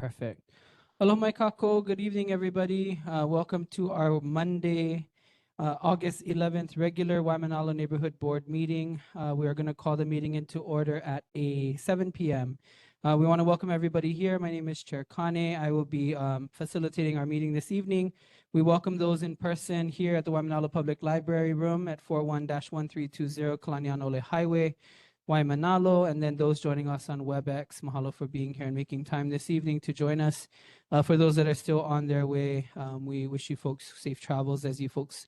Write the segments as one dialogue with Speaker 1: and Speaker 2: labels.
Speaker 1: Perfect. Aloha mai kako. Good evening, everybody. Welcome to our Monday, August 11th regular Waimānalo Neighborhood Board meeting. We are going to call the meeting into order at 7 p.m. We want to welcome everybody here. My name is Chair Kane. I will be facilitating our meeting this evening. We welcome those in person here at the Waimānalo Public Library room at 41-1320 Kalanianaole Highway, Waimānalo, and then those joining us on WebEx. Mahalo for being here and making time this evening to join us. For those that are still on their way, we wish you folks safe travels as you folks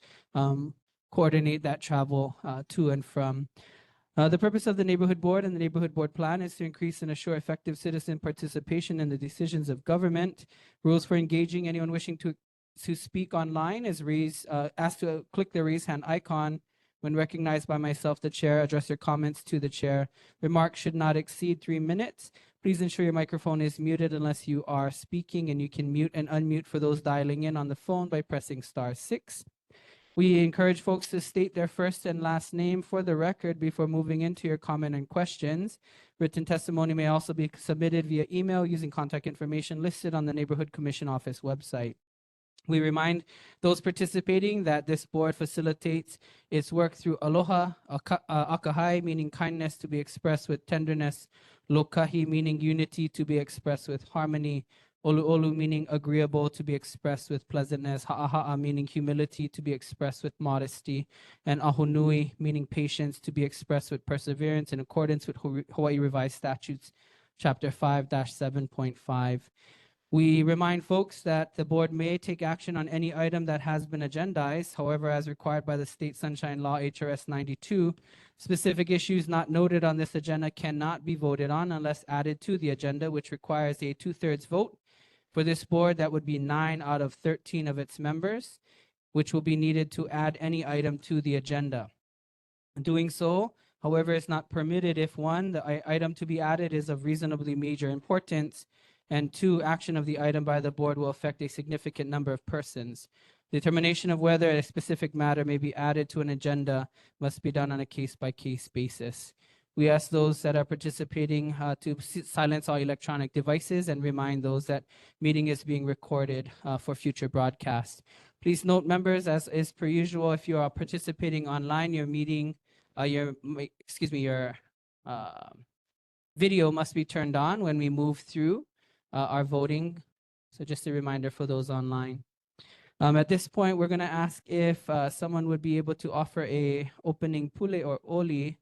Speaker 1: coordinate that travel to and from. The purpose of the Neighborhood Board and the Neighborhood Board Plan is to increase and assure effective citizen participation in the decisions of government. Rules for engaging anyone wishing to speak online is asked to click the raise hand icon. When recognized by myself, the chair, address your comments to the chair. Remarks should not exceed 3 minutes. Please ensure your microphone is muted unless you are speaking, and you can mute and unmute for those dialing in on the phone by pressing *6. We encourage folks to state their first and last name for the record before moving into your comment and questions. Written testimony may also be submitted via email using contact information listed on the Neighborhood Commission Office website. We remind those participating that this board facilitates its work through aloha, akahai, meaning kindness to be expressed with tenderness, lokahi, meaning unity to be expressed with harmony, olu'olu, meaning agreeable to be expressed with pleasantness, ha'aha'a, meaning humility to be expressed with modesty, and ahonui, meaning patience to be expressed with perseverance in accordance with Hawaii Revised Statutes, Chapter 5-7.5. We remind folks that the board may take action on any item that has been agendized. However, as required by the State Sunshine Law, HRS 92, specific issues not noted on this agenda cannot be voted on unless added to the agenda, which requires a 2/3 vote. For this board, that would be 9 out of 13 of its members, which will be needed to add any item to the agenda. Doing so, however, is not permitted if 1, the item to be added is of reasonably major importance, and 2, action of the item by the board will affect a significant number of persons. Determination of whether a specific matter may be added to an agenda must be done on a case-by-case basis. We ask those that are participating to silence all electronic devices and remind those that meeting is being recorded for future broadcast. Please note, members, as is per usual, if you are participating online, your video must be turned on when we move through our voting. So just a reminder for those online. At this point, we're going to ask if someone would be able to offer a opening pule or oli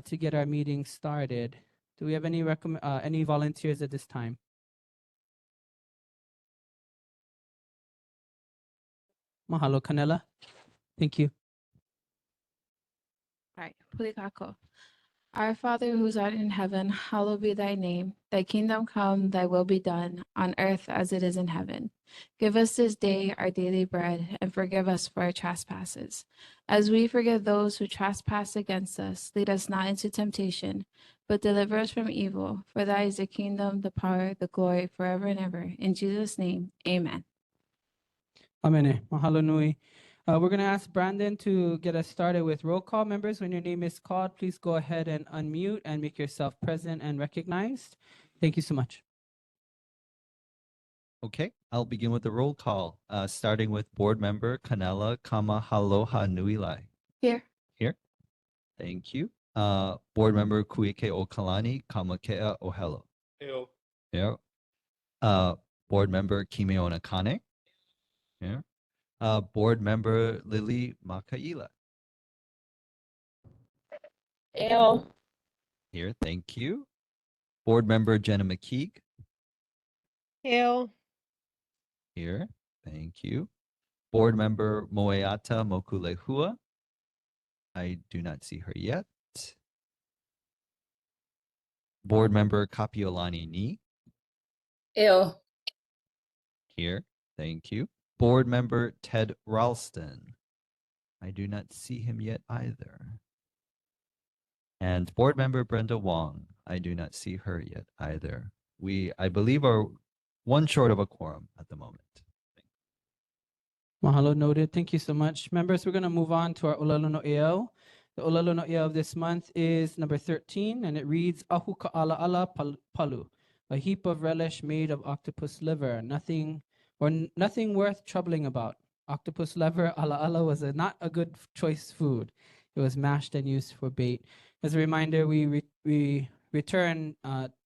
Speaker 1: to get our meeting started. Do we have any volunteers at this time? Mahalo, Kanela. Thank you.
Speaker 2: All right, pule kako. Our Father who art in heaven, hallowed be thy name. Thy kingdom come, thy will be done, on earth as it is in heaven. Give us this day our daily bread, and forgive us for our trespasses, as we forgive those who trespass against us. Lead us not into temptation, but deliver us from evil. For thy is the kingdom, the power, the glory, forever and ever. In Jesus' name, amen.
Speaker 1: Amen. Mahalo nui. We're going to ask Brandon to get us started with roll call. Members, when your name is called, please go ahead and unmute and make yourself present and recognized. Thank you so much.
Speaker 3: Okay, I'll begin with the roll call, starting with board member Kanela Kamahaloha Nuilai.
Speaker 2: Here.
Speaker 3: Here. Thank you. Board member Kuike Okalani Kamakea Ohelo.
Speaker 4: Here.
Speaker 3: Here. Board member Kimeona Kane. Here. Board member Lily Makaila.
Speaker 4: Ew.
Speaker 3: Here, thank you. Board member Jenna McKeague.
Speaker 4: Ew.
Speaker 3: Here, thank you. Board member Moeata Mokulehua. I do not see her yet. Board member Kapiolani Ni.
Speaker 4: Ew.
Speaker 3: Here, thank you. Board member Ted Ralston. I do not see him yet either. And board member Brenda Wong. I do not see her yet either. We, I believe, are one short of a quorum at the moment.
Speaker 1: Mahalo, noted. Thank you so much. Members, we're going to move on to our Olelo no Eo. The Olelo no Eo of this month is number 13, and it reads Ahu Ka'ala Ala Palu. a heap of relish made of octopus liver, nothing worth troubling about. Octopus liver ala ala was not a good choice food. It was mashed and used for bait. As a reminder, we return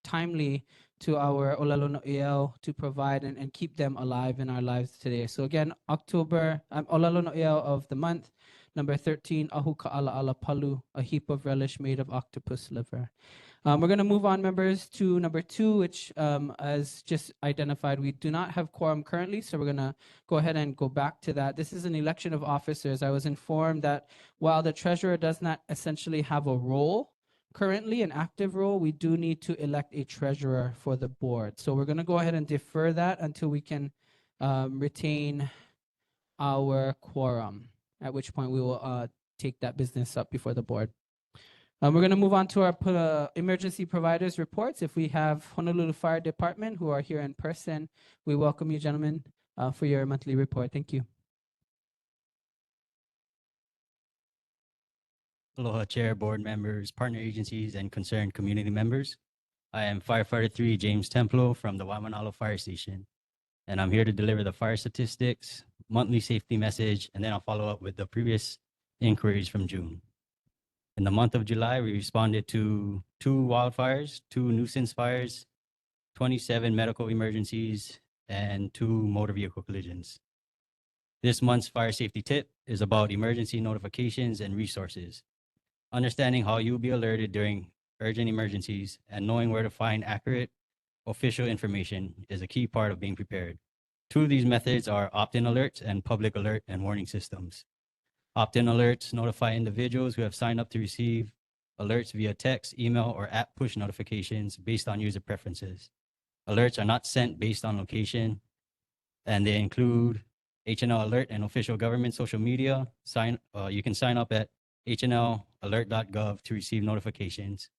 Speaker 1: timely to our Olalo no Iao to provide and keep them alive in our lives today. So again, October, Olalo no Iao of the month, number 13, Ahu Ka'ala Ala Palu, a heap of relish made of octopus liver. We're going to move on, members, to number 2, which, as just identified, we do not have quorum currently, so we're going to go ahead and go back to that. This is an election of officers. I was informed that while the treasurer does not essentially have a role, currently an active role, we do need to elect a treasurer for the board. So we're going to go ahead and defer that until we can retain our quorum, at which point we will take that business up before the board. We're going to move on to our emergency providers reports. If we have Honolulu Fire Department who are here in person, we welcome you, gentlemen, for your monthly report. Thank you.
Speaker 5: Aloha, Chair, board members, partner agencies, and concerned community members. I am Firefighter 3 James Templo from the Waimānalo Fire Station, and I'm here to deliver the fire statistics, monthly safety message, and then I'll follow up with the previous inquiries from June. In the month of July, we responded to 2 wildfires, 2 nuisance fires, 27 medical emergencies, and 2 motor vehicle collisions. This month's fire safety tip is about emergency notifications and resources. Understanding how you'll be alerted during urgent emergencies and knowing where to find accurate official information is a key part of being prepared. 2 of these methods are opt-in alerts and public alert and warning systems. Opt-in alerts notify individuals who have signed up to receive alerts via text, email, or app push notifications based on user preferences. Alerts are not sent based on location, and they include HNL Alert and official government social media. You can sign up at hnlalert.gov to receive notifications.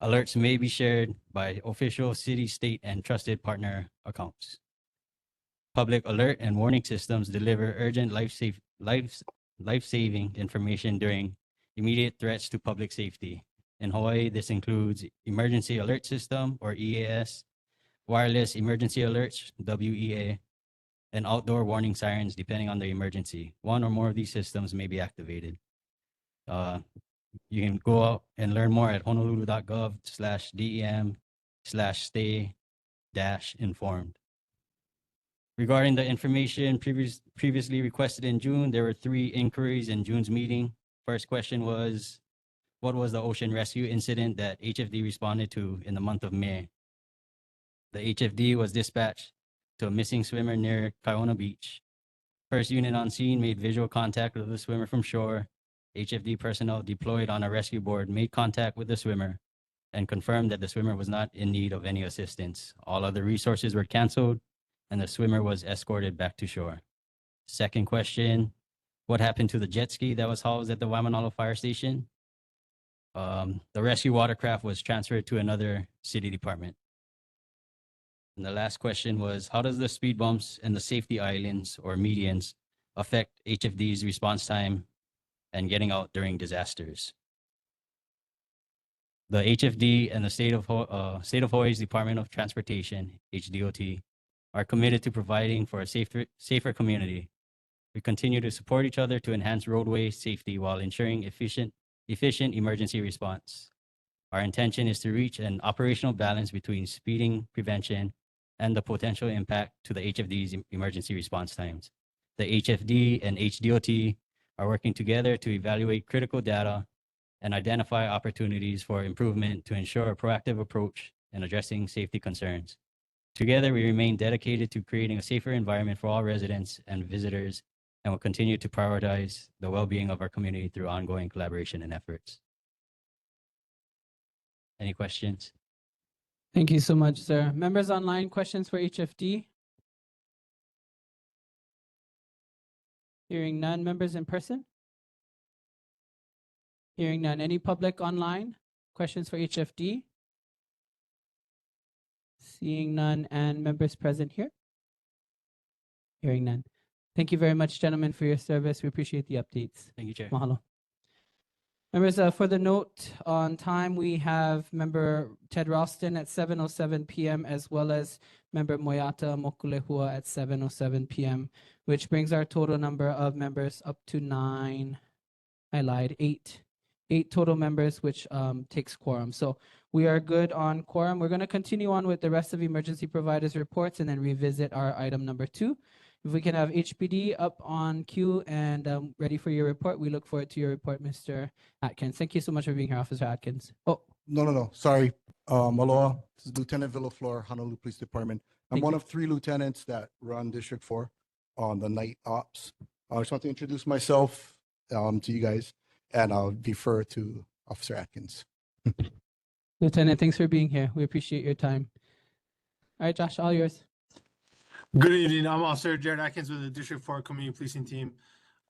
Speaker 5: Alerts may be shared by official city, state, and trusted partner accounts. Public alert and warning systems deliver urgent life-saving information during immediate threats to public safety. In Hawaii, this includes Emergency Alert System, or EAS, wireless emergency alerts, WEA, and outdoor warning sirens depending on the emergency. 1 or more of these systems may be activated. You can go out and learn more at honolulu.gov/dem/stay-informed. Regarding the information previously requested in June, there were 3 inquiries in June's meeting. First question was, what was the ocean rescue incident that HFD responded to in the month of May? The HFD was dispatched to a missing swimmer near Kaiona Beach. First unit on scene made visual contact with the swimmer from shore. HFD personnel deployed on a rescue board made contact with the swimmer and confirmed that the swimmer was not in need of any assistance. All other resources were canceled and the swimmer was escorted back to shore. Second question, what happened to the jet ski that was housed at the Waimānalo Fire Station? The rescue watercraft was transferred to another city department. And the last question was, how does the speed bumps and the safety islands or medians affect HFD's response time and getting out during disasters? The HFD and the State of Hawaii's Department of Transportation, HDOT, are committed to providing for a safer community. We continue to support each other to enhance roadway safety while ensuring efficient emergency response. Our intention is to reach an operational balance between speeding prevention and the potential impact to the HFD's emergency response times. The HFD and HDOT are working together to evaluate critical data and identify opportunities for improvement to ensure a proactive approach in addressing safety concerns. Together, we remain dedicated to creating a safer environment for all residents and visitors, and will continue to prioritize the well-being of our community through ongoing collaboration and efforts. Any questions?
Speaker 1: Thank you so much, sir. Members online, questions for HFD? Hearing none. Members in person? Hearing none. Any public online? Questions for HFD? Seeing none. And members present here? Hearing none. Thank you very much, gentlemen, for your service. We appreciate the updates.
Speaker 5: Thank you, Chair.
Speaker 1: Mahalo. Members, for the note on time, we have member Ted Ralston at 7:07 p.m. as well as member Moyata Mokulehua at 7:07 p.m., which brings our total number of members up to 9. I lied, 8. 8 total members, which takes quorum. So we are good on quorum. We're going to continue on with the rest of emergency providers reports and then revisit our item number 2. If we can have HPD up on queue and ready for your report, we look forward to your report, Mr. Atkins. Thank you so much for being here, Officer Atkins. Oh,
Speaker 6: No. Sorry. Aloha. This is Lieutenant Villaflor, Honolulu Police Department. I'm
Speaker 1: Thank
Speaker 6: one
Speaker 1: you.
Speaker 6: of 3 lieutenants that run District 4 on the night ops. I just want to introduce myself to you guys, and I'll defer to Officer Atkins.
Speaker 1: Lieutenant, thanks for being here. We appreciate your time. All right, Josh, all yours.
Speaker 7: Good evening. I'm Officer Jared Atkins with the District 4 Community Policing Team.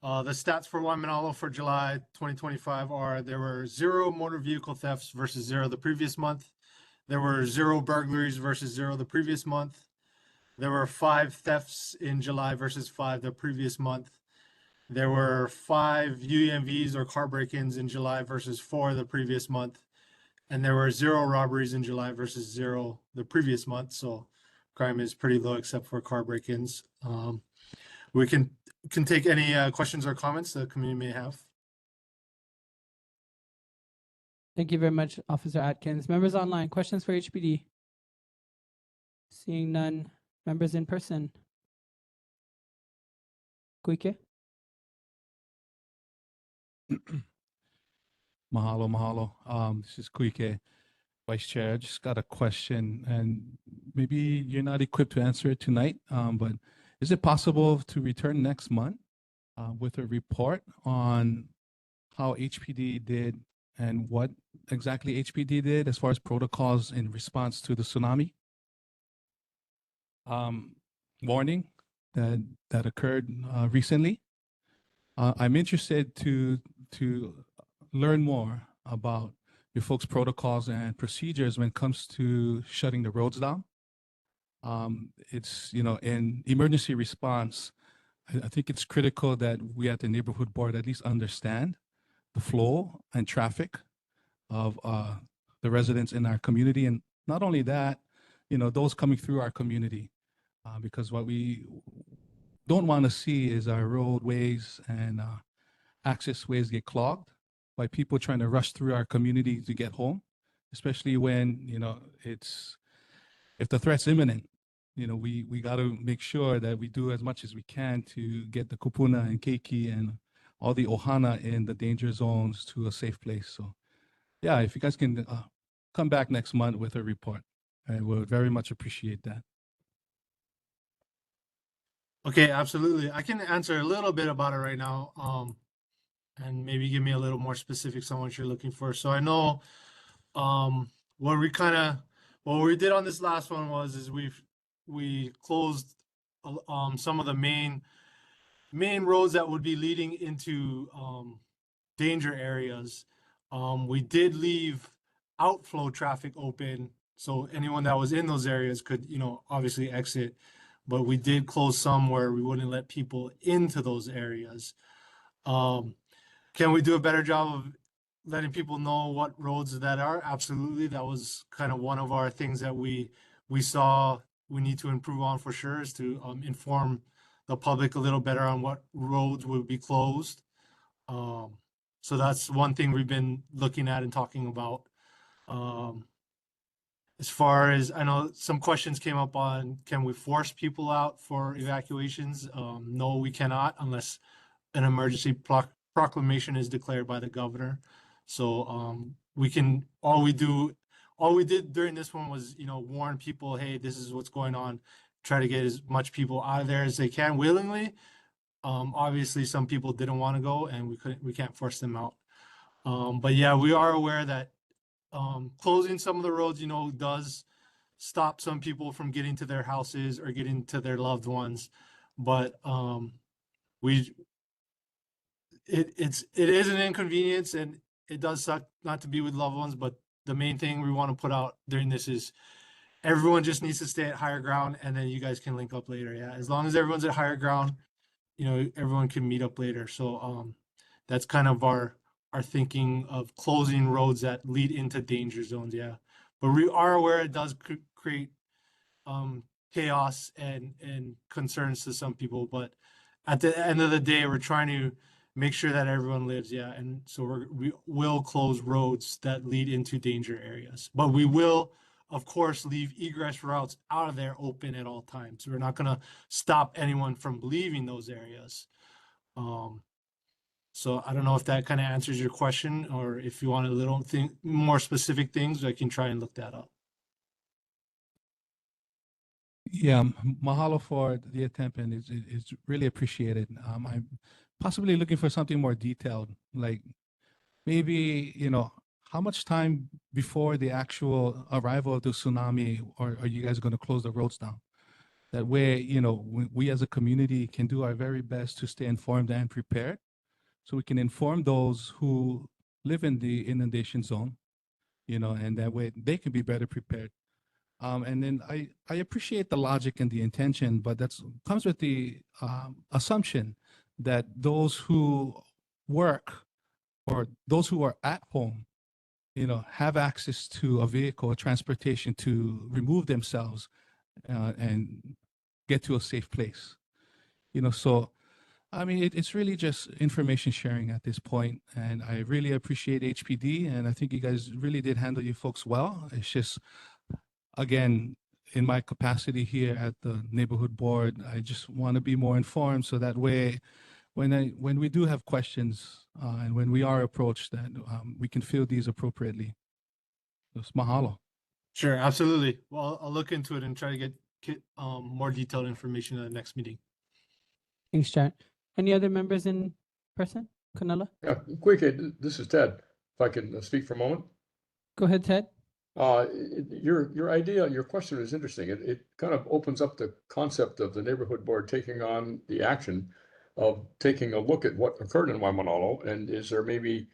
Speaker 7: The stats for Waimānalo for July 2025 are there were 0 motor vehicle thefts versus 0 the previous month. There were 0 burglaries versus 0 the previous month. There were 5 thefts in July versus 5 the previous month. There were 5 UEMVs or car break-ins in July versus 4 the previous month. And there were 0 robberies in July versus 0 the previous month. So crime is pretty low except for car break-ins. We can take any questions or comments the community may have.
Speaker 1: Thank you very much, Officer Atkins. Members online, questions for HPD? Seeing none. Members in person? Kuike?
Speaker 8: Mahalo. This is Kuike, Vice Chair. I just got a question, and maybe you're not equipped to answer it tonight, but is it possible to return next month with a report on how HPD did and what exactly HPD did as far as protocols in response to the tsunami warning that occurred recently? I'm interested to learn more about your folks' protocols and procedures when it comes to shutting the roads down. It's, in emergency response, I think it's critical that we at the neighborhood board at least understand the flow and traffic of the residents in our community. And not only that, those coming through our community, because what we don't want to see is our roadways and access ways get clogged by people trying to rush through our community to get home, especially when, if the threat's imminent, we got to make sure that we do as much as we can to get the kupuna and keiki and all the ohana in the danger zones to a safe place. So yeah, if you guys can come back next month with a report, I would very much appreciate that.
Speaker 7: Okay, absolutely. I can answer a little bit about it right now, and maybe give me a little more specifics on what you're looking for. So I know what we did on this last one is we closed some of the main roads that would be leading into danger areas. We did leave outflow traffic open, so anyone that was in those areas could, obviously exit. But we did close some where we wouldn't let people into those areas. Can we do a better job of letting people know what roads that are? Absolutely. That was kind of one of our things that we saw we need to improve on for sure, is to inform the public a little better on what roads would be closed. So that's one thing we've been looking at and talking about. As far as I know, some questions came up on, can we force people out for evacuations? No, we cannot unless an emergency proclamation is declared by the governor. So all we did during this one was, warn people, hey, this is what's going on. Try to get as much people out of there as they can willingly. Obviously some people didn't want to go and we can't force them out. But yeah, we are aware that closing some of the roads, does stop some people from getting to their houses or getting to their loved ones. But it is an inconvenience and it does suck not to be with loved ones. But the main thing we want to put out during this is everyone just needs to stay at higher ground, and then you guys can link up later. Yeah, as long as everyone's at higher ground, everyone can meet up later. So that's kind of our are thinking of closing roads that lead into danger zones. Yeah, but we are aware it does create chaos and concerns to some people. But at the end of the day, we're trying to make sure that everyone lives. Yeah, and so we will close roads that lead into danger areas, but we will, of course, leave egress routes out of there open at all times. We're not going to stop anyone from leaving those areas. So I don't know if that kind of answers your question, or if you want a little more specific things, I can try and look that up.
Speaker 8: Yeah, mahalo for the attempt, and it's really appreciated. I'm possibly looking for something more detailed, like maybe, how much time before the actual arrival of the tsunami are you guys going to close the roads down? That way, we as a community can do our very best to stay informed and prepared, so we can inform those who live in the inundation zone, and that way they can be better prepared. And then I appreciate the logic and the intention, but that's comes with the assumption that those who work or those who are at home, have access to a vehicle or transportation to remove themselves and get to a safe place. So I mean, it's really just information sharing at this point, and I really appreciate HPD, and I think you guys really did handle you folks well. It's just, again, in my capacity here at the neighborhood board, I just want to be more informed, so that way, when we do have questions and when we are approached, that we can field these appropriately. Just mahalo.
Speaker 7: Sure, absolutely. Well, I'll look into it and try to get more detailed information at the next meeting.
Speaker 1: Thanks, Chad. Any other members in person? Canela?
Speaker 9: Yeah, quick, this is Ted. If I can speak for a moment.
Speaker 1: Go ahead, Ted.
Speaker 9: Your idea, your question is interesting. It kind of opens up the concept of the neighborhood board taking on the action of taking a look at what occurred in Waimānalo, and is there maybe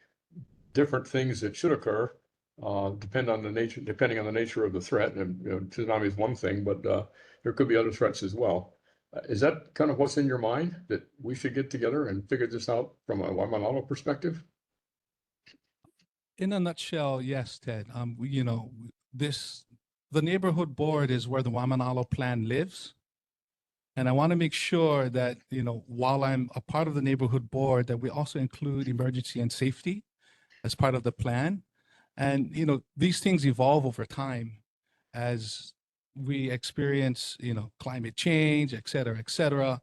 Speaker 9: different things that should occur, depending on the nature of the threat. And tsunami is one thing, but there could be other threats as well. Is that kind of what's in your mind, that we should get together and figure this out from a Waimānalo perspective?
Speaker 8: In a nutshell, yes, Ted. The neighborhood board is where the Waimānalo plan lives. And I want to make sure that, while I'm a part of the neighborhood board, that we also include emergency and safety as part of the plan. And, these things evolve over time as we experience, climate change, et cetera, et cetera.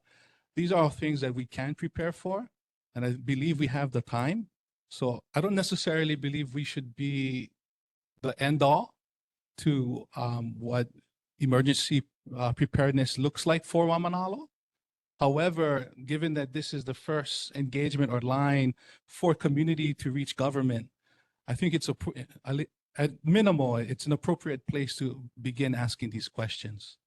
Speaker 8: These are all things that we can prepare for. And I believe we have the time. So I don't necessarily believe we should be the end all to what emergency preparedness looks like for Waimānalo. However, given that this is the first engagement or line for community to reach government, I think it's at minimal, it's an appropriate place to begin asking these questions.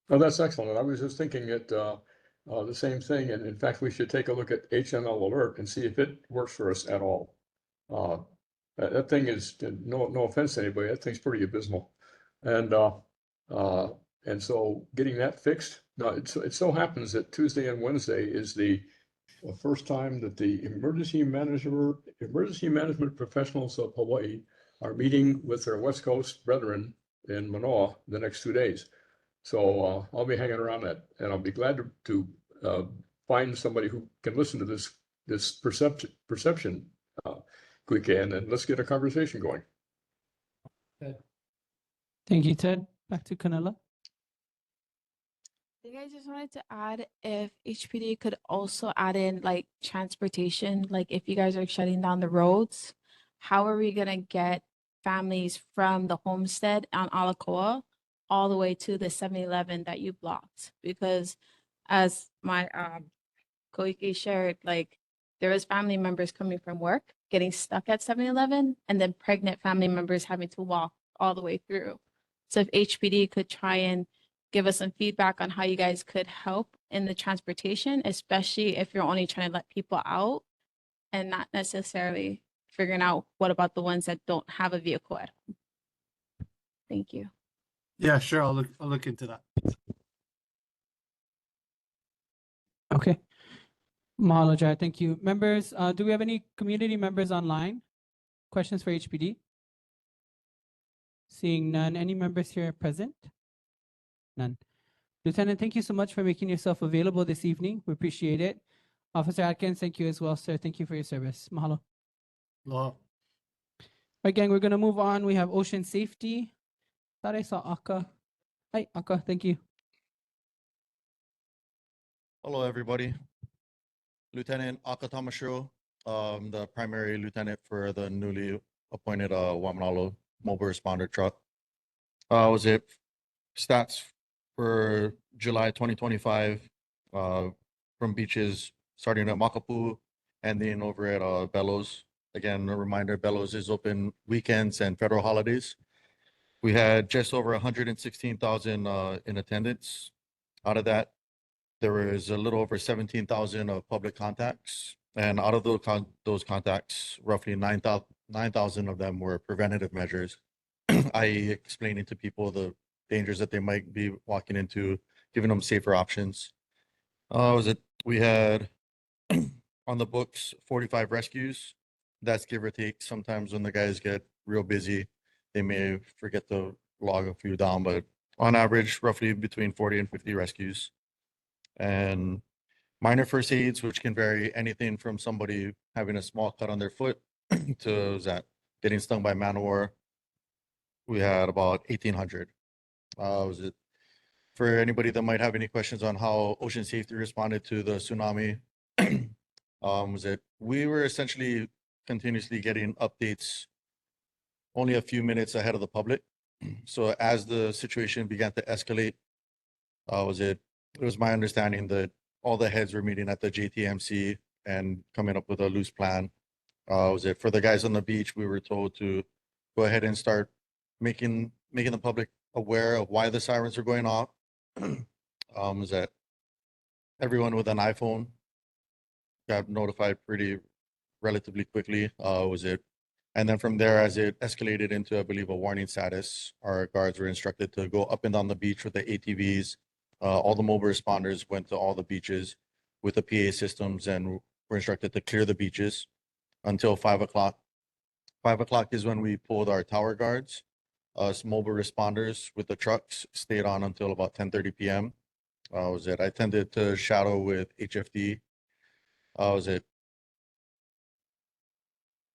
Speaker 9: Oh, that's excellent. I was just thinking that the same thing. And in fact, we should take a look at HML Alert and see if it works for us at all. That thing is, no offense to anybody, that thing's pretty abysmal. And so getting that fixed, it so happens that Tuesday and Wednesday is the first time that the emergency management professionals of Hawaii are meeting with their West Coast brethren in Manoa the next 2 days. So I'll be hanging around that, and I'll be glad to find somebody who can listen to this perception quick, and let's get a conversation going.
Speaker 1: Thank you, Ted. Back to Canela.
Speaker 2: I think I just wanted to add, if HPD could also add in like transportation, like if you guys are shutting down the roads, how are we gonna get families from the homestead on Alakoa all the way to the 7-Eleven that you blocked? Because as my Koike shared, like there was family members coming from work, getting stuck at 7-Eleven, and then pregnant family members having to walk all the way through. So if HPD could try and give us some feedback on how you guys could help in the transportation, especially if you're only trying to let people out and not necessarily figuring out what about the ones that don't have a vehicle at home. Thank you.
Speaker 7: Yeah, sure. I'll look into that.
Speaker 1: Okay. Mahalo, Jared. Thank you. Members, do we have any community members online? Questions for HPD? Seeing none. Any members here present? None. Lieutenant, thank you so much for making yourself available this evening. We appreciate it. Officer Atkins, thank you as well, sir. Thank you for your service. Mahalo.
Speaker 7: Aloha.
Speaker 1: Again, we're going to move on. We have ocean safety. Thought I saw Aka. Hi, Aka. Thank you.
Speaker 10: Hello, everybody. Lieutenant Aka Tamashiro, the primary lieutenant for the newly appointed Waimānalo mobile responder truck. Was it stats for July 2025 from beaches starting at Makapu, ending over at Bellows. Again, a reminder, Bellows is open weekends and federal holidays. We had just over 116,000 in attendance. Out of that, there was a little over 17,000 of public contacts. And out of those contacts, roughly 9,000 of them were preventative measures, i.e. explaining to people the dangers that they might be walking into, giving them safer options. We had on the books 45 rescues. That's give or take. Sometimes when the guys get real busy, they may forget to log a few down, but on average, roughly between 40 and 50 rescues. And minor first aids, which can vary anything from somebody having a small cut on their foot to getting stung by man-o-war. We had about 1,800. For anybody that might have any questions on how ocean safety responded to the tsunami, we were essentially continuously getting updates only a few minutes ahead of the public. So as the situation began to escalate, it was my understanding that all the heads were meeting at the JTMC and coming up with a loose plan. For the guys on the beach, we were told to go ahead and start making the public aware of why the sirens are going off. Everyone with an iPhone got notified relatively quickly. And then from there, as it escalated into, I believe, a warning status, our guards were instructed to go up and down the beach with the ATVs. All the mobile responders went to all the beaches with the PA systems and were instructed to clear the beaches until 5 o'clock. 5 o'clock is when we pulled our tower guards. Us mobile responders with the trucks stayed on until about 10:30 p.m. I tended to shadow with HFD.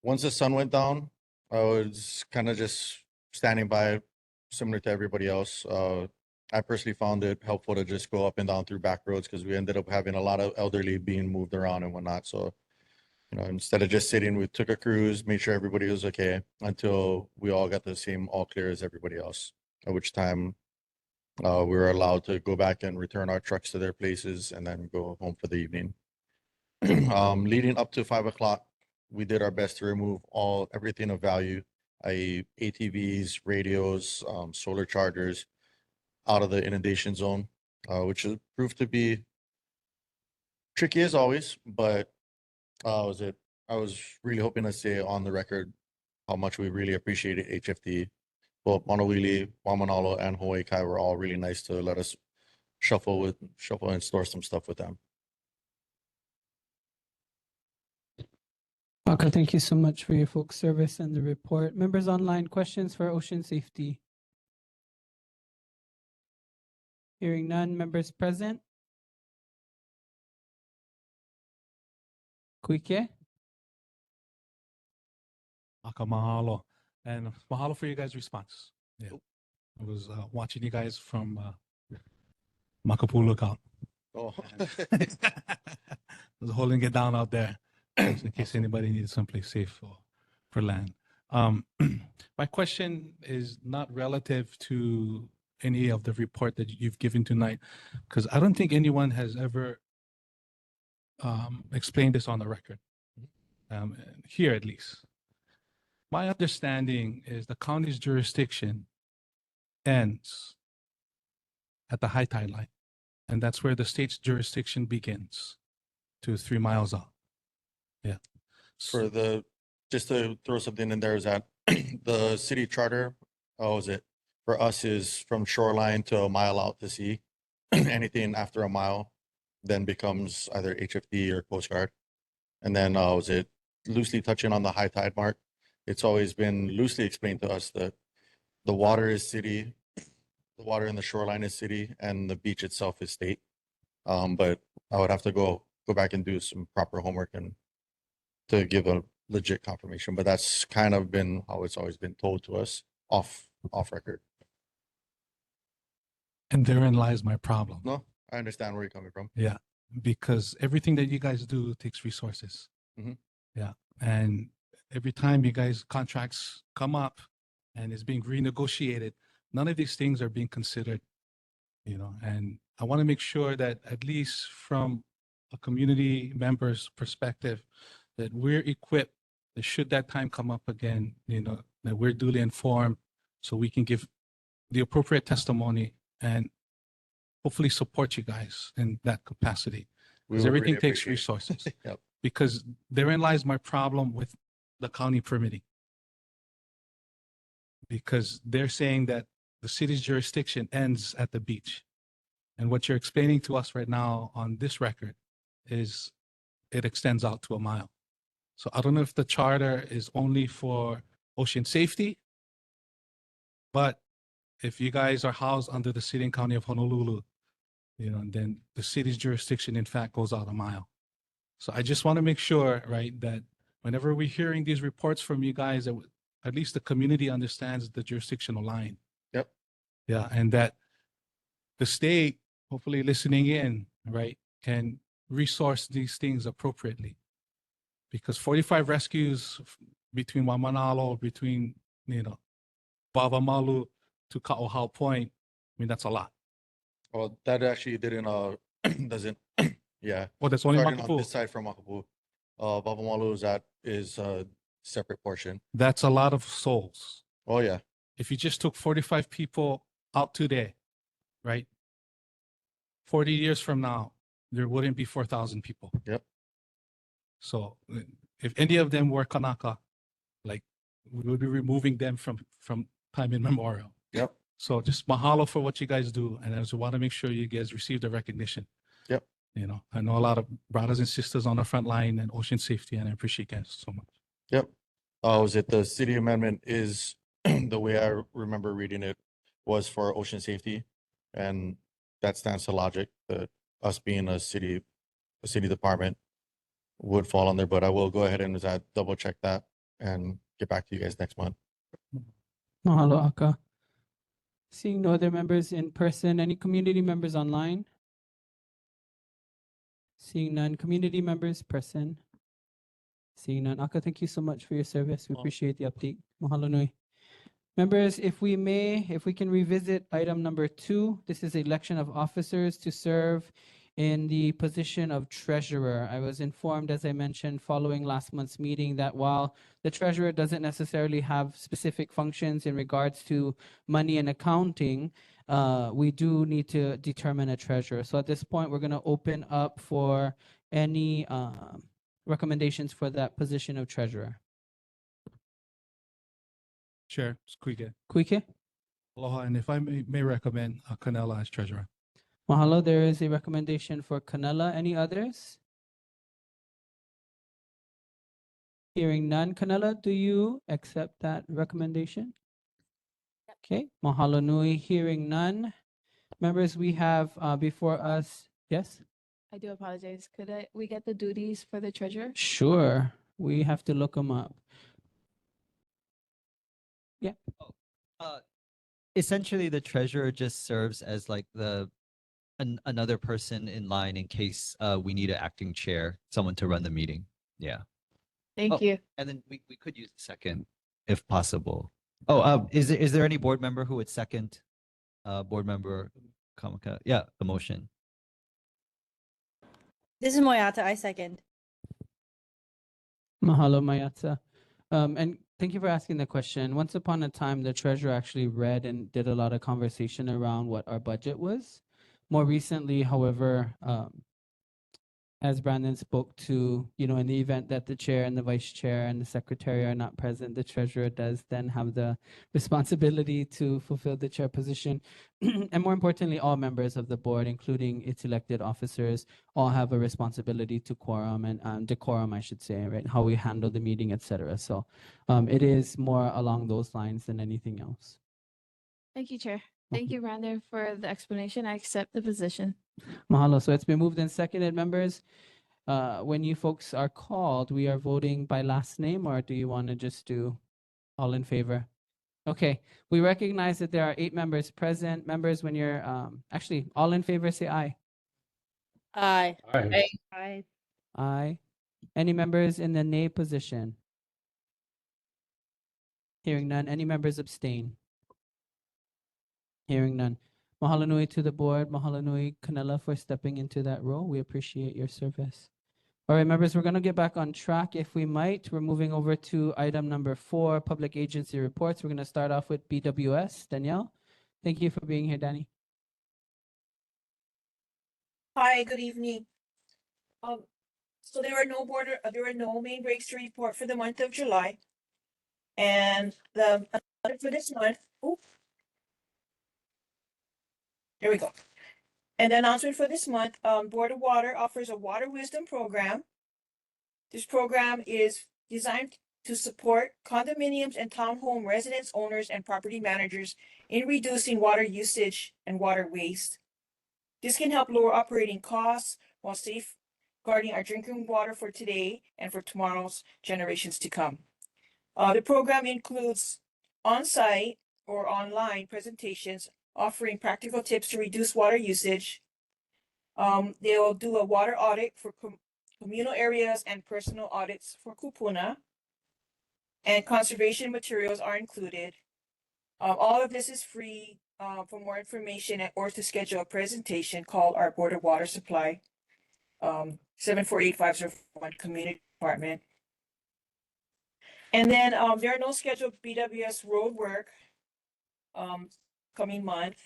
Speaker 10: Once the sun went down, I was kind of just standing by, similar to everybody else. I personally found it helpful to just go up and down through back roads because we ended up having a lot of elderly being moved around and whatnot. So, instead of just sitting, we took a cruise, made sure everybody was okay until we all got the same all clear as everybody else, at which time we were allowed to go back and return our trucks to their places and then go home for the evening. Leading up to 5 o'clock, we did our best to remove everything of value, i.e. ATVs, radios, solar chargers, out of the inundation zone, which proved to be tricky as always, but I was really hoping to say on the record how much we really appreciated HFD. Both Monowili, Waimānalo, and Hawaii Kai were all really nice to let us shuffle and store some stuff with them.
Speaker 1: Okay, thank you so much for your folks' service and the report. Members online, questions for ocean safety? Hearing none, members present? Kuike?
Speaker 8: Aka mahalo. And mahalo for you guys' response. Yeah. I was watching you guys from Makapu Lookout.
Speaker 10: Oh,
Speaker 8: I was holding it down out there just in case anybody needed someplace safe for land. My question is not relative to any of the report that you've given tonight, because I don't think anyone has ever explained this on the record, here at least. My understanding is the county's jurisdiction ends at the high tide line, and that's where the state's jurisdiction begins, to 3 miles out. Yeah.
Speaker 10: Just to throw something in there, is that the city charter, for us is from shoreline to a mile out to sea. Anything after a mile then becomes either HFD or Coast Guard. And then was it loosely touching on the high tide mark? It's always been loosely explained to us that the water is city, the water in the shoreline is city, and the beach itself is state. But I would have to go back and do some proper homework and to give a legit confirmation. But that's kind of been how it's always been told to us off record.
Speaker 8: And therein lies my problem.
Speaker 10: No, I understand where you're coming from.
Speaker 8: Yeah, because everything that you guys do takes resources.
Speaker 10: Mhm.
Speaker 8: Yeah, and every time you guys contracts come up and it's being renegotiated, none of these things are being considered, and I want to make sure that at least from a community member's perspective, that we're equipped that should that time come up again, that we're duly informed so we can give the appropriate testimony and hopefully support you guys in that capacity.
Speaker 10: We
Speaker 8: Because
Speaker 10: would
Speaker 8: everything
Speaker 10: really
Speaker 8: takes
Speaker 10: appreciate it.
Speaker 8: resources.
Speaker 10: Yep.
Speaker 8: Because therein lies my problem with the county permitting. Because they're saying that the city's jurisdiction ends at the beach. And what you're explaining to us right now on this record is it extends out to a mile. So I don't know if the charter is only for ocean safety, but if you guys are housed under the city and county of Honolulu, then the city's jurisdiction in fact goes out a mile. So I just want to make sure, right, that whenever we're hearing these reports from you guys, that at least the community understands the jurisdictional line.
Speaker 10: Yep.
Speaker 8: Yeah, and that the state, hopefully listening in, right, can resource these things appropriately. Because 45 rescues between Waimānalo, between, Waimānalo to Ka'ohao Point, I mean, that's a lot.
Speaker 10: Well, that actually didn't doesn't yeah.
Speaker 8: Well, that's only
Speaker 10: Starting on
Speaker 8: Makapu.
Speaker 10: this side from Makapu. Waimānalo is a separate portion.
Speaker 8: That's a lot of souls.
Speaker 10: Oh yeah.
Speaker 8: If you just took 45 people out today, right? 40 years from now, there wouldn't be 4,000 people.
Speaker 10: Yep.
Speaker 8: So if any of them were Kanaka, like we would be removing them from time immemorial.
Speaker 10: Yep.
Speaker 8: So just mahalo for what you guys do. And I just want to make sure you guys receive the recognition.
Speaker 10: Yep.
Speaker 8: I know a lot of brothers and sisters on the front line and ocean safety, and I appreciate you guys so much.
Speaker 10: Yep. Was it the city amendment is the way I remember reading it was for ocean safety, and that stands to logic that us being a city department would fall under. But I will go ahead and double check that and get back to you guys next month.
Speaker 1: Mahalo, Aka. Seeing no other members in person, any community members online? Seeing none, community members person. Seeing none, Aka, thank you so much for your service. We appreciate the update. Mahalo nui. Members, if we can revisit item number 2, this is election of officers to serve in the position of treasurer. I was informed, as I mentioned, following last month's meeting, that while the treasurer doesn't necessarily have specific functions in regards to money and accounting, we do need to determine a treasurer. So at this point, we're going to open up for any recommendations for that position of treasurer.
Speaker 8: Chair, Squeaky.
Speaker 1: Kuike?
Speaker 8: Aloha, and if I may recommend Canela as treasurer.
Speaker 1: Mahalo, there is a recommendation for Canela. Any others? Hearing none. Canela, do you accept that recommendation? Okay, mahalo nui. Hearing none. Members, we have before us, yes?
Speaker 2: I do apologize. Could we get the duties for the treasurer?
Speaker 1: Sure, we have to look them up.
Speaker 3: Essentially, the treasurer just serves as like another person in line in case we need an acting chair, someone to run the meeting. Yeah.
Speaker 2: Thank
Speaker 3: Oh.
Speaker 2: you.
Speaker 3: And then we could use the second if possible. Is there any board member who would second board member Kamaka? Yeah, the motion.
Speaker 11: This is Moyata. I second.
Speaker 1: Mahalo, Mayatsa. And thank you for asking the question. Once upon a time, the treasurer actually read and did a lot of conversation around what our budget was. More recently, however, as Brandon spoke to, in the event that the chair and the vice chair and the secretary are not present, the treasurer does then have the responsibility to fulfill the chair position. And more importantly, all members of the board, including its elected officers, all have a responsibility to quorum and decorum, I should say, right? How we handle the meeting, etc. So it is more along those lines than anything else.
Speaker 2: Thank you, Chair. Thank you, Brandon, for the explanation. I accept the position.
Speaker 1: Mahalo. So it's been moved and seconded, members. When you folks are called, we are voting by last name, or do you want to just do all in favor? Okay, we recognize that there are 8 members present. Members, when you're actually all in favor, say aye.
Speaker 11: Aye.
Speaker 9: Aye.
Speaker 4: Aye.
Speaker 1: Aye. Any members in the nay position? Hearing none. Any members abstain? Hearing none. Mahalo nui to the board. Mahalo nui, Canela, for stepping into that role. We appreciate your service. All right, members, we're going to get back on track if we might. We're moving over to item number 4, public agency reports. We're going to start off with BWS. Danielle, thank you for being here, Danny.
Speaker 12: Hi, good evening. So there were no main breaks to report for the month of July. And the for this month, there we go. And the announcement for this month, Board of Water offers a water wisdom program. This program is designed to support condominiums and townhome residents, owners, and property managers in reducing water usage and water waste. This can help lower operating costs while safeguarding our drinking water for today and for tomorrow's generations to come. The program includes on-site or online presentations offering practical tips to reduce water usage. They'll do a water audit for communal areas and personal audits for kupuna. And conservation materials are included. All of this is free. For more information or to schedule a presentation, call our Board of Water Supply, 748-501 Community Department. And then there are no scheduled BWS road work coming month.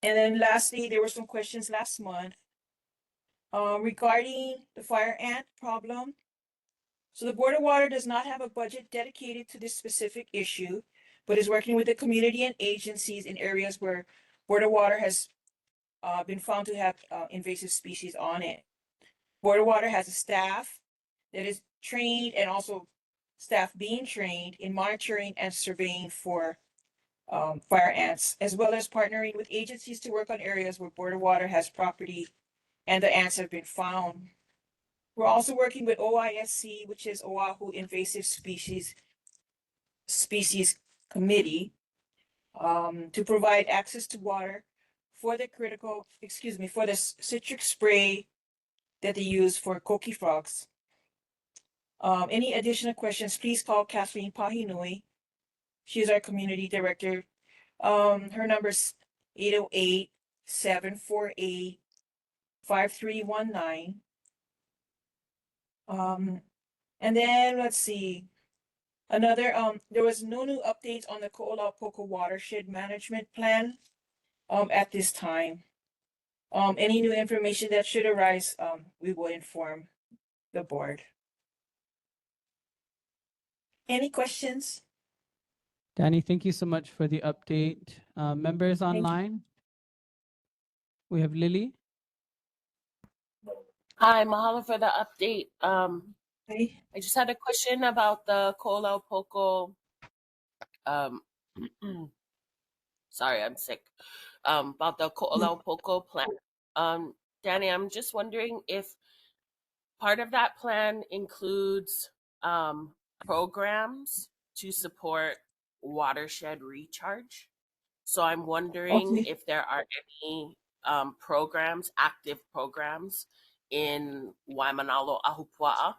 Speaker 12: And then lastly, there were some questions last month regarding the fire ant problem. So the Board of Water does not have a budget dedicated to this specific issue, but is working with the community and agencies in areas where Board of Water has been found to have invasive species on it. Board of Water has a staff that is trained and also staff being trained in monitoring and surveying for fire ants, as well as partnering with agencies to work on areas where Board of Water has property and the ants have been found. We're also working with OISC, which is Oahu Invasive Species Committee, to provide access to water for the for the citric spray that they use for koki frogs. Any additional questions, please call Kathleen Pahinui. She is our community director. Her number is 808-748-5319. And then let's see. Another, there was no new updates on the Ko'olaupoku watershed management plan at this time. Any new information that should arise, we will inform the board. Any questions?
Speaker 1: Danny, thank you so much for the update. Members
Speaker 12: you.
Speaker 1: online, we have Lily.
Speaker 13: Hi, mahalo for the update.
Speaker 12: Hi.
Speaker 13: I just had a question about the Ko'olaupoku. Sorry, I'm sick. About the Ko'olaupoku plan. Danny, I'm just wondering if part of that plan includes programs to support watershed recharge. So I'm wondering
Speaker 12: Okay.
Speaker 13: if there are any active programs in Waimānalo, Ahupua'a,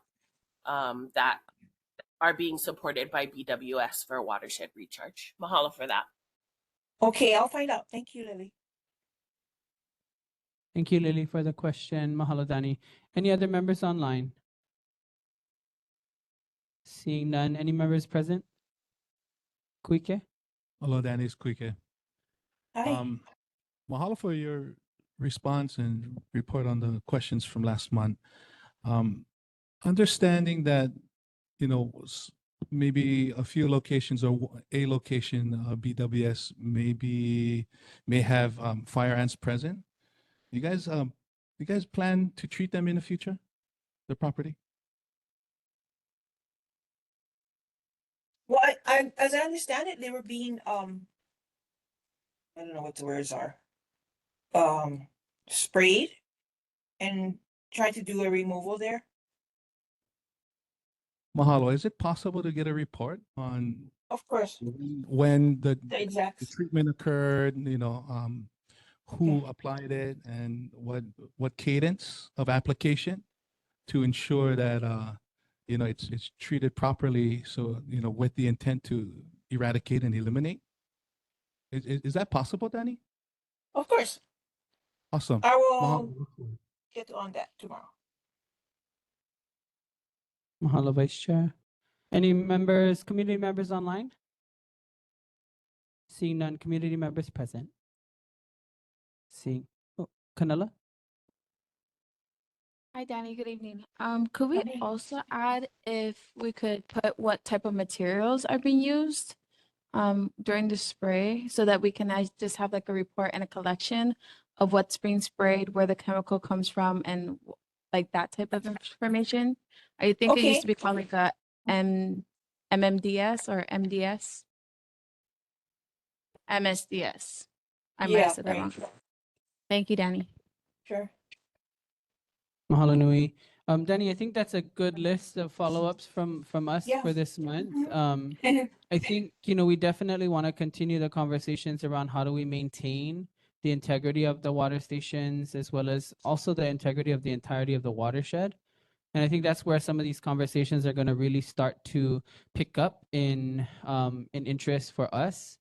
Speaker 13: that are being supported by BWS for watershed recharge. Mahalo for that.
Speaker 12: Okay, I'll find out. Thank you, Lily.
Speaker 1: Thank you, Lily, for the question. Mahalo, Danny. Any other members online? Seeing none. Any members present? Kuike?
Speaker 8: Hello, Danny. It's Kuike.
Speaker 12: Hi.
Speaker 8: Mahalo for your response and report on the questions from last month. Understanding that, maybe a few locations or a location, BWS may have fire ants present. You guys plan to treat them in the future, the property?
Speaker 12: Well, as I understand it, they were being, I don't know what the words are. Sprayed and tried to do a removal there.
Speaker 8: Mahalo, is it possible to get a report on
Speaker 12: Of course,
Speaker 8: when
Speaker 12: the
Speaker 8: the
Speaker 12: exact.
Speaker 8: treatment occurred, who applied it and what cadence of application to ensure that, it's treated properly. So, with the intent to eradicate and eliminate. Is that possible, Danny?
Speaker 12: Of course,
Speaker 8: Awesome.
Speaker 12: I will
Speaker 8: Mahalo.
Speaker 12: get on that tomorrow.
Speaker 1: Mahalo, Vice Chair. Any members, community members online? Seeing none, community members present. Seeing, Canela?
Speaker 2: Hi, Danny. Good evening. Could we
Speaker 12: Danny.
Speaker 2: also add if we could put what type of materials are being used during the spray so that we can just have like a report and a collection of what's being sprayed, where the chemical comes from, and like that type of information? I think it used to be called like a MMDS or MDS. MSDS. I might
Speaker 12: Yeah,
Speaker 2: have said that
Speaker 12: right.
Speaker 2: wrong. Thank you, Danny.
Speaker 12: Sure.
Speaker 1: Mahalo nui. Danny, I think that's a good list of follow-ups from us
Speaker 12: Yeah.
Speaker 1: for this month. I think, we definitely want to continue the conversations around how do we maintain the integrity of the water stations, as well as also the integrity of the entirety of the watershed. And I think that's where some of these conversations are going to really start to pick up in interest for us.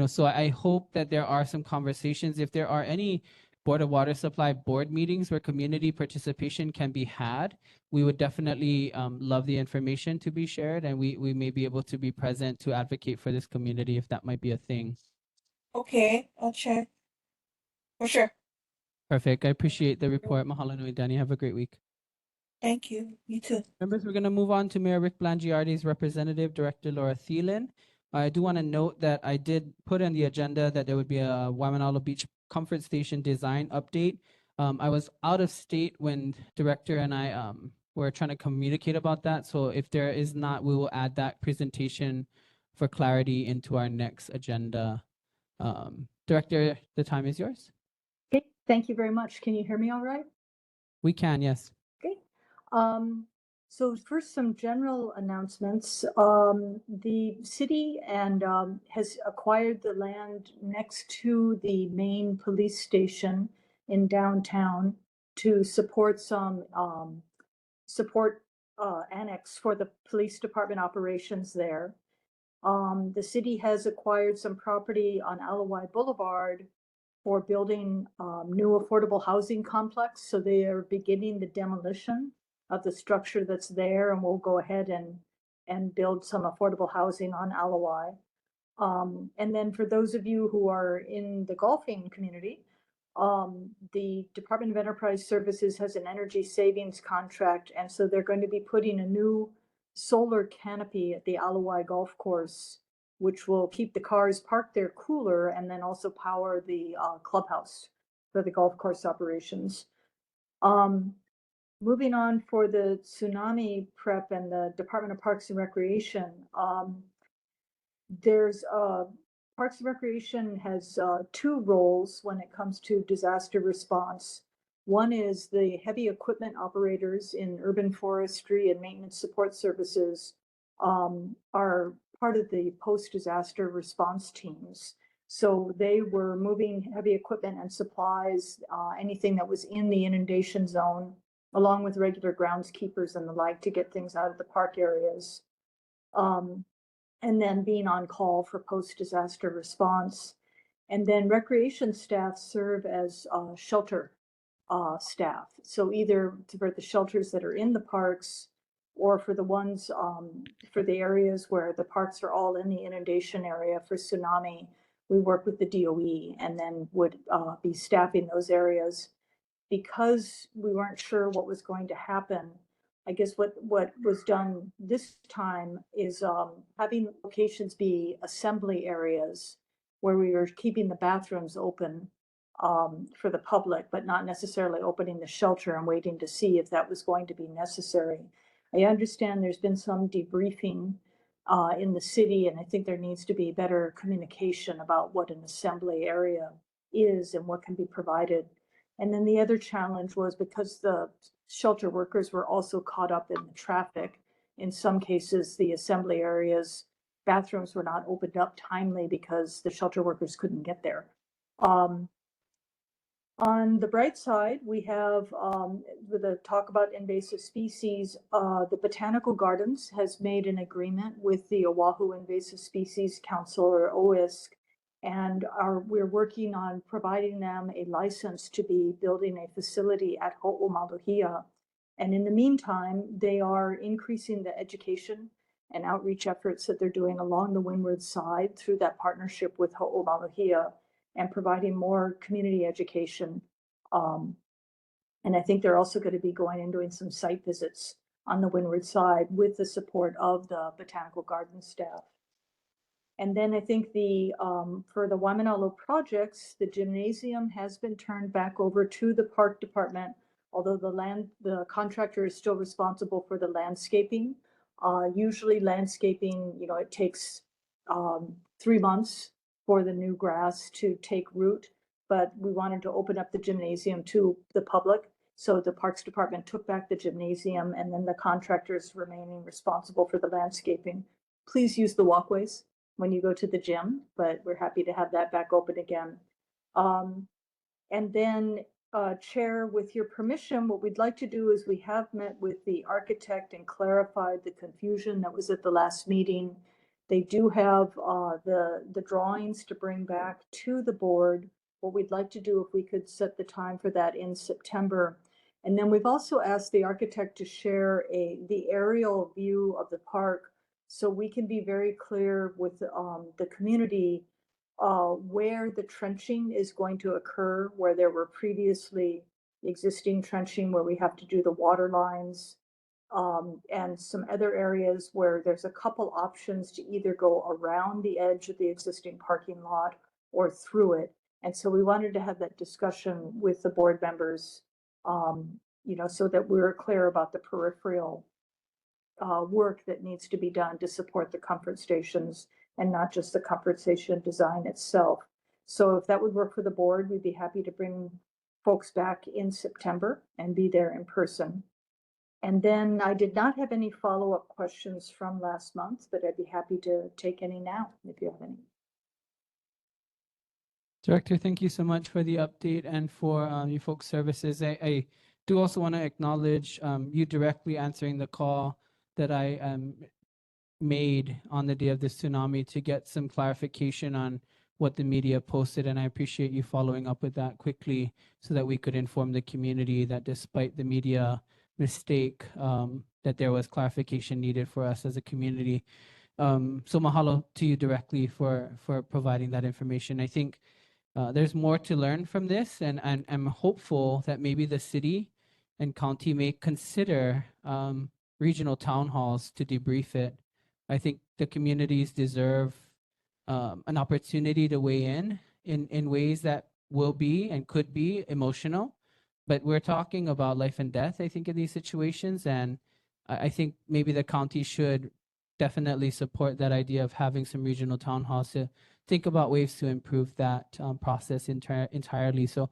Speaker 1: So I hope that there are some conversations. If there are any Board of Water Supply board meetings where community participation can be had, we would definitely love the information to be shared, and we may be able to be present to advocate for this community if that might be a thing.
Speaker 12: Okay, I'll check. For sure.
Speaker 1: Perfect. I appreciate the report. Mahalo nui, Danny. Have a great week.
Speaker 12: Thank you. You too.
Speaker 1: Members, we're going to move on to Mayor Rick Blangiardi's representative, Director Laura Thielen. I do want to note that I did put on the agenda that there would be a Waimānalo Beach Comfort Station design update. I was out of state when Director and I were trying to communicate about that. So if there is not, we will add that presentation for clarity into our next agenda. Director, the time is yours.
Speaker 14: Okay, thank you very much. Can you hear me all right?
Speaker 1: We can, yes.
Speaker 14: Okay. So first, some general announcements. The city has acquired the land next to the main police station in downtown to support some annex for the police department operations there. The city has acquired some property on Alawai Boulevard for building new affordable housing complex. So they are beginning the demolition of the structure that's there, and we'll go ahead and build some affordable housing on Alawai. And then for those of you who are in the golfing community, the Department of Enterprise Services has an energy savings contract, and so they're going to be putting a new solar canopy at the Alawai Golf Course, which will keep the cars parked there cooler and then also power the clubhouse for the golf course operations. Moving on for the tsunami prep and the Department of Parks and Recreation, there's Parks and Recreation has two roles when it comes to disaster response. One is the heavy equipment operators in urban forestry and maintenance support services are part of the post-disaster response teams. So they were moving heavy equipment and supplies, anything that was in the inundation zone, along with regular groundskeepers and the like, to get things out of the park areas. And then being on call for post-disaster response. And then recreation staff serve as shelter staff. So either for the shelters that are in the parks, or for the ones for the areas where the parks are all in the inundation area for tsunami, we work with the DOE and then would be staffing those areas. Because we weren't sure what was going to happen, I guess what was done this time is having locations be assembly areas where we were keeping the bathrooms open for the public, but not necessarily opening the shelter and waiting to see if that was going to be necessary. I understand there's been some debriefing in the city, and I think there needs to be better communication about what an assembly area is and what can be provided. And then the other challenge was because the shelter workers were also caught up in the traffic. In some cases, the assembly areas, bathrooms were not opened up timely because the shelter workers couldn't get there. On the bright side, we have, with a talk about invasive species, the Botanical Gardens has made an agreement with the Oahu Invasive Species Council, or OISC, and we're working on providing them a license to be building a facility at Ho'omaluhia. And in the meantime, they are increasing the education and outreach efforts that they're doing along the windward side through that partnership with Ho'omaluhia and providing more community education. And I think they're also going to be going and doing some site visits on the windward side with the support of the Botanical Garden staff. And then I think for the Waimānalo projects, the gymnasium has been turned back over to the park department, although the contractor is still responsible for the landscaping. Usually landscaping, it takes 3 months for the new grass to take root, but we wanted to open up the gymnasium to the public. So the Parks Department took back the gymnasium, and then the contractors remaining responsible for the landscaping. Please use the walkways when you go to the gym, but we're happy to have that back open again. And then, Chair, with your permission, what we'd like to do is we have met with the architect and clarified the confusion that was at the last meeting. They do have the drawings to bring back to the board. What we'd like to do, if we could set the time for that in September. And then we've also asked the architect to share the aerial view of the park so we can be very clear with the community where the trenching is going to occur, where there were previously existing trenching where we have to do the water lines, and some other areas where there's a couple options to either go around the edge of the existing parking lot or through it. And so we wanted to have that discussion with the board members, so that we're clear about the peripheral work that needs to be done to support the comfort stations and not just the comfort station design itself. So if that would work for the board, we'd be happy to bring folks back in September and be there in person. And then I did not have any follow-up questions from last month, but I'd be happy to take any now if you have any.
Speaker 1: Director, thank you so much for the update and for you folks' services. I do also want to acknowledge you directly answering the call that I made on the day of the tsunami to get some clarification on what the media posted, and I appreciate you following up with that quickly so that we could inform the community that despite the media mistake, that there was clarification needed for us as a community. So mahalo to you directly for providing that information. I think there's more to learn from this, and I'm hopeful that maybe the city and county may consider regional town halls to debrief it. I think the communities deserve an opportunity to weigh in ways that will be and could be emotional, but we're talking about life and death, I think, in these situations, and I think maybe the county should definitely support that idea of having some regional town halls to think about ways to improve that process entirely. So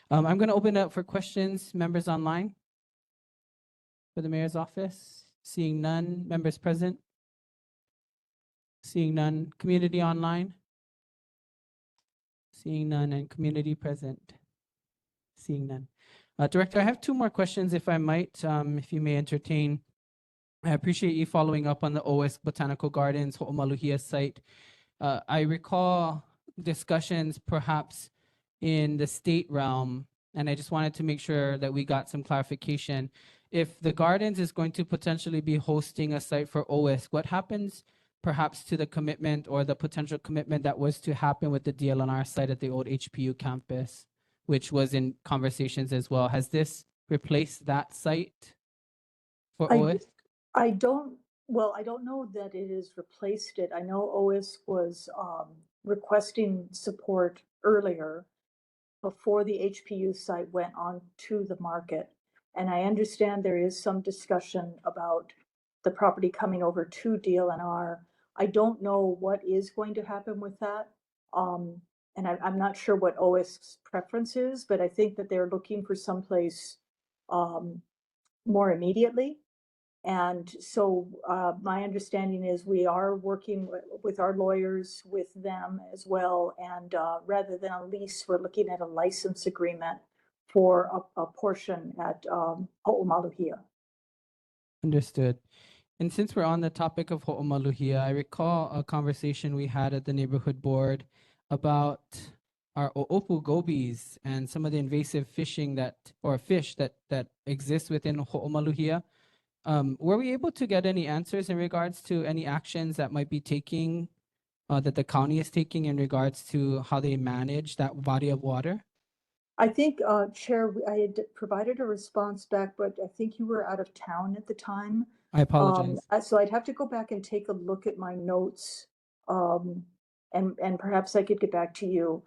Speaker 1: I'm going to open it up for questions. Members online for the mayor's office? Seeing none. Members present? Seeing none. Community online? Seeing none. And community present? Seeing none. Director, I have two more questions, if I might, if you may entertain. I appreciate you following up on the OS Botanical Gardens Ho'omaluhia site. I recall discussions perhaps in the state realm, and I just wanted to make sure that we got some clarification. If the gardens is going to potentially be hosting a site for OS, what happens perhaps to the commitment or the potential commitment that was to happen with the DLNR site at the old HPU campus, which was in conversations as well. Has this replaced that site for
Speaker 14: I,
Speaker 1: OS?
Speaker 14: I don't, well, I don't know that it has replaced it. I know OS was requesting support earlier before the HPU site went on to the market. And I understand there is some discussion about the property coming over to DLNR. I don't know what is going to happen with that. And I'm not sure what OS's preference is, but I think that they're looking for someplace more immediately. And so my understanding is we are working with our lawyers, with them as well. And rather than a lease, we're looking at a license agreement for a portion at Ho'omaluhia.
Speaker 1: Understood. And since we're on the topic of Ho'omaluhia, I recall a conversation we had at the neighborhood board about our o'opu gobies and some of the invasive fishing fish that exists within Ho'omaluhia. Were we able to get any answers in regards to any actions that might be taking, that the county is taking in regards to how they manage that body of water?
Speaker 14: I think, Chair, I had provided a response back, but I think you were out of town at the time.
Speaker 1: I apologize.
Speaker 14: So I'd have to go back and take a look at my notes. And perhaps I could get back to you.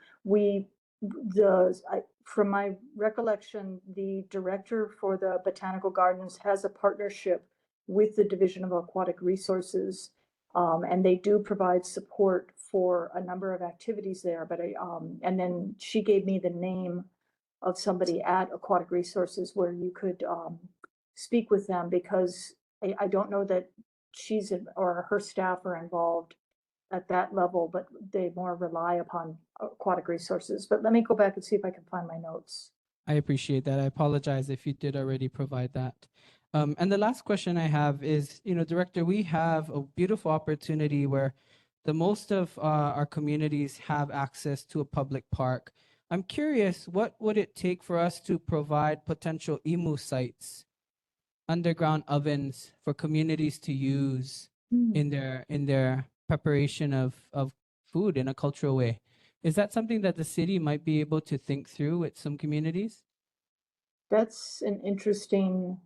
Speaker 14: From my recollection, the director for the Botanical Gardens has a partnership with the Division of Aquatic Resources. And they do provide support for a number of activities there. But and then she gave me the name of somebody at Aquatic Resources where you could speak with them, because I don't know that or her staff are involved at that level, but they more rely upon Aquatic Resources. But let me go back and see if I can find my notes.
Speaker 1: I appreciate that. I apologize if you did already provide that. And the last question I have is, Director, we have a beautiful opportunity where the most of our communities have access to a public park. I'm curious, what would it take for us to provide potential emu sites, underground ovens for communities to use in their preparation of food in a cultural way? Is that something that the city might be able to think through with some communities?
Speaker 14: That's an interesting,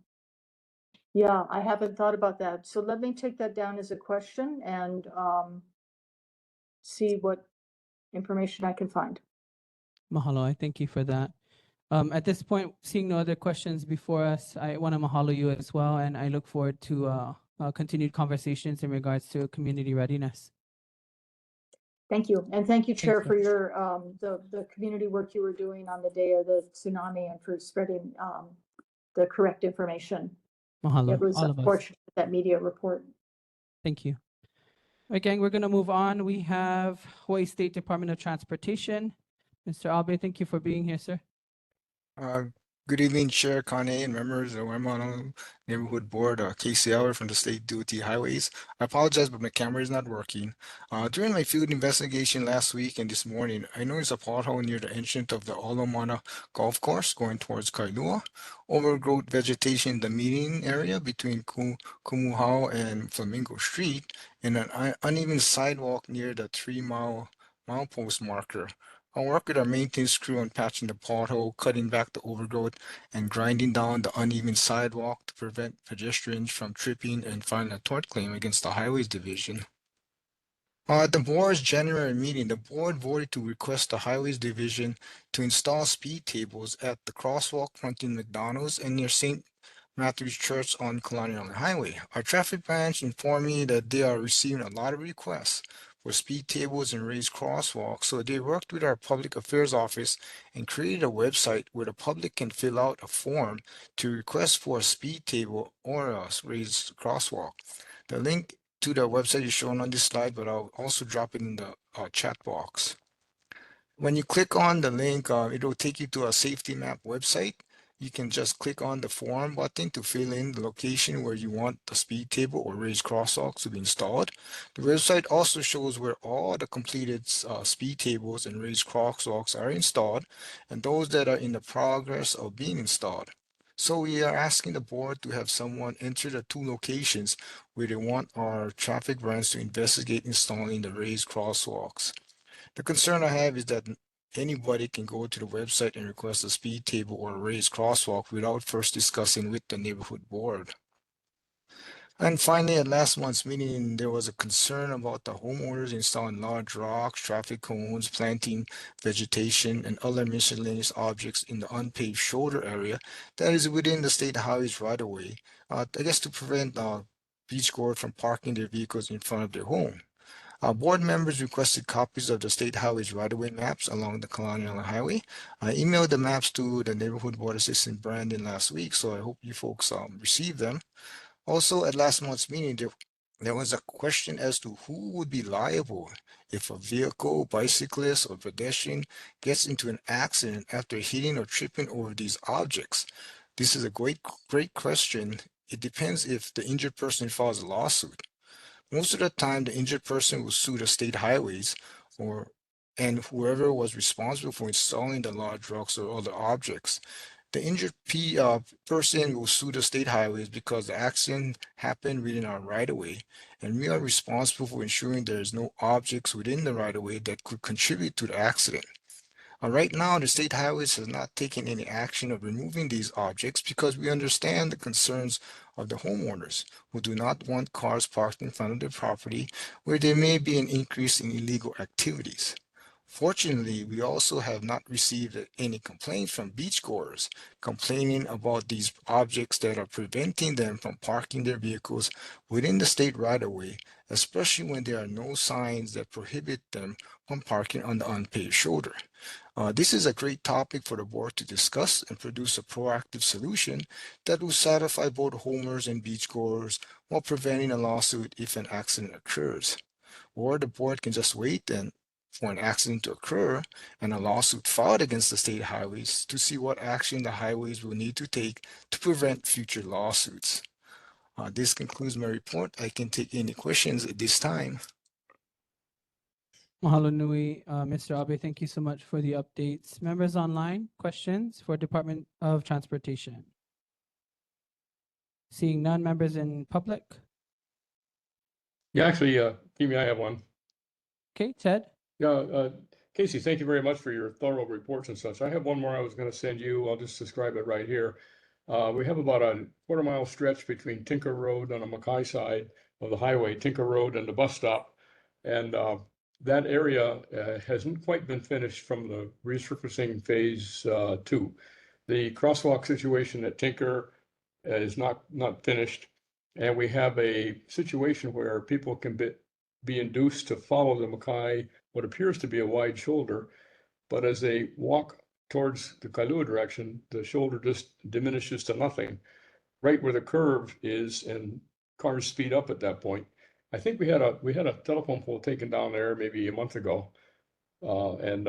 Speaker 14: yeah, I haven't thought about that. So let me take that down as a question and see what information I can find.
Speaker 1: Mahalo, I thank you for that. At this point, seeing no other questions before us, I want to mahalo you as well, and I look forward to continued conversations in regards to community readiness.
Speaker 14: Thank you. And thank you, Chair,
Speaker 1: you.
Speaker 14: for your the community work you were doing on the day of the tsunami and for spreading the correct information.
Speaker 1: Mahalo,
Speaker 14: It was
Speaker 1: all of us.
Speaker 14: unfortunate, that media report.
Speaker 1: Thank you. All right, gang, we're going to move on. We have Hawaii State Department of Transportation. Mr. Abe, thank you for being here, sir.
Speaker 15: Good evening, Chair Kane and members of the Waimānalo Neighborhood Board, Casey Eller from the State DOT Highways. I apologize, but my camera is not working. During my field investigation last week and this morning, I noticed a pothole near the entrance of the Olomana Golf Course going towards Kailua. Overgrowth vegetation in the meeting area between Kumuhao and Flamingo Street, and an uneven sidewalk near the 3-mile milepost marker. I'll work with our maintenance crew on patching the pothole, cutting back the overgrowth, and grinding down the uneven sidewalk to prevent pedestrians from tripping and filing a tort claim against the Highways Division. At the board's January meeting, the board voted to request the Highways Division to install speed tables at the crosswalk fronting McDonald's and near St. Matthew's Church on Colonial Highway. Our traffic branch informed me that they are receiving a lot of requests for speed tables and raised crosswalks, so they worked with our public affairs office and created a website where the public can fill out a form to request for a speed table or a raised crosswalk. The link to the website is shown on this slide, but I'll also drop it in the chat box. When you click on the link, it will take you to a safety map website. You can just click on the form button to fill in the location where you want the speed table or raised crosswalks to be installed. The website also shows where all the completed speed tables and raised crosswalks are installed and those that are in the progress of being installed. So we are asking the board to have someone enter the two locations where they want our traffic branch to investigate installing the raised crosswalks. The concern I have is that anybody can go to the website and request a speed table or a raised crosswalk without first discussing with the neighborhood board. And finally, at last month's meeting, there was a concern about the homeowners installing large rocks, traffic cones, planting vegetation, and other miscellaneous objects in the unpaved shoulder area that is within the state highways right of way, I guess to prevent beachgoers from parking their vehicles in front of their home. Board members requested copies of the state highways right-of-way maps along the Colonial Highway. I emailed the maps to the neighborhood board assistant Brandon last week, so I hope you folks received them. Also, at last month's meeting, there was a question as to who would be liable if a vehicle, bicyclist, or pedestrian gets into an accident after hitting or tripping over these objects. This is a great question. It depends if the injured person files a lawsuit. Most of the time, the injured person will sue the state highways and whoever was responsible for installing the large rocks or other objects. The injured person will sue the state highways because the accident happened within our right-of-way, and we are responsible for ensuring there is no objects within the right-of-way that could contribute to the accident. Right now, the state highways has not taken any action of removing these objects because we understand the concerns of the homeowners who do not want cars parked in front of their property where there may be an increase in illegal activities. Fortunately, we also have not received any complaints from beachgoers complaining about these objects that are preventing them from parking their vehicles within the state right-of-way, especially when there are no signs that prohibit them from parking on the unpaved shoulder. This is a great topic for the board to discuss and produce a proactive solution that will satisfy both homeowners and beachgoers while preventing a lawsuit if an accident occurs. Or the board can just wait for an accident to occur and a lawsuit filed against the state highways to see what action the highways will need to take to prevent future lawsuits. This concludes my report. I can take any questions at this time.
Speaker 1: Mahalo nui, Mr. Abe. Thank you so much for the updates. Members online, questions for Department of Transportation? Seeing none, members in public?
Speaker 9: Yeah, actually, Kimi, I have one.
Speaker 1: Okay, Ted?
Speaker 9: Yeah, Casey, thank you very much for your thorough reports and such. I have one more I was going to send you. I'll just describe it right here. We have about a quarter-mile stretch between Tinker Road on the Mackay side of the highway, Tinker Road and the bus stop. And that area hasn't quite been finished from the resurfacing phase 2. The crosswalk situation at Tinker is not finished. And we have a situation where people can be induced to follow the Mackay, what appears to be a wide shoulder, but as they walk towards the Kailua direction, the shoulder just diminishes to nothing, right where the curve is, and cars speed up at that point. I think we had a telephone pole taken down there maybe a month ago, and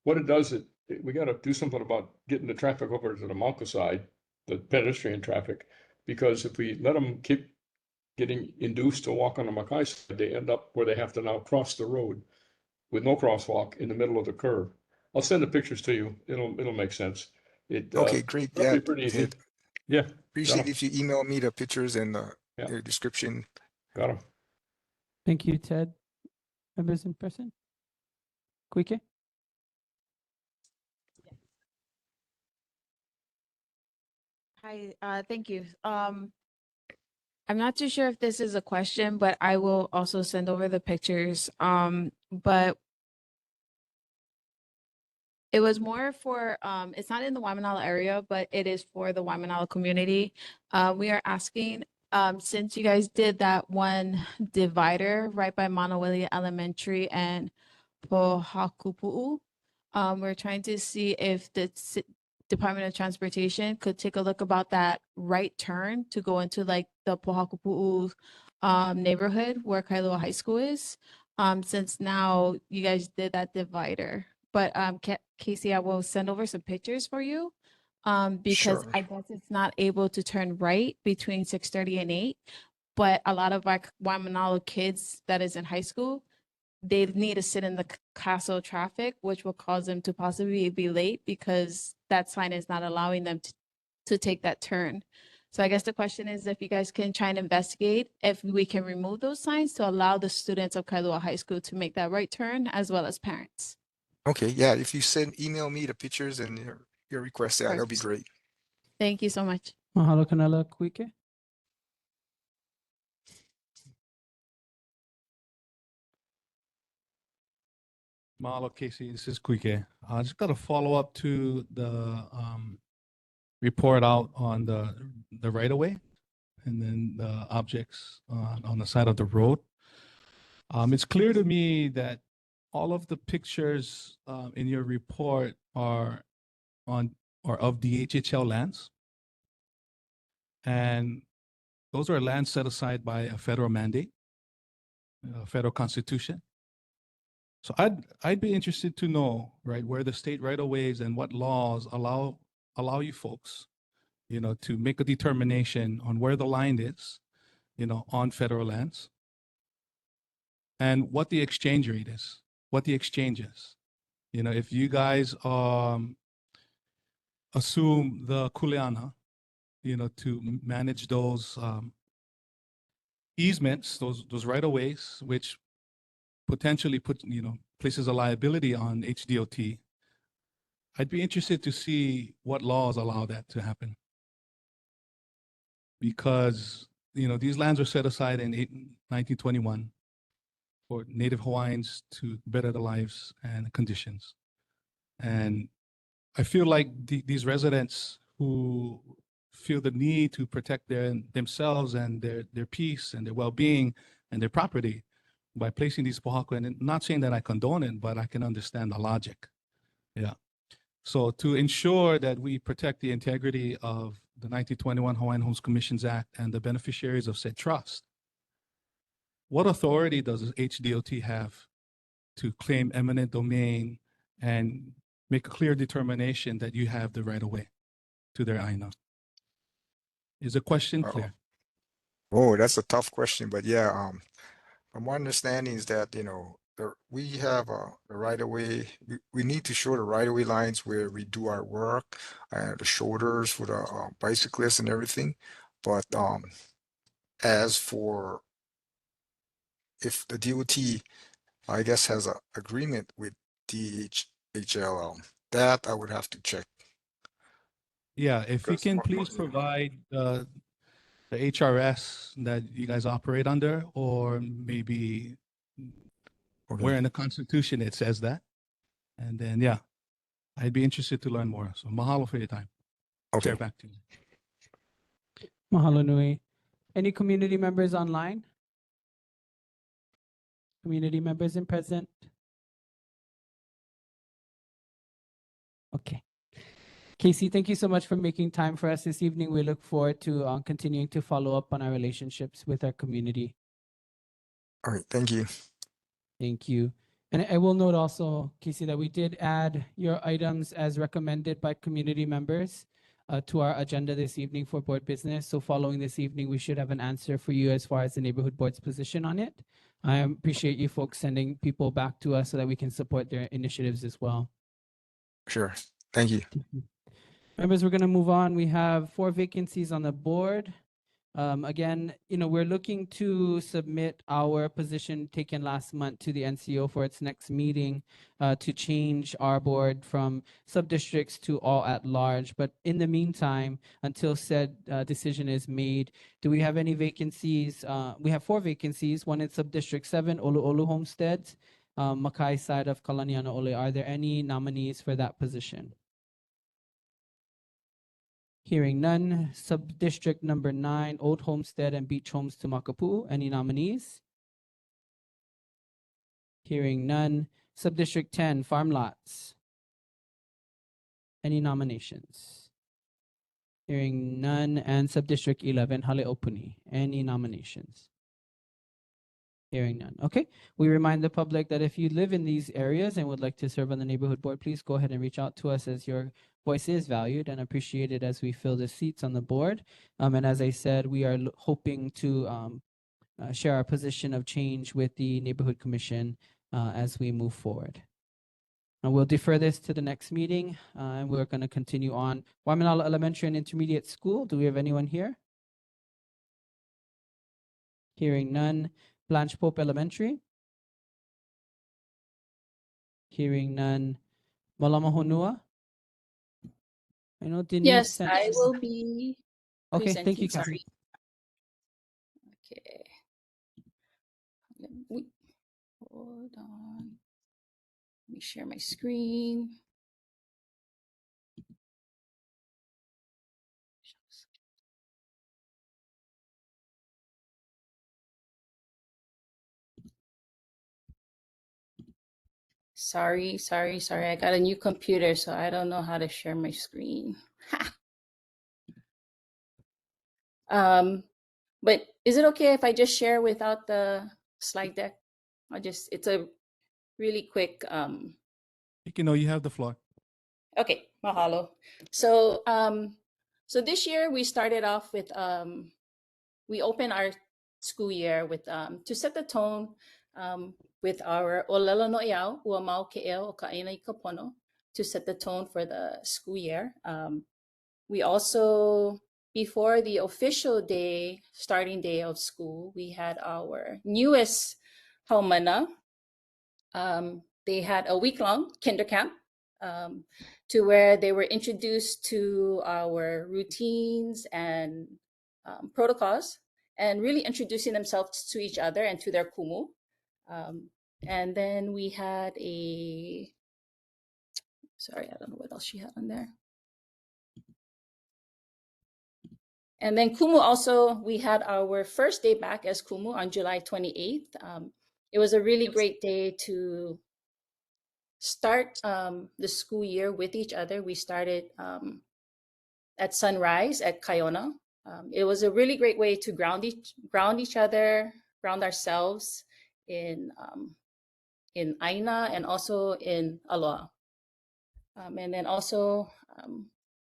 Speaker 9: what it does, we got to do something about getting the traffic over to the Mauka side, the pedestrian traffic, because if we let them keep getting induced to walk on the Mackay side, they end up where they have to now cross the road with no crosswalk in the middle of the curve. I'll send the pictures to you. It'll make sense.
Speaker 15: Okay, great. Yeah,
Speaker 9: pretty easy. Yeah.
Speaker 15: Appreciate if you email me the pictures and the description.
Speaker 9: Got them.
Speaker 1: Thank you, Ted. Members in person? Kuike?
Speaker 2: Hi, thank you. I'm not too sure if this is a question, but I will also send over the pictures. But it was more for, it's not in the Waimānalo area, but it is for the Waimānalo community. We are asking, since you guys did that one divider right by Manawili Elementary and Pohakupu'u, we're trying to see if the Department of Transportation could take a look about that right turn to go into like the Pohakupu'u neighborhood where Kailua High School is, since now you guys did that divider. But Casey, I will send over some pictures for you because
Speaker 15: Sure.
Speaker 2: I guess it's not able to turn right between 6:30 and 8. But a lot of our Waimānalo kids that is in high school, they need to sit in the castle traffic, which will cause them to possibly be late because that sign is not allowing them to take that turn. So I guess the question is if you guys can try and investigate if we can remove those signs to allow the students of Kailua High School to make that right turn as well as parents.
Speaker 15: Okay, yeah, if you email me the pictures and your request, yeah, that'll be
Speaker 2: Perfect.
Speaker 15: great.
Speaker 2: Thank you so much.
Speaker 1: Mahalo kanala kuike.
Speaker 8: Mahalo, Casey. This is Kuike. I just got to follow up to the report out on the right of way and then the objects on the side of the road. It's clear to me that all of the pictures in your report are of the HHL lands, and those are lands set aside by a federal mandate, a federal constitution. So I'd be interested to know, right, where the state right of ways and what laws allow you folks, to make a determination on where the line is, on federal lands, and what the exchange rate is, what the exchange is. If you guys assume the kuleana, to manage those easements, those right of ways, which potentially places a liability on HDOT. I'd be interested to see what laws allow that to happen. Because, these lands were set aside in 1921 for Native Hawaiians to better their lives and conditions. And I feel like these residents who feel the need to protect themselves and their peace and their well-being and their property by placing these pohaku, and not saying that I condone it, but I can understand the logic. Yeah. So to ensure that we protect the integrity of the 1921 Hawaiian Homes Commissions Act and the beneficiaries of said trust, what authority does HDOT have to claim eminent domain and make a clear determination that you have the right of way to their aina? Is the question clear?
Speaker 15: Oh, that's a tough question, but yeah, from my understanding is that, we have the right of way. We need to show the right of way lines where we do our work, the shoulders for the bicyclists and everything. But as for if the DOT, I guess, has an agreement with DHL, that I would have to check.
Speaker 8: Yeah, if you
Speaker 15: Because
Speaker 8: can please provide the HRS that you guys operate under, or maybe where in the Constitution it says that. And then, yeah, I'd be interested to learn more. So mahalo for your time.
Speaker 15: Okay.
Speaker 8: Chair, back to you.
Speaker 1: Mahalo nui. Any community members online? Community members in present? Okay. Casey, thank you so much for making time for us this evening. We look forward to continuing to follow up on our relationships with our community.
Speaker 15: All right, thank you.
Speaker 1: Thank you. And I will note also, Casey, that we did add your items as recommended by community members to our agenda this evening for board business. So following this evening, we should have an answer for you as far as the neighborhood board's position on it. I appreciate you folks sending people back to us so that we can support their initiatives as well.
Speaker 15: Sure. Thank you.
Speaker 1: Members, we're going to move on. We have 4 vacancies on the board. Again, we're looking to submit our position taken last month to the NCO for its next meeting to change our board from sub-districts to all at large. But in the meantime, until said decision is made, do we have any vacancies? We have 4 vacancies, one in sub-district 7, Olu'olu Homesteads, Makai side of Kalaniana Ole. Are there any nominees for that position? Hearing none. Sub-district number 9, Old Homestead and Beach Homes to Makapu'u. Any nominees? Hearing none. Sub-district 10, Farm Lots. Any nominations? Hearing none. And Sub-district 11, Hale'opuni. Any nominations? Hearing none. Okay. We remind the public that if you live in these areas and would like to serve on the neighborhood board, please go ahead and reach out to us, as your voice is valued and appreciated as we fill the seats on the board. And as I said, we are hoping to share our position of change with the neighborhood commission as we move forward. And we'll defer this to the next meeting, and we're going to continue on. Waimānalo Elementary and Intermediate School, do we have anyone here? Hearing none. Blanche Pope Elementary? Hearing none. Malamahonua? I know Denise
Speaker 16: Yes,
Speaker 1: sent.
Speaker 16: I will be
Speaker 1: Okay, thank you,
Speaker 16: presenting.
Speaker 1: Kathy.
Speaker 16: Sorry. Okay. Let me hold on. Let me share my screen. Sorry. I got a new computer, so I don't know how to share my screen. But is it okay if I just share without the slide deck? It's a really quick.
Speaker 8: You have the floor.
Speaker 16: Okay, mahalo. So this year we started off with we opened our school year with to set the tone with our Olelo no Iau, Ua Mau Ke'eo o Ka'aina I Kapono, to set the tone for the school year. We also, before the official day, starting day of school, we had our newest haumana. They had a week-long kinder camp to where they were introduced to our routines and protocols, and really introducing themselves to each other and to their kumu. And then we had sorry, I don't know what else she had on there. And then kumu also, we had our first day back as kumu on July 28th. It was a really great day to start the school year with each other. We started at sunrise at Kaiona. It was a really great way to ground each other, ground ourselves in Aina and also in Aloha. And then also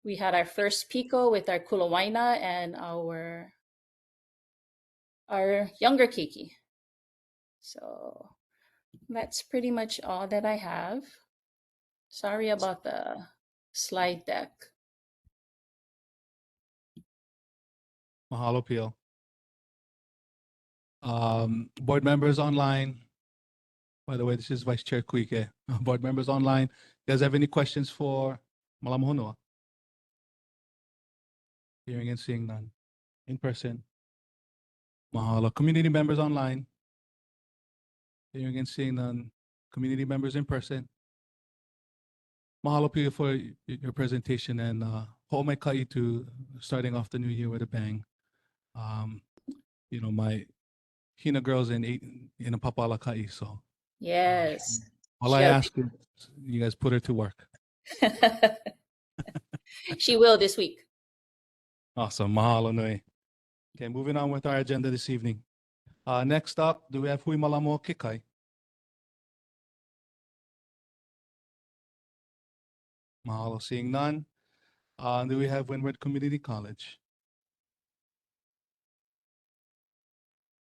Speaker 16: we had our first piko with our kulawaina and our younger keiki. So that's pretty much all that I have. Sorry about the slide deck.
Speaker 8: Mahalo, Pio. Board members online. By the way, this is Vice Chair Kuike. Board members online. You guys have any questions for Malamahonua? Hearing and seeing none. In person. Mahalo. Community members online. Hearing and seeing none. Community members in person. Mahalo, Pio, for your presentation, and ho'omai to starting off the new year with a bang. My Hina girls in a papala kai, so
Speaker 16: Yes.
Speaker 8: all I ask is you guys put her to work.
Speaker 16: She will this week.
Speaker 8: Awesome. Mahalo nui. Okay, moving on with our agenda this evening. Next up, do we have Hui Malamo Kikai? Mahalo, seeing none. Do we have Windward Community College?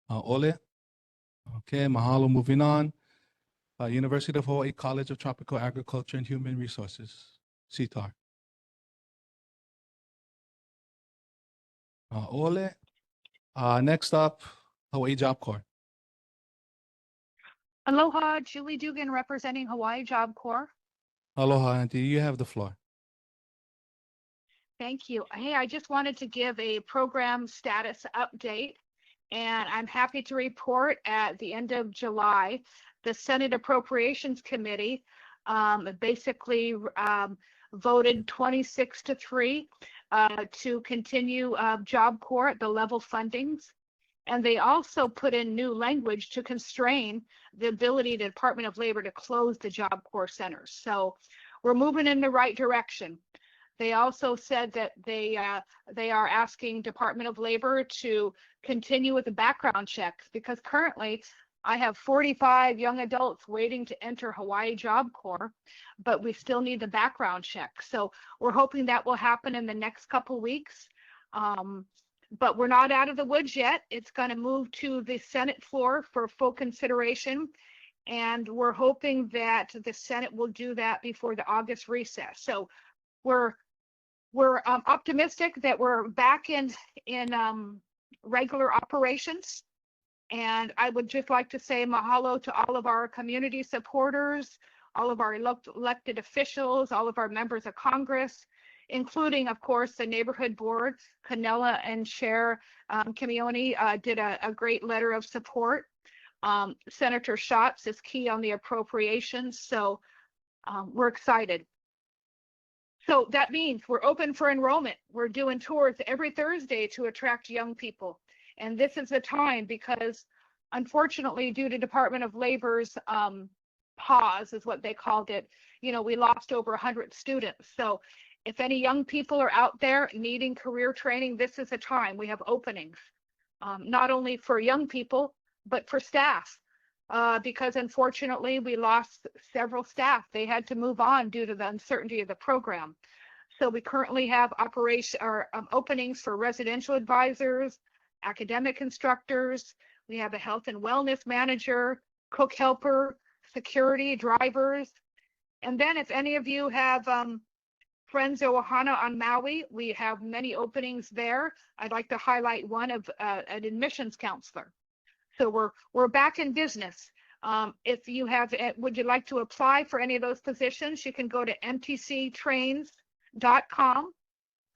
Speaker 8: Ole? Okay, mahalo, moving on. University of Hawaii College of Tropical Agriculture and Human Resources, CTAR. Ole. Next up, Hawaii Job Corps.
Speaker 17: Aloha, Julie Dugan representing Hawaii Job Corps.
Speaker 8: Aloha, Auntie, you have the floor.
Speaker 17: Thank you. Hey, I just wanted to give a program status update, and I'm happy to report at the end of July, the Senate Appropriations Committee basically voted 26-3 to continue Job Corps at the level fundings. And they also put in new language to constrain the ability of the Department of Labor to close the Job Corps centers. So we're moving in the right direction. They also said that they are asking Department of Labor to continue with the background checks, because currently I have 45 young adults waiting to enter Hawaii Job Corps, but we still need the background check. So we're hoping that will happen in the next couple weeks. But we're not out of the woods yet. It's going to move to the Senate floor for full consideration. And we're hoping that the Senate will do that before the August recess. So we're optimistic that we're back in regular operations. And I would just like to say mahalo to all of our community supporters, all of our elected officials, all of our members of Congress, including, of course, the neighborhood board. Canella and Chair Kimioni did a great letter of support. Senator Schatz is key on the appropriations, so we're excited. So that means we're open for enrollment. We're doing tours every Thursday to attract young people. And this is the time because unfortunately, due to Department of Labor's pause is what they called it, we lost over 100 students. So if any young people are out there needing career training, this is the time. We have openings, not only for young people, but for staff. Because unfortunately we lost several staff. They had to move on due to the uncertainty of the program. So we currently have openings for residential advisors, academic instructors. We have a health and wellness manager, cook helper, security, drivers. And then if any of you have friends of Ohana on Maui, we have many openings there. I'd like to highlight one of an admissions counselor. So we're back in business. If you would you like to apply for any of those positions, you can go to mtctrains.com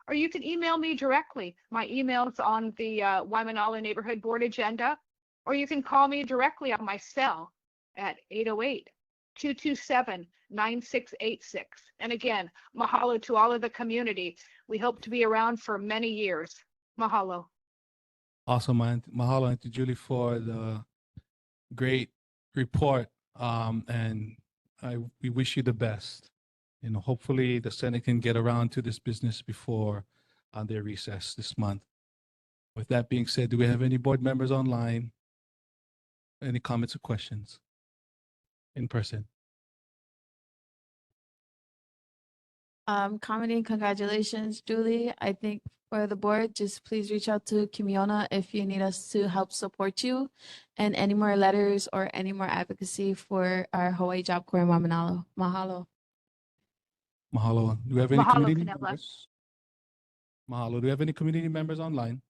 Speaker 17: or you can email me directly. My email's on the Waimānalo Neighborhood Board agenda, or you can call me directly on my cell at 808-227-9686. And again, mahalo to all of the community. We hope to be around for many years. Mahalo.
Speaker 8: Awesome, man. Mahalo, Auntie Julie, for the great report. And we wish you the best. Hopefully the Senate can get around to this business before their recess this month. With that being said, do we have any board members online? Any comments or questions in person?
Speaker 2: Commenting, congratulations, Julie. I think for the board, just please reach out to Kimiona if you need us to help support you, and any more letters or any more advocacy for our Hawaii Job Corps in Waimānalo. Mahalo.
Speaker 8: Mahalo. Do we have any
Speaker 17: Mahalo,
Speaker 8: community
Speaker 17: Canella.
Speaker 8: members? Mahalo. Do we have any community members online?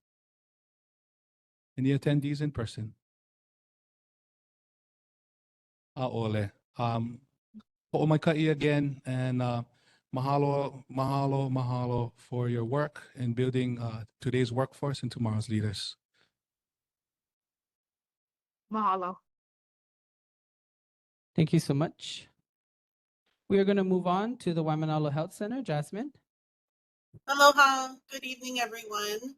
Speaker 8: Any attendees in person? Ole. Ho'omaikai again, and mahalo, mahalo, mahalo for your work in building today's workforce and tomorrow's leaders.
Speaker 17: Mahalo.
Speaker 1: Thank you so much. We are going to move on to the Waimānalo Health Center. Jasmine.
Speaker 18: Aloha. Good evening, everyone.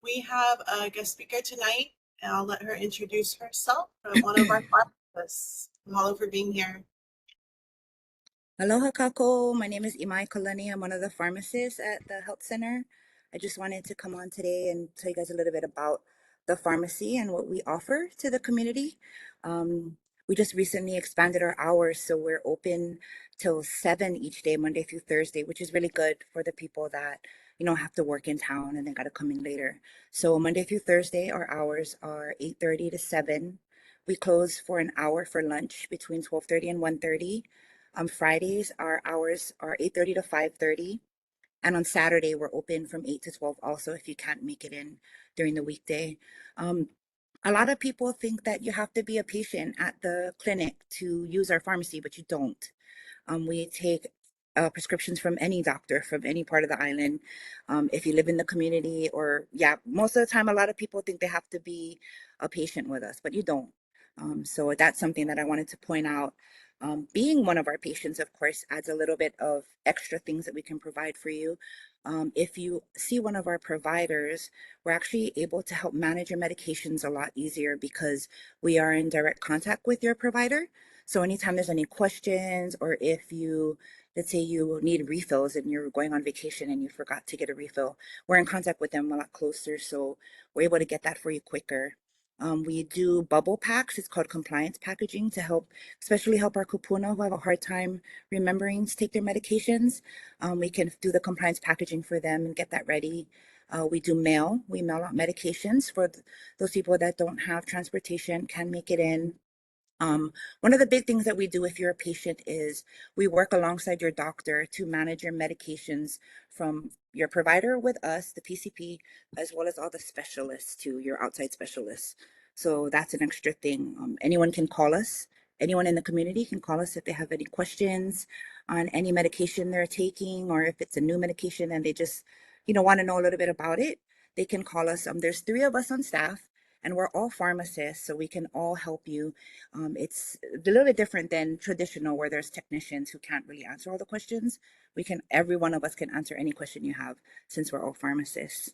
Speaker 18: We have a guest speaker tonight, and I'll let her introduce herself from one of our pharmacists. Mahalo for being here.
Speaker 19: Aloha kako. My name is Imai Kalani. I'm one of the pharmacists at the health center. I just wanted to come on today and tell you guys a little bit about the pharmacy and what we offer to the community. We just recently expanded our hours, so we're open till 7 each day, Monday through Thursday, which is really good for the people that have to work in town and they got to come in later. So Monday through Thursday, our hours are 8:30 to 7. We close for an hour for lunch between 12:30 and 1:30. On Fridays, our hours are 8:30 to 5:30. And on Saturday, we're open from 8 to 12 also if you can't make it in during the weekday. A lot of people think that you have to be a patient at the clinic to use our pharmacy, but you don't. We take prescriptions from any doctor from any part of the island. If you live in the community most of the time, a lot of people think they have to be a patient with us, but you don't. So that's something that I wanted to point out. Being one of our patients, of course, adds a little bit of extra things that we can provide for you. If you see one of our providers, we're actually able to help manage your medications a lot easier because we are in direct contact with your provider. So anytime there's any questions, or if let's say you need refills and you're going on vacation and you forgot to get a refill, we're in contact with them a lot closer. So we're able to get that for you quicker. We do bubble packs. It's called compliance packaging to especially help our kupuna who have a hard time remembering to take their medications. We can do the compliance packaging for them and get that ready. We do mail. We mail out medications for those people that don't have transportation, can't make it in. One of the big things that we do if you're a patient is we work alongside your doctor to manage your medications from your provider with us, the PCP, as well as all the specialists to your outside specialists. So that's an extra thing. Anyone can call us. Anyone in the community can call us if they have any questions on any medication they're taking, or if it's a new medication and they just, want to know a little bit about it. They can call us. There's 3 of us on staff, and we're all pharmacists, so we can all help you. It's a little bit different than traditional where there's technicians who can't really answer all the questions. Every one of us can answer any question you have since we're all pharmacists.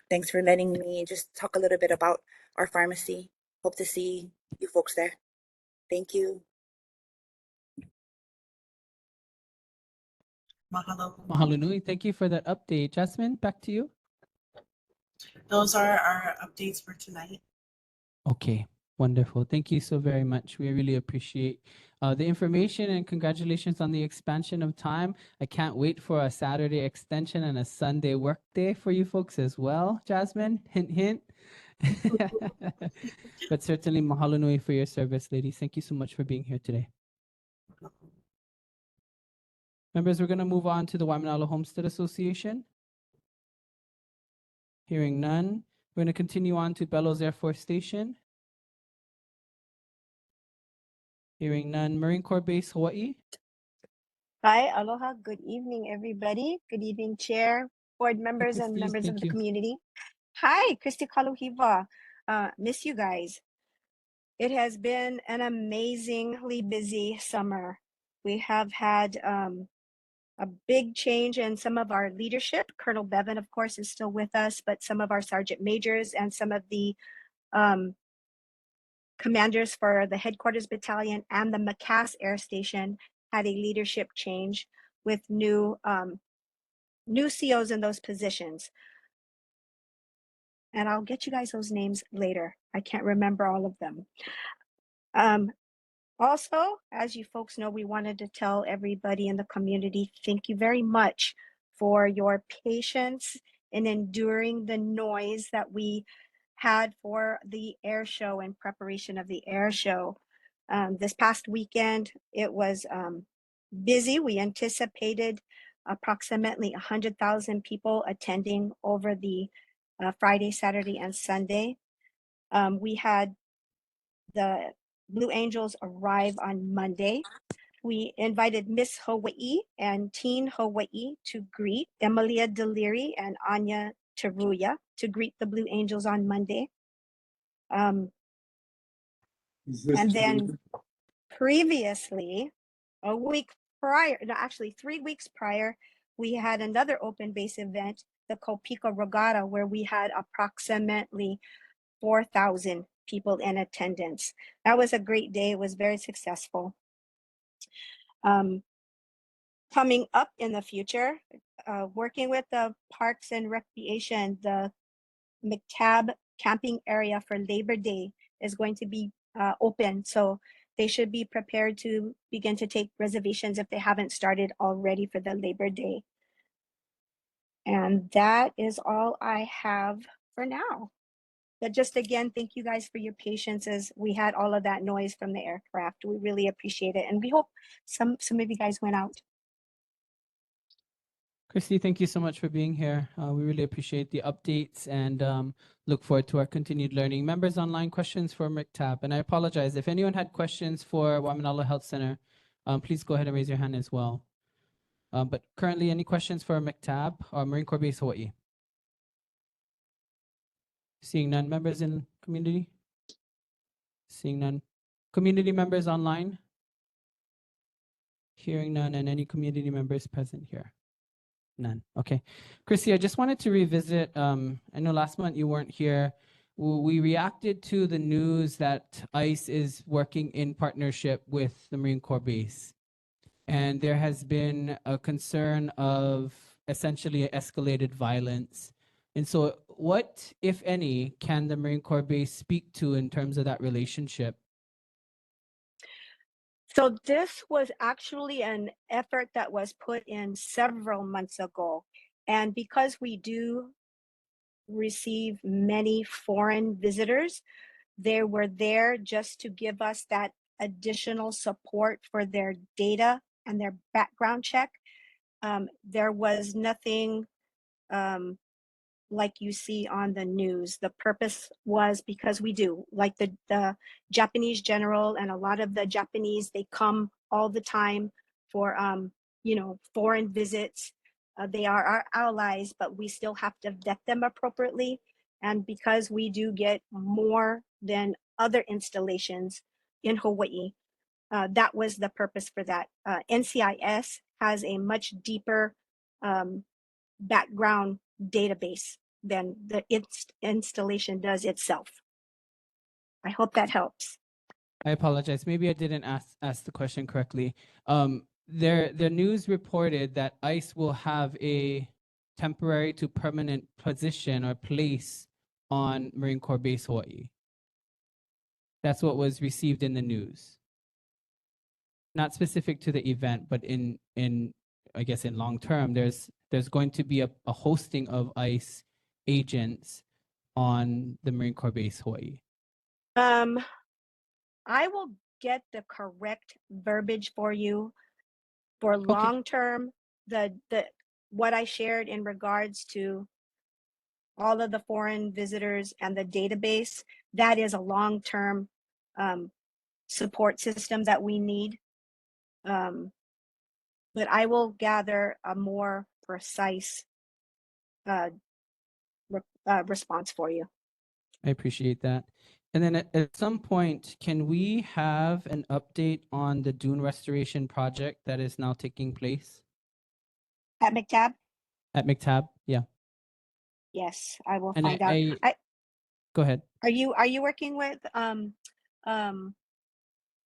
Speaker 19: Thanks for letting me just talk a little bit about our pharmacy. Hope to see you folks there. Thank you.
Speaker 18: Mahalo.
Speaker 1: Mahalo nui. Thank you for that update. Jasmine, back to you.
Speaker 18: Those are our updates for tonight.
Speaker 1: Okay, wonderful. Thank you so very much. We really appreciate the information, and congratulations on the expansion of time. I can't wait for a Saturday extension and a Sunday work day for you folks as well, Jasmine. Hint, hint. But certainly mahalo nui for your service, ladies. Thank you so much for being here today. Members, we're going to move on to the Waimānalo Homestead Association. Hearing none, we're going to continue on to Bellows Air Force Station. Hearing none, Marine Corps Base, Hawaii.
Speaker 20: Hi, aloha. Good evening, everybody. Good evening, Chair, board members, and
Speaker 1: Christy,
Speaker 20: members of
Speaker 1: thank
Speaker 20: the
Speaker 1: you.
Speaker 20: community. Hi, Christy Kaluhiva. Miss you guys. It has been an amazingly busy summer. We have had a big change in some of our leadership. Colonel Bevan, of course, is still with us, but some of our sergeant majors and some of the commanders for the headquarters battalion and the Macass Air Station had a leadership change with new COs in those positions. And I'll get you guys those names later. I can't remember all of them. Also, as you folks know, we wanted to tell everybody in the community, thank you very much for your patience in enduring the noise that we had for the air show in preparation of the air show. This past weekend, it was busy. We anticipated approximately 100,000 people attending over the Friday, Saturday, and Sunday. We had the Blue Angels arrive on Monday. We invited Miss Hawaii and Teen Hawaii to greet Emilia Deliri and Anya Teruya to greet the Blue Angels on Monday. And then previously, a week prior, no, actually 3 weeks prior, we had another open base event, the Kopika Regatta, where we had approximately 4,000 people in attendance. That was a great day. It was very successful. Coming up in the future, working with the Parks and Recreation, the McTab camping area for Labor Day is going to be open. So they should be prepared to begin to take reservations if they haven't started already for the Labor Day. And that is all I have for now. But just again, thank you guys for your patience as we had all of that noise from the aircraft. We really appreciate it. And we hope some of you guys went out.
Speaker 1: Christy, thank you so much for being here. We really appreciate the updates and look forward to our continued learning. Members online, questions for McTab. And I apologize, if anyone had questions for Waimānalo Health Center, please go ahead and raise your hand as well. But currently, any questions for McTab or Marine Corps Base Hawaii? Seeing none. Members in community? Seeing none. Community members online? Hearing none. And any community members present here? None. Okay. Chrissy, I just wanted to revisit, I know last month you weren't here. We reacted to the news that ICE is working in partnership with the Marine Corps base. And there has been a concern of essentially escalated violence. And so what, if any, can the Marine Corps base speak to in terms of that relationship?
Speaker 20: So this was actually an effort that was put in several months ago. And because we do receive many foreign visitors, They were there just to give us that additional support for their data and their background check. There was nothing like you see on the news. The purpose was because we do, like the Japanese general and a lot of the Japanese, they come all the time for foreign visits. They are our allies, but we still have to vet them appropriately. And because we do get more than other installations in Hawaii, that was the purpose for that. NCIS has a much deeper background database than the installation does itself. I hope that helps.
Speaker 1: I apologize. Maybe I didn't ask the question correctly. The news reported that ICE will have a temporary to permanent position or place on Marine Corps Base Hawaii. That's what was received in the news. Not specific to the event, but in I guess in long term, there's going to be a hosting of ICE agents on the Marine Corps Base Hawaii.
Speaker 20: I will get the correct verbiage for you. For long term, the what I shared in regards to all of the foreign visitors and the database, that is a long term support system that we need. But I will gather a more precise response for you.
Speaker 1: I appreciate that. And then at some point, can we have an update on the dune restoration project that is now taking place?
Speaker 20: At McTab?
Speaker 1: At McTab, yeah.
Speaker 20: Yes, I will
Speaker 1: And
Speaker 20: find out.
Speaker 1: Go ahead.
Speaker 20: Are you working with oh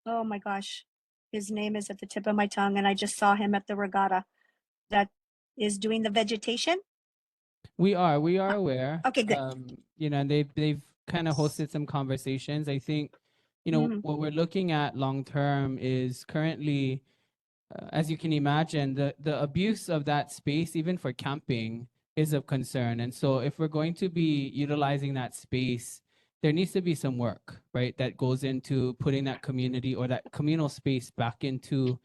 Speaker 20: my gosh, his name is at the tip of my tongue, and I just saw him at the regatta that is doing the vegetation?
Speaker 1: We are aware.
Speaker 20: Okay, good.
Speaker 1: And they've kind of hosted some conversations. I think, what we're looking at long term is currently, as you can imagine, the abuse of that space, even for camping, is of concern. And so if we're going to be utilizing that space, there needs to be some work, right, that goes into putting that community or that communal space back into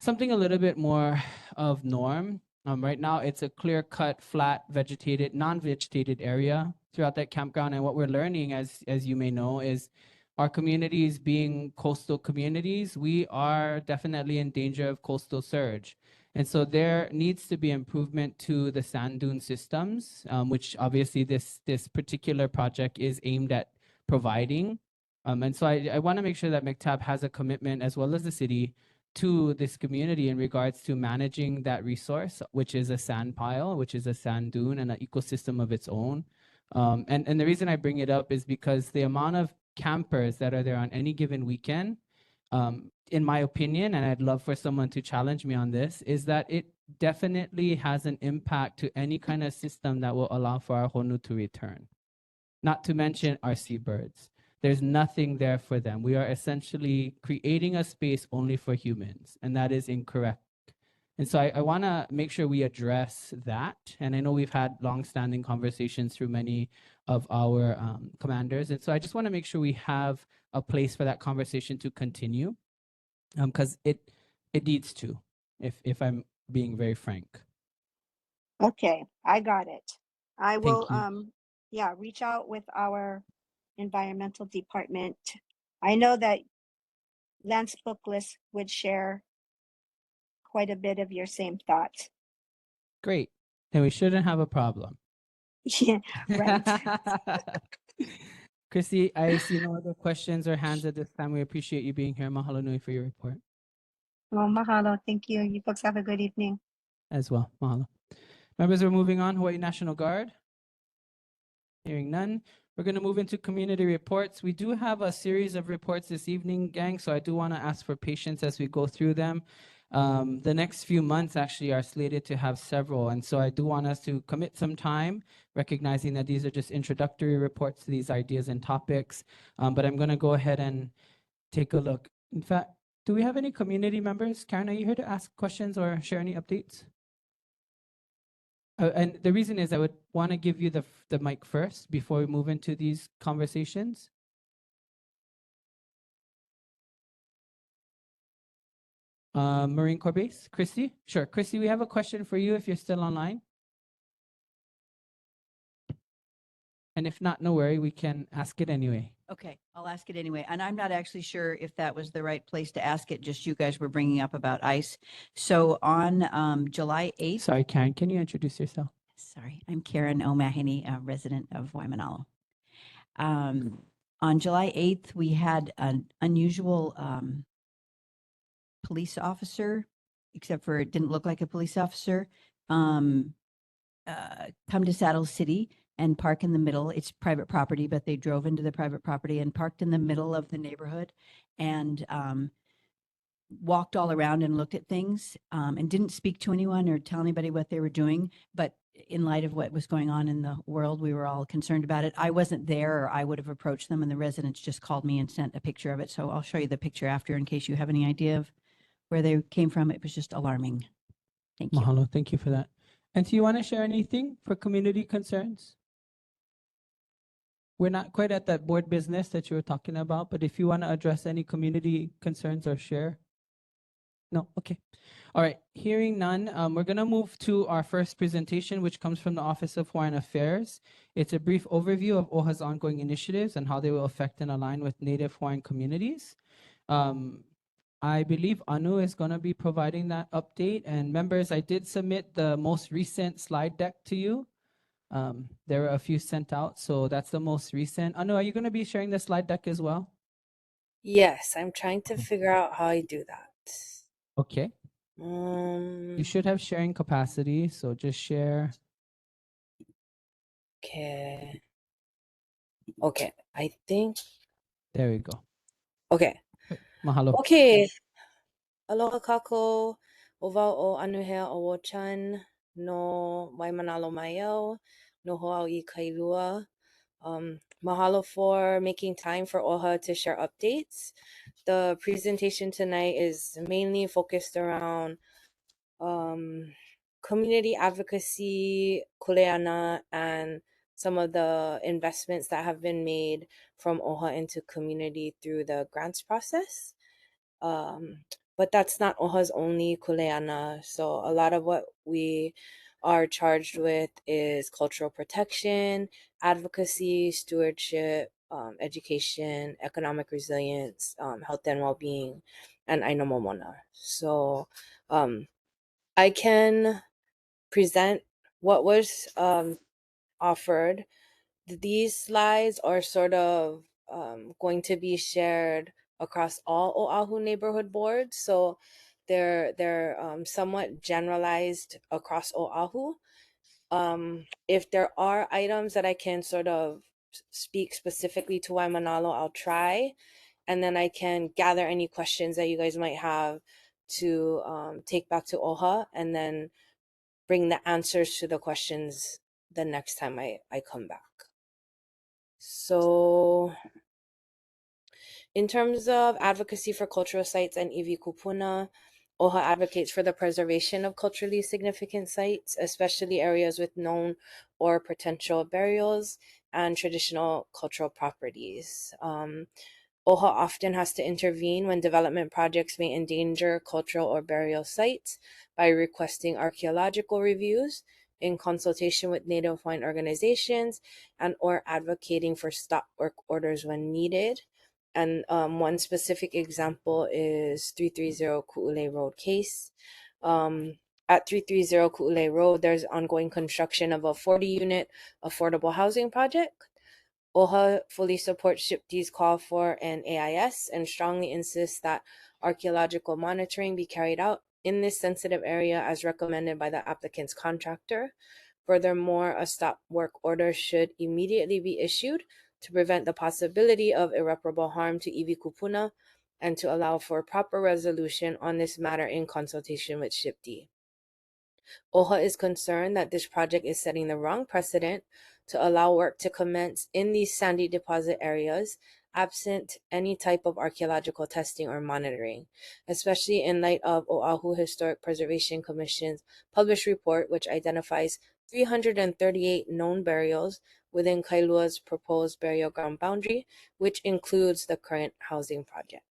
Speaker 1: something a little bit more of norm. Right now, it's a clear-cut, flat, vegetated, non-vegetated area throughout that campground. And what we're learning, as you may know, is our communities being coastal communities, we are definitely in danger of coastal surge. And so there needs to be improvement to the sand dune systems, which obviously this particular project is aimed at providing. And so I want to make sure that McTab has a commitment, as well as the city, to this community in regards to managing that resource, which is a sand pile, which is a sand dune and an ecosystem of its own. And the reason I bring it up is because the amount of campers that are there on any given weekend, in my opinion, and I'd love for someone to challenge me on this, is that it definitely has an impact to any kind of system that will allow for our honu to return. Not to mention our seabirds. There's nothing there for them. We are essentially creating a space only for humans, and that is incorrect. And so I want to make sure we address that. And I know we've had long-standing conversations through many of our commanders. And so I just want to make sure we have a place for that conversation to continue, because it needs to, if I'm being very frank.
Speaker 20: Okay, I got it. I will
Speaker 1: you.
Speaker 20: reach out with our environmental department. I know that Lance Bookless would share quite a bit of your same thoughts.
Speaker 1: Great. Then we shouldn't have a problem.
Speaker 20: Yeah, right.
Speaker 1: Christy, I see no other questions or hands at this time. We appreciate you being here. Mahalo nui for your report.
Speaker 20: Well, mahalo. Thank you. You folks have a good evening.
Speaker 1: As well. Mahalo. Members, we're moving on. Hawaii National Guard. Hearing none. We're going to move into community reports. We do have a series of reports this evening, gang, so I do want to ask for patience as we go through them. The next few months actually are slated to have several, and so I do want us to commit some time, recognizing that these are just introductory reports to these ideas and topics, but I'm going to go ahead and take a look. In fact, do we have any community members? Karen, are you here to ask questions or share any updates? And the reason is I would want to give you the mic first before we move into these conversations. Marine Corps Base, Christy? Sure, Christy, we have a question for you if you're still online. And if not, no worry, we can ask it anyway.
Speaker 21: Okay, I'll ask it anyway. And I'm not actually sure if that was the right place to ask it, just you guys were bringing up about ICE. So on July 8th.
Speaker 1: Sorry, Karen, can you introduce yourself?
Speaker 21: Sorry, I'm Karen O'Mahony, a resident of Waimānalo. On July 8th, we had an unusual police officer, except for it didn't look like a police officer, come to Saddle City and park in the middle. It's private property, but they drove into the private property and parked in the middle of the neighborhood and walked all around and looked at things and didn't speak to anyone or tell anybody what they were doing. But in light of what was going on in the world, we were all concerned about it. I wasn't there, or I would have approached them, and the residents just called me and sent a picture of it. So I'll show you the picture after in case you have any idea of where they came from. It was just alarming. Thank you.
Speaker 1: Mahalo, thank you for that. And do you want to share anything for community concerns? We're not quite at that board business that you were talking about, but if you want to address any community concerns or share. No, okay. All right, hearing none, we're gonna move to our first presentation, which comes from the Office of Hawaiian Affairs. It's a brief overview of OHA's ongoing initiatives and how they will affect and align with Native Hawaiian communities. I believe Anu is gonna be providing that update. And members, I did submit the most recent slide deck to you. There were a few sent out, so that's the most recent. Anu, are you gonna be sharing the slide deck as well?
Speaker 22: Yes, I'm trying to figure out how I do that.
Speaker 1: Okay. You should have sharing capacity, so just share.
Speaker 22: Okay. Okay, I think.
Speaker 1: There we go.
Speaker 22: Okay.
Speaker 1: Mahalo.
Speaker 22: Okay. Aloha kako, ova o anuhea o wochan, no Waimānalo maio, no hoau I kailua. Mahalo for making time for OHA to share updates. The presentation tonight is mainly focused around community advocacy, kuleana, and some of the investments that have been made from OHA into community through the grants process. But that's not OHA's only kuleana. So a lot of what we are charged with is cultural protection, advocacy, stewardship, education, economic resilience, health and well-being, and Aina Momona. So I can present what was offered. These slides are sort of going to be shared across all Oahu neighborhood boards. So they're somewhat generalized across Oahu. If there are items that I can sort of speak specifically to Waimānalo, I'll try. And then I can gather any questions that you guys might have to take back to OHA, and then bring the answers to the questions the next time I come back. So in terms of advocacy for cultural sites and iwi kupuna, OHA advocates for the preservation of culturally significant sites, especially areas with known or potential burials and traditional cultural properties. OHA often has to intervene when development projects may endanger cultural or burial sites by requesting archaeological reviews in consultation with Native Hawaiian organizations and or advocating for stop work orders when needed. And one specific example is 330 Ku'ule Road case. At 330 Ku'ule Road, there's ongoing construction of a 40-unit affordable housing project. OHA fully supports SHPD's call for an AIS and strongly insists that archaeological monitoring be carried out in this sensitive area as recommended by the applicant's contractor. Furthermore, a stop work order should immediately be issued to prevent the possibility of irreparable harm to iwi kupuna and to allow for proper resolution on this matter in consultation with SHPD. OHA is concerned that this project is setting the wrong precedent to allow work to commence in these sandy deposit areas absent any type of archaeological testing or monitoring, especially in light of Oahu Historic Preservation Commission's published report, which identifies 338 known burials within Kailua's proposed burial ground boundary, which includes the current housing project.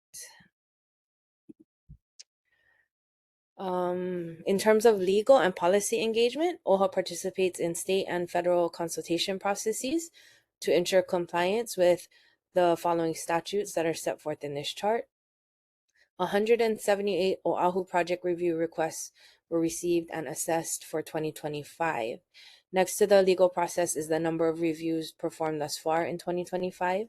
Speaker 22: In terms of legal and policy engagement, OHA participates in state and federal consultation processes to ensure compliance with the following statutes that are set forth in this chart. 178 Oahu project review requests were received and assessed for 2025. Next to the legal process is the number of reviews performed thus far in 2025.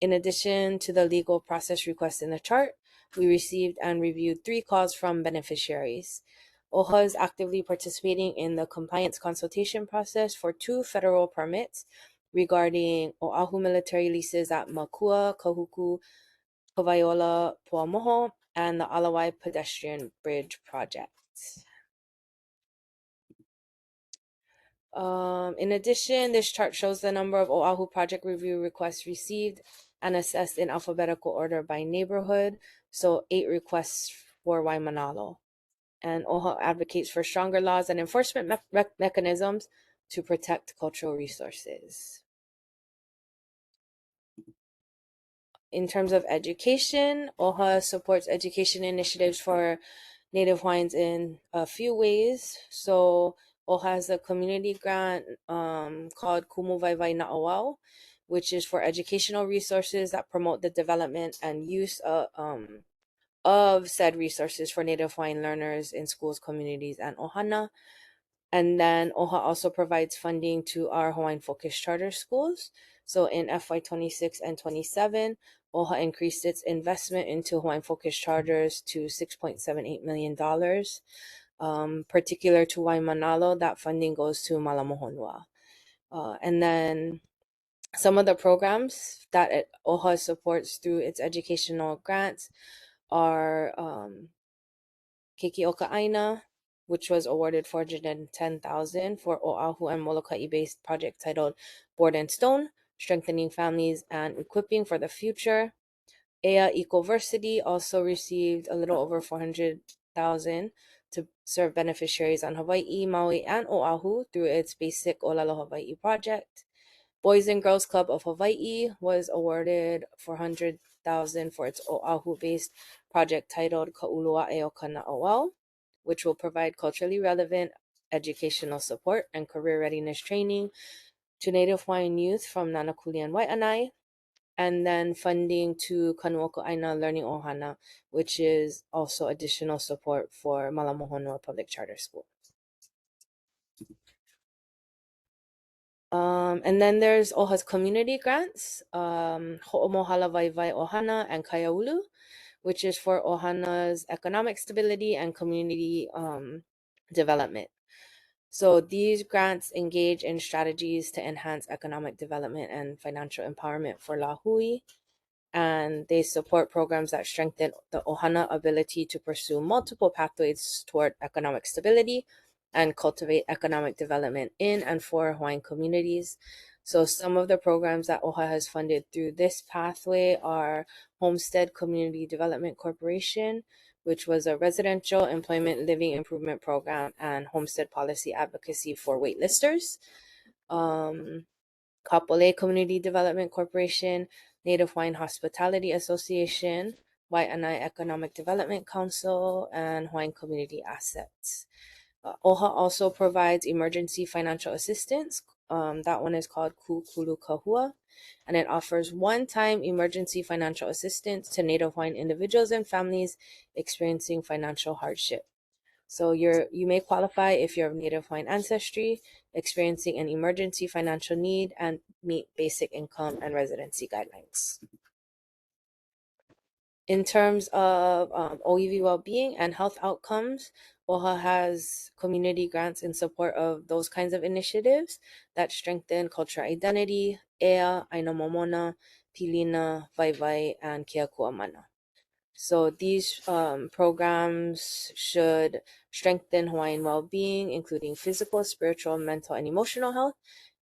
Speaker 22: In addition to the legal process requests in the chart, we received and reviewed 3 calls from beneficiaries. OHA is actively participating in the compliance consultation process for 2 federal permits regarding Oahu military leases at Makua, Kahuku, Kawaiola, Puamoho, and the Alawai pedestrian bridge project. In addition, this chart shows the number of Oahu project review requests received and assessed in alphabetical order by neighborhood. So 8 requests for Waimānalo. And OHA advocates for stronger laws and enforcement mechanisms to protect cultural resources. In terms of education, OHA supports education initiatives for Native Hawaiians in a few ways. So OHA has a community grant called Kumu Vaivai Na'awau, which is for educational resources that promote the development and use of said resources for Native Hawaiian learners in schools, communities, and ohana. And then OHA also provides funding to our Hawaiian focused charter schools. So in FY26 and 27, OHA increased its investment into Hawaiian focused charters to $6.78 million. Particular to Waimānalo, that funding goes to Malamohonua. And then some of the programs that OHA supports through its educational grants are Keiki Oka Aina, which was awarded $410,000 for Oahu and Molokai-based project titled Board and Stone, Strengthening Families and Equipping for the Future. Ea Ecoversity also received a little over $400,000 to serve beneficiaries on Hawaii, Maui, and Oahu through its basic Olalo Hawaii project. Boys and Girls Club of Hawaii was awarded $400,000 for its Oahu-based project titled Ka'ulua e o Kana'auau, which will provide culturally relevant educational support and career readiness training to Native Hawaiian youth from Nanakuli and Wai'anae, and then funding to Kanuoko Aina Learning Ohana, which is also additional support for Malamohonua Public Charter School. And then there's OHA's community grants, Ho'omohala Vaivai Ohana and Kaiaulu, which is for Ohana's economic stability and community development. So these grants engage in strategies to enhance economic development and financial empowerment for Lahui, and they support programs that strengthen the Ohana ability to pursue multiple pathways toward economic stability and cultivate economic development in and for Hawaiian communities. So some of the programs that OHA has funded through this pathway are Homestead Community Development Corporation, which was a residential employment living improvement program and homestead policy advocacy for waitlisters. Kapolei Community Development Corporation, Native Hawaiian Hospitality Association, Wai'anae Economic Development Council, and Hawaiian Community Assets. OHA also provides emergency financial assistance. That one is called Kukulu Kahua, and it offers one-time emergency financial assistance to Native Hawaiian individuals and families experiencing financial hardship. So you may qualify if you're of Native Hawaiian ancestry, experiencing an emergency financial need, and meet basic income and residency guidelines. In terms of OEV well-being and health outcomes, OHA has community grants in support of those kinds of initiatives that strengthen cultural identity, Ea, Aina Momona, Pilina, Vaivai, and Keakuamana. So these programs should strengthen Hawaiian well-being, including physical, spiritual, mental, and emotional health,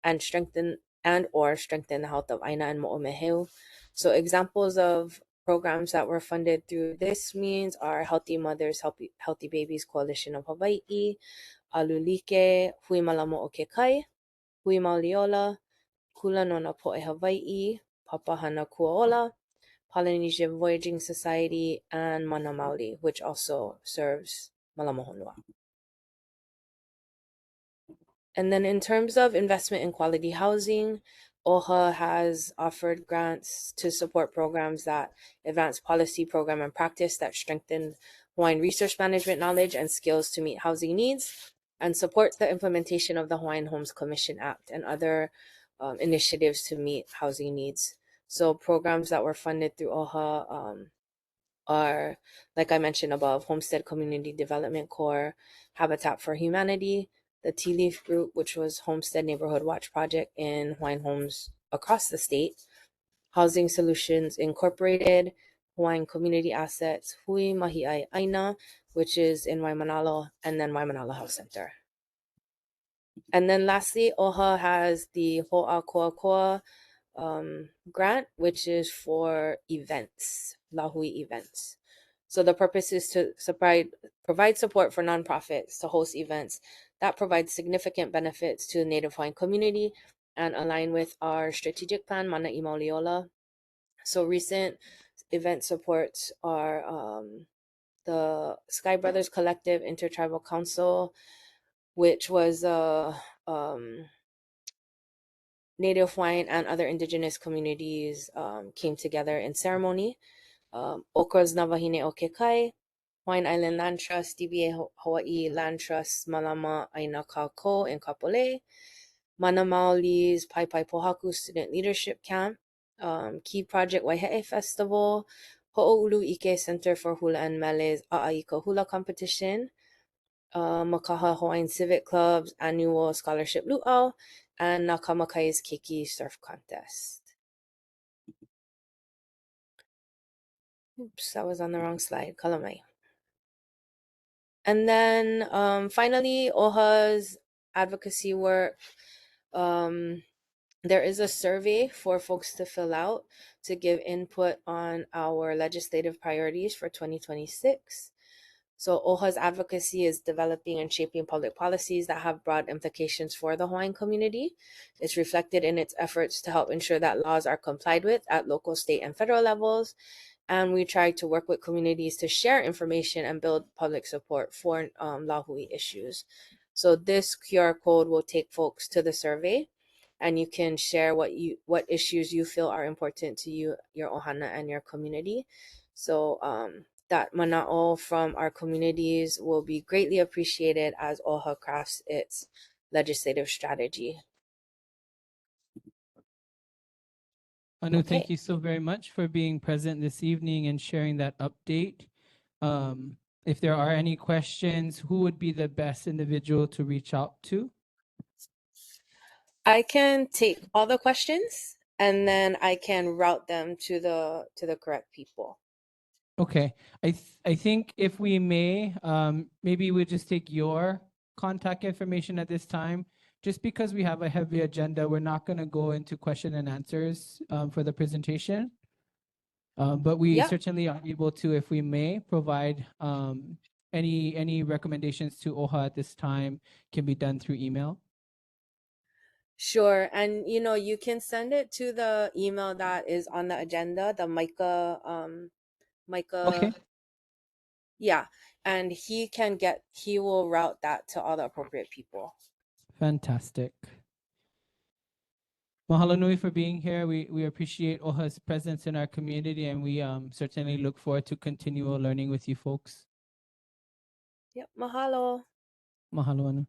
Speaker 22: and strengthen the health of Aina and Mo'omeheu. So examples of programs that were funded through this means are Healthy Mothers, Healthy Babies Coalition of Hawaii, Alulike, Hui Malamo o ke Kai, Hui Mauliola, Kula Nona Po'e Hawaii, Papahana Kuaola, Polynesian Voyaging Society, and Mana Maoli, which also serves Malamohonua. And then in terms of investment in quality housing, OHA has offered grants to support programs that advance policy, program, and practice that strengthen Hawaiian resource management knowledge and skills to meet housing needs, and support the implementation of the Hawaiian Homes Commission Act and other initiatives to meet housing needs. So programs that were funded through OHA are, like I mentioned above, Homestead Community Development Corps, Habitat for Humanity, the Tea Leaf Group, which was Homestead Neighborhood Watch Project in Hawaiian homes across the state, Housing Solutions Incorporated, Hawaiian Community Assets, Hui Mahi'ai Aina, which is in Waimānalo, and then Waimānalo Health Center. And then lastly, OHA has the Ho'akoakoa grant, which is for events, Lahui events. So the purpose is to provide support for nonprofits to host events that provide significant benefits to the Native Hawaiian community and align with our strategic plan, Mana I Mauliola. So recent event supports are the Sky Brothers Collective Intertribal Council, which was Native Hawaiian and other indigenous communities came together in ceremony. Okras Navahine o Kekai, Hawaiian Island Land Trust, DBA Hawaii Land Trust, Malama Aina Kako in Kapolei, Mana Maoli's Pai Pai Pohaku Student Leadership Camp, Key Project Waihe'e Festival, Ho'oulu Ike Center for Hula and Mele's A'aika Hula Competition, Makaha Hawaiian Civic Club's Annual Scholarship Luau, and Nakamakai's Keiki Surf Contest. Oops, that was on the wrong slide. Kalamai. And then finally, OHA's advocacy work. There is a survey for folks to fill out to give input on our legislative priorities for 2026. So OHA's advocacy is developing and shaping public policies that have broad implications for the Hawaiian community. It's reflected in its efforts to help ensure that laws are complied with at local, state, and federal levels. And we try to work with communities to share information and build public support for Lahui issues. So this QR code will take folks to the survey, and you can share what issues you feel are important to you, your ohana, and your community. So that mana'o from our communities will be greatly appreciated as OHA crafts its legislative strategy.
Speaker 1: Anu,
Speaker 22: Okay.
Speaker 1: thank you so very much for being present this evening and sharing that update. If there are any questions, who would be the best individual to reach out to?
Speaker 22: I can take all the questions and then I can route them to the correct people.
Speaker 1: Okay, I think if we may, maybe we'll just take your contact information at this time. Just because we have a heavy agenda, we're not going to go into question and answers for the presentation. But we
Speaker 22: Yep.
Speaker 1: certainly are able to, if we may, provide any recommendations to OHA at this time can be done through email.
Speaker 22: Sure. And you can send it to the email that is on the agenda, the Micah
Speaker 1: Okay.
Speaker 22: Yeah. And he will route that to all the appropriate people.
Speaker 1: Fantastic. Mahalo nui for being here. We appreciate OHA's presence in our community, and we certainly look forward to continual learning with you folks.
Speaker 22: Yep. Mahalo.
Speaker 1: Mahalo anu.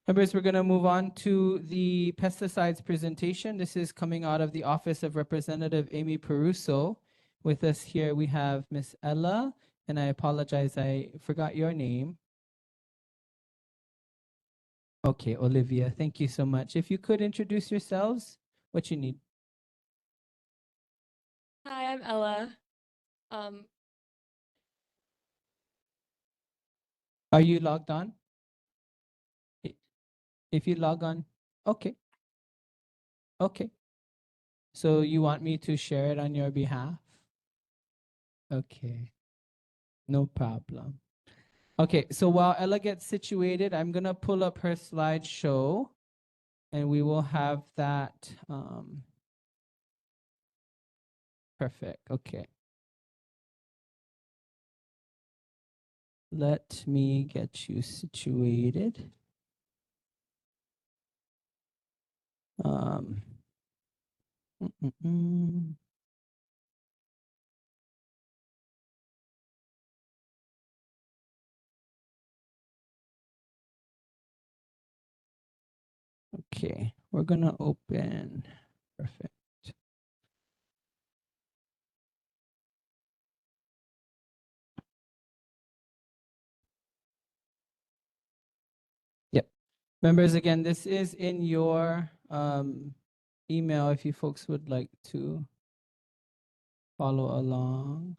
Speaker 1: Members, we're going to move on to the pesticides presentation. This is coming out of the Office of Representative Amy Peruso. With us here, we have Miss Ella, and I apologize, I forgot your name. Okay, Olivia, thank you so much. If you could introduce yourselves, what you need.
Speaker 5: Hi, I'm Ella.
Speaker 1: Are you logged on? If you log on, okay. Okay. So you want me to share it on your behalf? Okay, no problem. Okay, so while Ella gets situated, I'm gonna pull up her slideshow and we will have that. Perfect, okay. Let me get you situated. Um, mm, mm, mm. Okay, we're gonna open. Perfect. Yep. Members, again, this is in your email if you folks would like to follow along.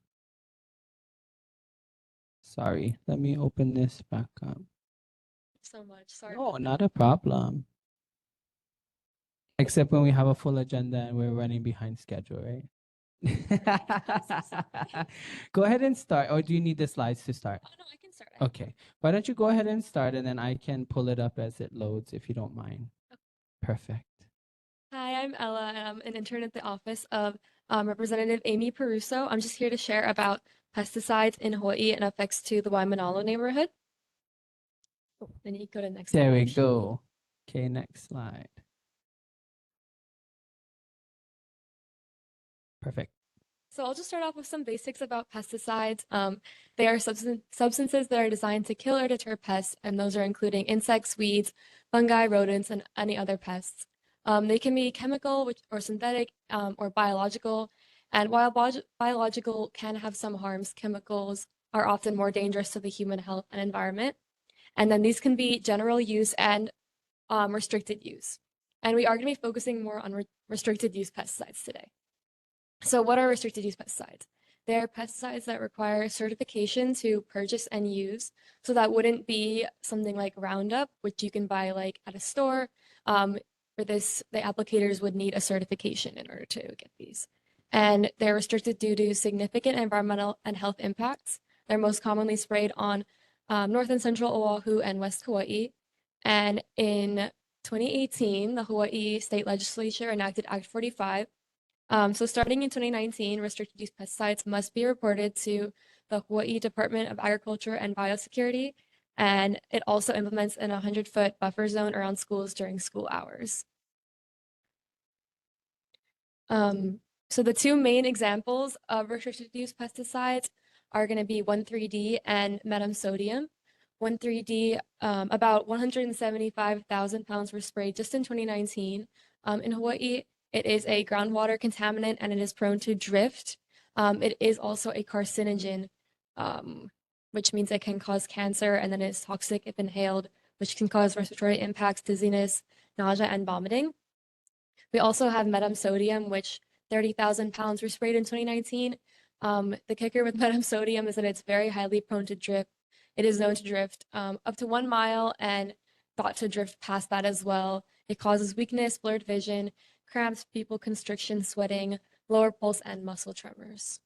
Speaker 1: Sorry, let me open this back up.
Speaker 5: So much. Sorry.
Speaker 1: No, not a problem. Except when we have a full agenda and we're running behind schedule, right? Go ahead and start. Or do you need the slides to start?
Speaker 5: Oh, no, I can start.
Speaker 1: Okay. Why don't you go ahead and start and then I can pull it up as it loads if you don't mind. Perfect.
Speaker 5: Hi, I'm Ella, and I'm an intern at the office of Representative Amy Peruso. I'm just here to share about pesticides in Hawaii and effects to the Waimānalo neighborhood. Oh, then you go to the next
Speaker 1: There we
Speaker 5: page.
Speaker 1: go. Okay, next slide. Perfect.
Speaker 5: So I'll just start off with some basics about pesticides. They are substances that are designed to kill or deter pests, and those are including insects, weeds, fungi, rodents, and any other pests. They can be chemical or synthetic or biological. And while biological can have some harms, chemicals are often more dangerous to the human health and environment. And then these can be general use and restricted use. And we are going to be focusing more on restricted use pesticides today. So what are restricted use pesticides? They are pesticides that require certification to purchase and use. So that wouldn't be something like Roundup, which you can buy like at a store. For this, the applicators would need a certification in order to get these. And they're restricted due to significant environmental and health impacts. They're most commonly sprayed on North and Central Oahu and West Hawaii. And in 2018, the Hawaii State Legislature enacted Act 45. So starting in 2019, restricted use pesticides must be reported to the Hawaii Department of Agriculture and Biosecurity, and it also implements an 100-foot buffer zone around schools during school hours. So the two main examples of restricted use pesticides are going to be 1,3-D and metamsodium. 1,3-D, about 175,000 pounds were sprayed just in 2019 in Hawaii. It is a groundwater contaminant and it is prone to drift. It is also a carcinogen, which means it can cause cancer, and then it's toxic if inhaled, which can cause respiratory impacts, dizziness, nausea, and vomiting. We also have metamsodium, which 30,000 pounds were sprayed in 2019. The kicker with metamsodium is that it's very highly prone to drift. It is known to drift up to 1 mile and thought to drift past that as well. It causes weakness, blurred vision, cramps, pupil constriction, sweating, lower pulse, and muscle tremors.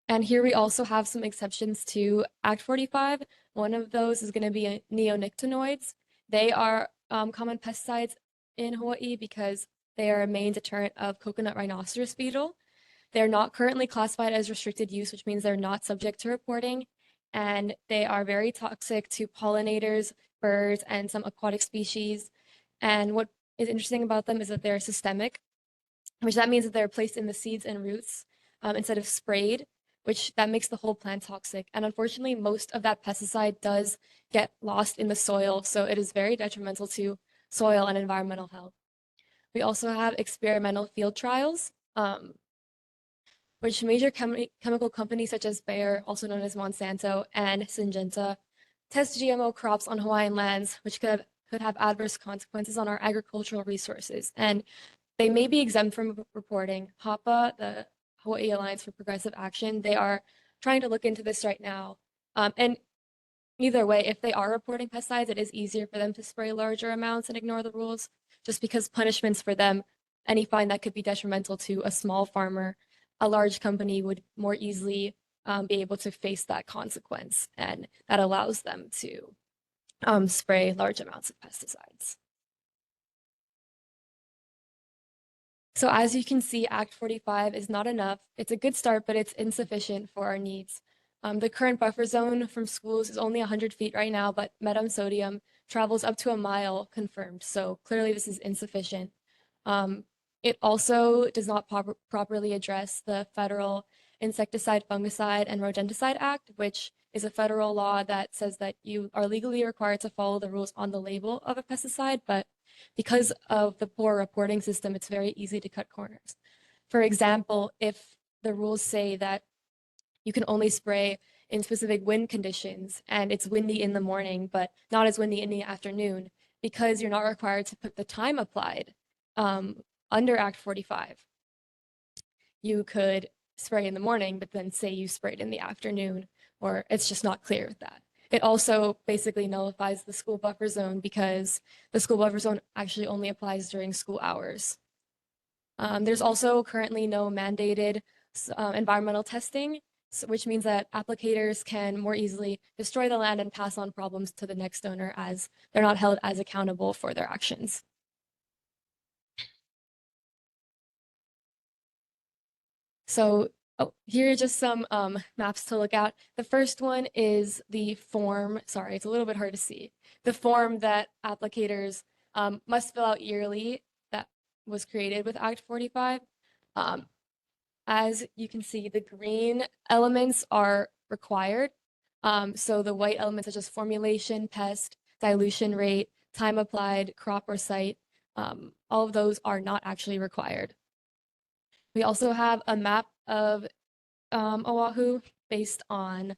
Speaker 5: And here we also have some exceptions to Act 45. One of those is going to be neonicotinoids. They are common pesticides in Hawaii because they are a main deterrent of coconut rhinoceros beetle. They're not currently classified as restricted use, which means they're not subject to reporting, and they are very toxic to pollinators, birds, and some aquatic species. And what is interesting about them is that they're systemic, which that means that they're placed in the seeds and roots instead of sprayed, which that makes the whole plant toxic. And unfortunately, most of that pesticide does get lost in the soil, so it is very detrimental to soil and environmental health. We also have experimental field trials, which major chemical companies such as Bayer, also known as Monsanto, and Syngenta test GMO crops on Hawaiian lands, which could have adverse consequences on our agricultural resources. And they may be exempt from reporting. HAPA, the Hawaii Alliance for Progressive Action, they are trying to look into this right now. And either way, if they are reporting pesticides, it is easier for them to spray larger amounts and ignore the rules, just because punishments for them, any fine that could be detrimental to a small farmer, a large company would more easily be able to face that consequence, and that allows them to spray large amounts of pesticides. So as you can see, Act 45 is not enough. It's a good start, but it's insufficient for our needs. The current buffer zone from schools is only 100 feet right now, but metam sodium travels up to a mile confirmed. So clearly this is insufficient. It also does not properly address the Federal Insecticide, Fungicide, and Rodenticide Act, which is a federal law that says that you are legally required to follow the rules on the label of a pesticide, but because of the poor reporting system, it's very easy to cut corners. For example, if the rules say that you can only spray in specific wind conditions and it's windy in the morning, but not as windy in the afternoon, because you're not required to put the time applied under Act 45. You could spray in the morning, but then say you sprayed in the afternoon, or it's just not clear with that. It also basically nullifies the school buffer zone because the school buffer zone actually only applies during school hours. There's also currently no mandated environmental testing, which means that applicators can more easily destroy the land and pass on problems to the next owner as they're not held as accountable for their actions. So here are just some maps to look at. The first one is the form, sorry, it's a little bit hard to see. The form that applicators must fill out yearly that was created with Act 45. As you can see, the green elements are required. So the white elements such as formulation, pest, dilution rate, time applied, crop or site, all of those are not actually required. We also have a map of Oahu based on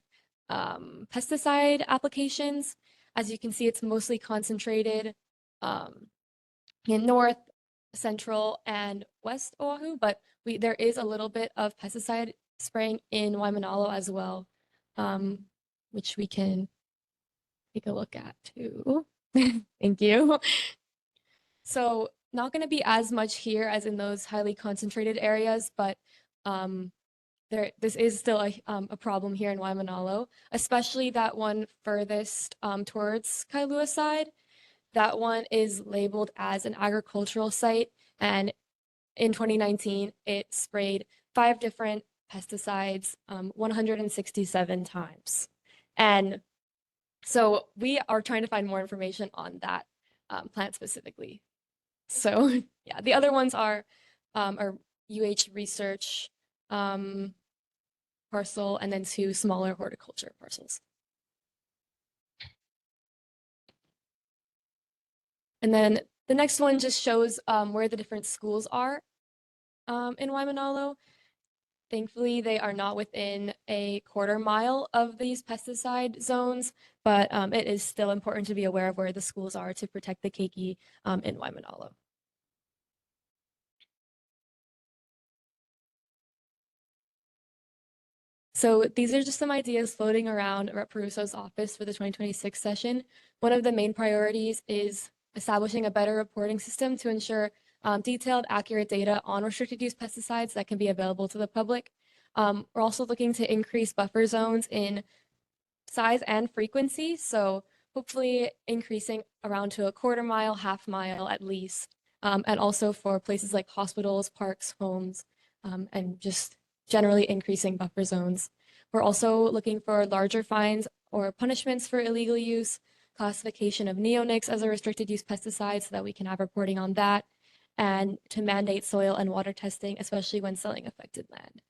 Speaker 5: pesticide applications. As you can see, it's mostly concentrated in North, Central, and West Oahu, but there is a little bit of pesticide spraying in Waimānalo as well, which we can take a look at too. Thank you. So not going to be as much here as in those highly concentrated areas, but this is still a problem here in Waimānalo, especially that one furthest towards Kailua side. That one is labeled as an agricultural site, and in 2019, it sprayed 5 different pesticides 167 times. And so we are trying to find more information on that plant specifically. So yeah, the other ones are UH research parcel and then 2 smaller horticulture parcels. And then the next one just shows where the different schools are in Waimānalo. Thankfully, they are not within a quarter mile of these pesticide zones, but it is still important to be aware of where the schools are to protect the keiki in Waimānalo. So these are just some ideas floating around Rep. Peruso's office for the 2026 session. One of the main priorities is establishing a better reporting system to ensure detailed, accurate data on restricted use pesticides that can be available to the public. We're also looking to increase buffer zones in size and frequency. So hopefully increasing around to a quarter mile, half mile at least. And also for places like hospitals, parks, homes, and just generally increasing buffer zones. We're also looking for larger fines or punishments for illegal use, classification of neonics as a restricted use pesticide so that we can have reporting on that, and to mandate soil and water testing, especially when selling affected land.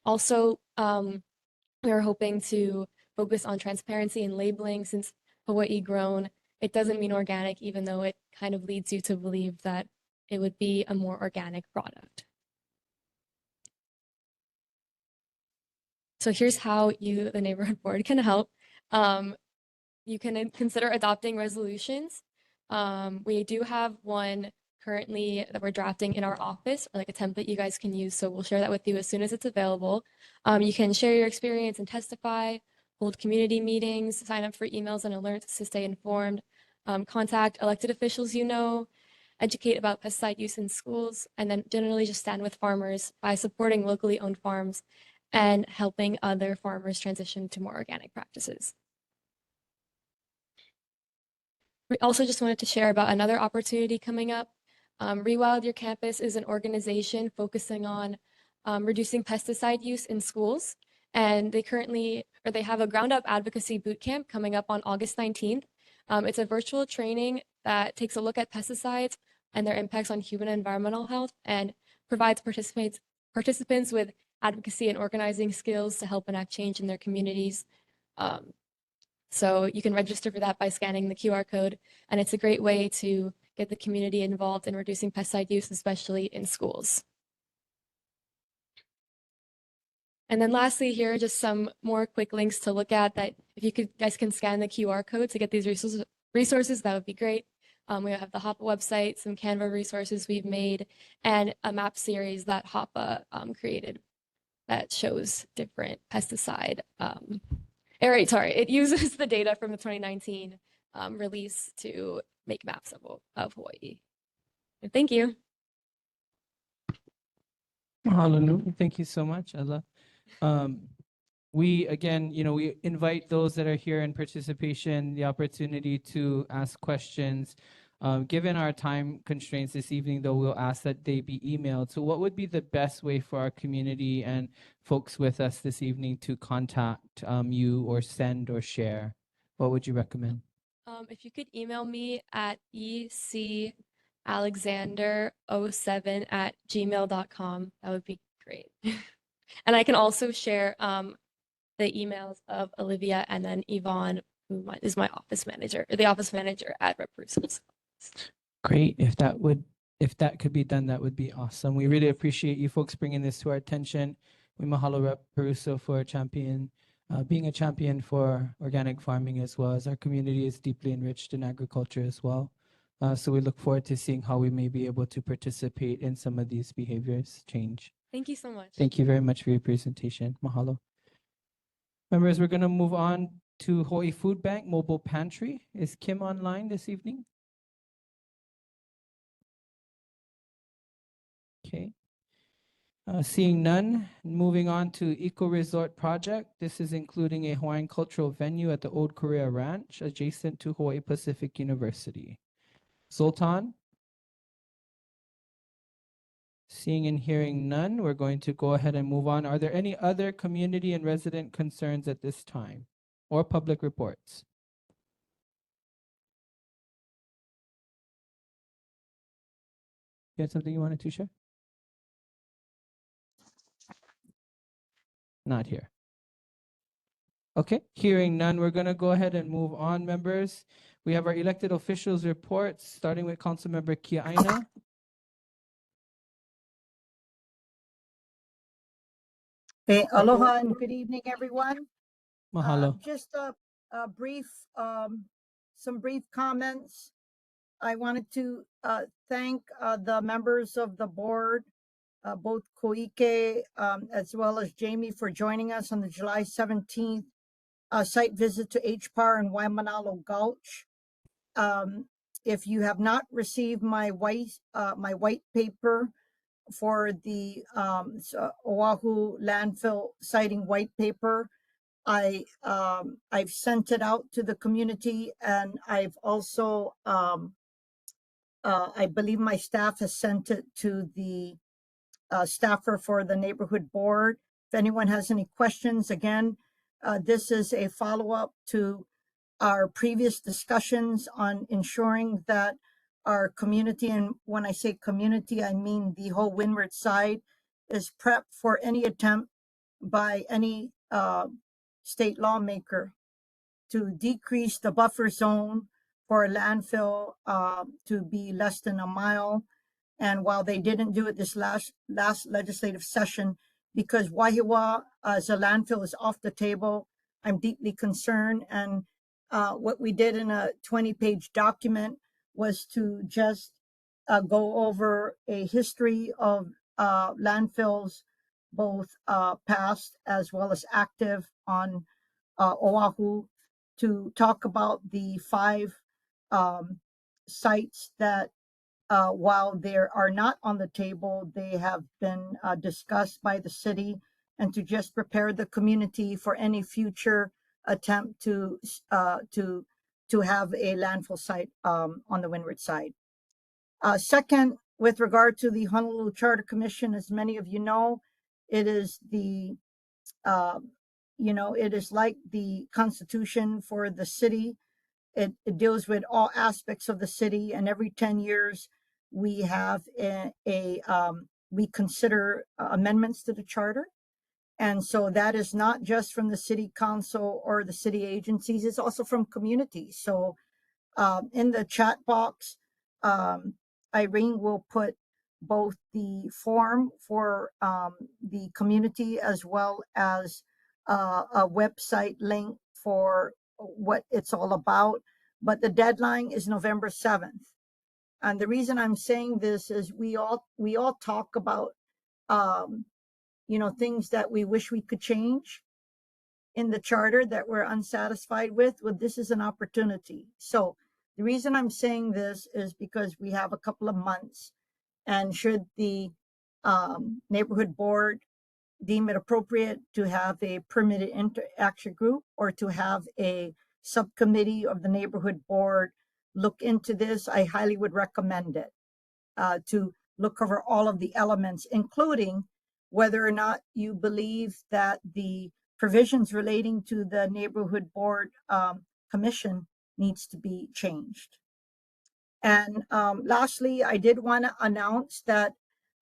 Speaker 5: Also, we are hoping to focus on transparency and labeling, since Hawaii grown, it doesn't mean organic, even though it kind of leads you to believe that it would be a more organic product. So here's how you, the neighborhood board, can help. You can consider adopting resolutions. We do have one currently that we're drafting in our office, or like a template you guys can use. So we'll share that with you as soon as it's available. You can share your experience and testify, hold community meetings, sign up for emails and alerts to stay informed, contact elected officials you know, educate about pesticide use in schools, and then generally just stand with farmers by supporting locally owned farms and helping other farmers transition to more organic practices. We also just wanted to share about another opportunity coming up. Rewild Your Campus is an organization focusing on reducing pesticide use in schools, and they currently or they have a ground up advocacy boot camp coming up on August 19th. It's a virtual training that takes a look at pesticides and their impacts on human and environmental health and provides participants with advocacy and organizing skills to help enact change in their communities. So you can register for that by scanning the QR code, and it's a great way to get the community involved in reducing pesticide use, especially in schools. And then lastly, here are just some more quick links to look at that if you guys can scan the QR code to get these resources, that would be great. We have the HOPA website, some Canva resources we've made, and a map series that HOPA created that shows different pesticide. It uses the data from the 2019 release to make maps of Hawaii. And thank you.
Speaker 1: Mahalo. Thank you so much, Ella. We again, we invite those that are here in participation the opportunity to ask questions. Given our time constraints this evening, though, we'll ask that they be emailed. So what would be the best way for our community and folks with us this evening to contact you or send or share? What would you recommend?
Speaker 5: If you could email me at ecalexander07@gmail.com, that would be great. And I can also share the emails of Olivia and then Yvonne, who is my office manager, or the office manager at Rep. Russo's.
Speaker 1: Great. If that could be done, that would be awesome. We really appreciate you folks bringing this to our attention. We mahalo Rep. Peruso for being a champion for organic farming, as well as our community is deeply enriched in agriculture as well. So we look forward to seeing how we may be able to participate in some of these behaviors change.
Speaker 5: Thank you so much.
Speaker 1: Thank you very much for your presentation. Mahalo. Members, we're going to move on to Hawaii Food Bank Mobile Pantry. Is Kim online this evening? Okay. Seeing none, moving on to Eco Resort Project. This is including a Hawaiian cultural venue at the Old Korea Ranch adjacent to Hawaii Pacific University. Zoltan? Seeing and hearing none, we're going to go ahead and move on. Are there any other community and resident concerns at this time or public reports? You had something you wanted to share? Not here. Okay, hearing none, we're going to go ahead and move on, members. We have our elected officials reports, starting with Councilmember Kiaina.
Speaker 6: Hey, aloha and good evening, everyone.
Speaker 1: Mahalo.
Speaker 6: Just a brief, some brief comments. I wanted to thank the members of the board, both Koike as well as Jamie, for joining us on the July 17th site visit to HPAR in Waimānalo Gulch. If you have not received my white paper for the Oahu landfill siting white paper, I've sent it out to the community, and I've also I believe my staff has sent it to the staffer for the neighborhood board. If anyone has any questions, again, this is a follow-up to our previous discussions on ensuring that our community, and when I say community, I mean the whole windward side, is prepped for any attempt by any state lawmaker to decrease the buffer zone for a landfill to be less than a mile. And while they didn't do it this last legislative session, because Wahiawa as a landfill is off the table, I'm deeply concerned. And what we did in a 20-page document was to just go over a history of landfills, both past as well as active on Oahu, to talk about the 5 sites that, while they are not on the table, they have been discussed by the city, and to just prepare the community for any future attempt to have a landfill site on the windward side. Second, with regard to the Honolulu Charter Commission, as many of you know, it is the it is like the Constitution for the city. It deals with all aspects of the city, and every 10 years we have we consider amendments to the charter. And so that is not just from the city council or the city agencies, it's also from communities. So in the chat box, Irene will put both the form for the community as well as a website link for what it's all about. But the deadline is November 7th. And the reason I'm saying this is we all talk about things that we wish we could change in the charter that we're unsatisfied with. Well, this is an opportunity. So the reason I'm saying this is because we have a couple of months, and should the neighborhood board deem it appropriate to have a permitted interaction group or to have a subcommittee of the neighborhood board look into this, I highly would recommend it to look over all of the elements, including whether or not you believe that the provisions relating to the neighborhood board commission needs to be changed. And lastly, I did want to announce that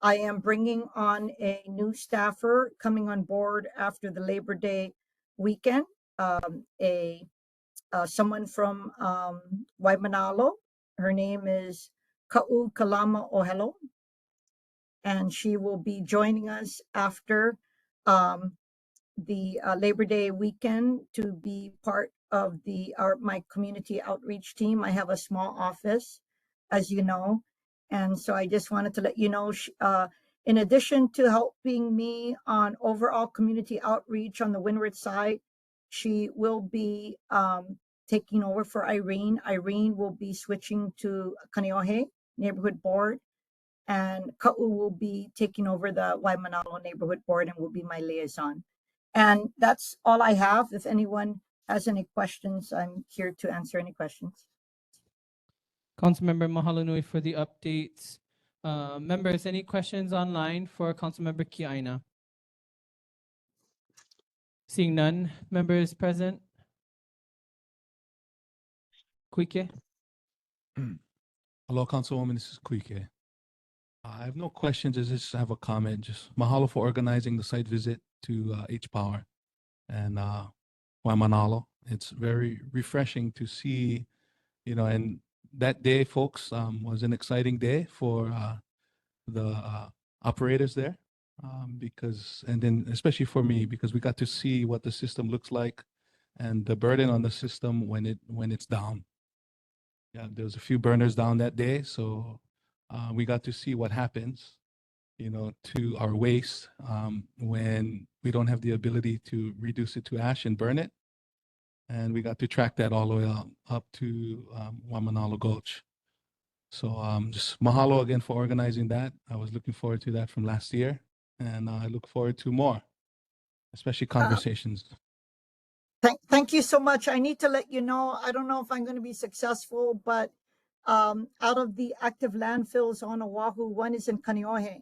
Speaker 6: I am bringing on a new staffer coming on board after the Labor Day weekend, someone from Waimānalo. Her name is Ka'u Kalama Ohelo, and she will be joining us after the Labor Day weekend to be part of my community outreach team. I have a small office, as you know, and so I just wanted to let you know, in addition to helping me on overall community outreach on the Windward side, she will be taking over for Irene. Irene will be switching to Kaneohe Neighborhood Board, and Ka'u will be taking over the Waimānalo Neighborhood Board and will be my liaison. And that's all I have. If anyone has any questions, I'm here to answer any questions.
Speaker 1: Councilmember mahalo nui for the updates. Members, any questions online for Councilmember Kiaina? Seeing none, members present. Kuike.
Speaker 8: Hello, Councilwoman. This is Kuike. I have no questions. I just have a comment. Just mahalo for organizing the site visit to H Power and Waimānalo. It's very refreshing to see, and that day, folks, was an exciting day for the operators there, and then especially for me, because we got to see what the system looks like and the burden on the system when it's down. Yeah, there was a few burners down that day, so we got to see what happens, to our waste when we don't have the ability to reduce it to ash and burn it. And we got to track that all the way up to Waimānalo Gulch. So just mahalo again for organizing that. I was looking forward to that from last year, and I look forward to more, especially conversations.
Speaker 6: Thank you so much. I need to let you know, I don't know if I'm going to be successful, but out of the active landfills on Oahu, one is in Kaneohe.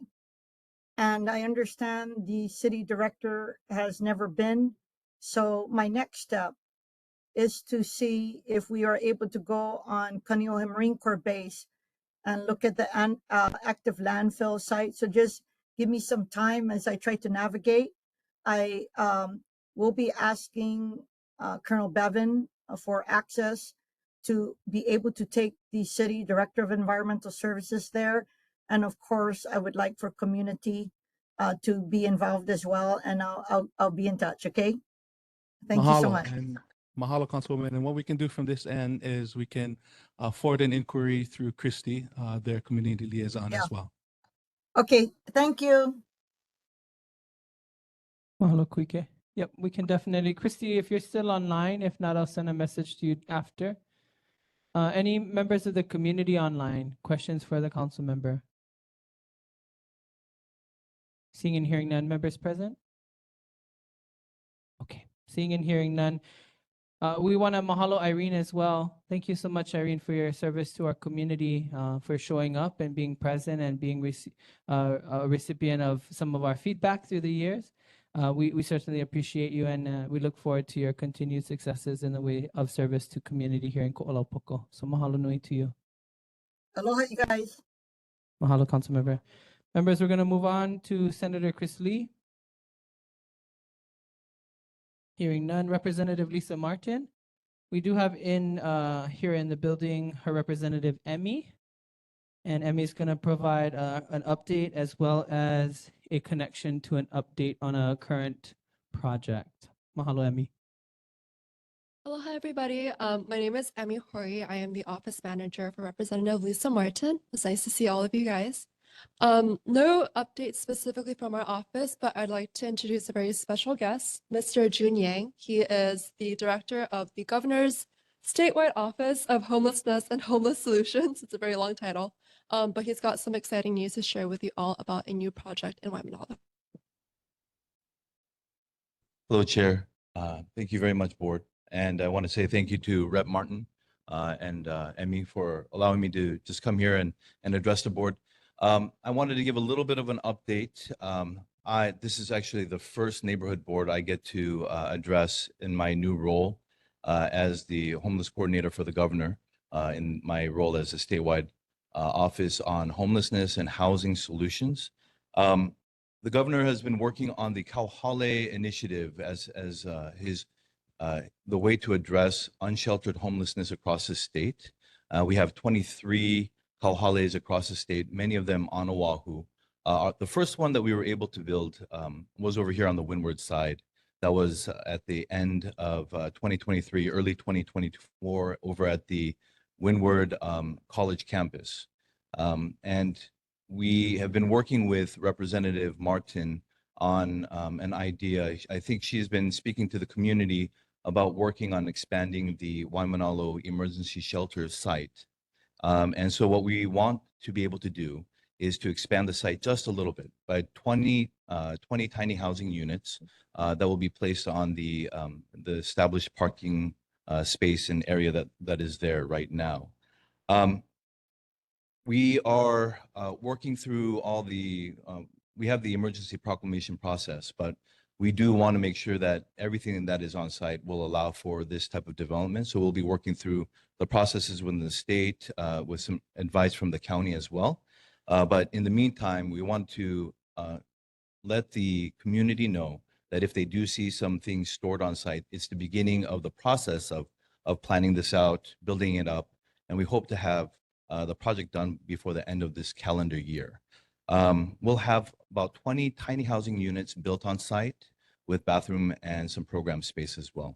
Speaker 6: And I understand the city director has never been. So my next step is to see if we are able to go on Kaneohe Marine Corps Base and look at the active landfill site. So just give me some time as I try to navigate. I will be asking Colonel Bevan for access to be able to take the city director of environmental services there. And of course, I would like for community to be involved as well. And I'll be in touch. Okay. Thank you so much.
Speaker 8: And mahalo, Councilwoman. And what we can do from this end is we can forward an inquiry through Christy, their community liaison as well.
Speaker 6: Okay. Thank you.
Speaker 1: Mahalo Kuike. Yep, we can definitely. Christy, if you're still online, if not, I'll send a message to you after. Any members of the community online? Questions for the council member? Seeing and hearing none, members present? Okay, seeing and hearing none. We want to mahalo Irene as well. Thank you so much, Irene, for your service to our community, for showing up and being present and being a recipient of some of our feedback through the years. We certainly appreciate you, and we look forward to your continued successes in the way of service to community here in Ko'olapoko. So mahalo nui to you.
Speaker 6: Aloha, you guys.
Speaker 1: Mahalo, Councilmember. Members, we're going to move on to Senator Chris Lee. Hearing none. Representative Lisa Martin. We do have here in the building her representative Emmy, and Emmy is going to provide an update as well as a connection to an update on a current project. Mahalo, Emmy.
Speaker 5: Aloha, everybody. My name is Emmy Hori. I am the office manager for Representative Lisa Martin. It's nice to see all of you guys. No updates specifically from our office, but I'd like to introduce a very special guest, Mr. Jun Yang. He is the director of the Governor's Statewide Office of Homelessness and Homeless Solutions. It's a very long title, but he's got some exciting news to share with you all about a new project in Waimānalo.
Speaker 7: Hello, Chair. Thank you very much, Board. And I want to say thank you to Rep. Martin and Emmy for allowing me to just come here and address the Board. I wanted to give a little bit of an update. This is actually the first neighborhood board I get to address in my new role as the homeless coordinator for the governor in my role as a statewide office on homelessness and housing solutions. The governor has been working on the Kauhale initiative as the way to address unsheltered homelessness across the state. We have 23 Kauhales across the state, many of them on Oahu. The first one that we were able to build was over here on the windward side. That was at the end of 2023, early 2024, over at the Windward College campus. And we have been working with Representative Martin on an idea. I think she's been speaking to the community about working on expanding the Waimānalo emergency shelter site. And so what we want to be able to do is to expand the site just a little bit by 20 tiny housing units that will be placed on the established parking space and area that is there right now. We are working through all we have the emergency proclamation process, but we do want to make sure that everything that is on site will allow for this type of development. So we'll be working through the processes within the state with some advice from the county as well. But in the meantime, we want to let the community know that if they do see some things stored on site, it's the beginning of the process of planning this out, building it up, and we hope to have the project done before the end of this calendar year. We'll have about 20 tiny housing units built on site with bathroom and some program space as well.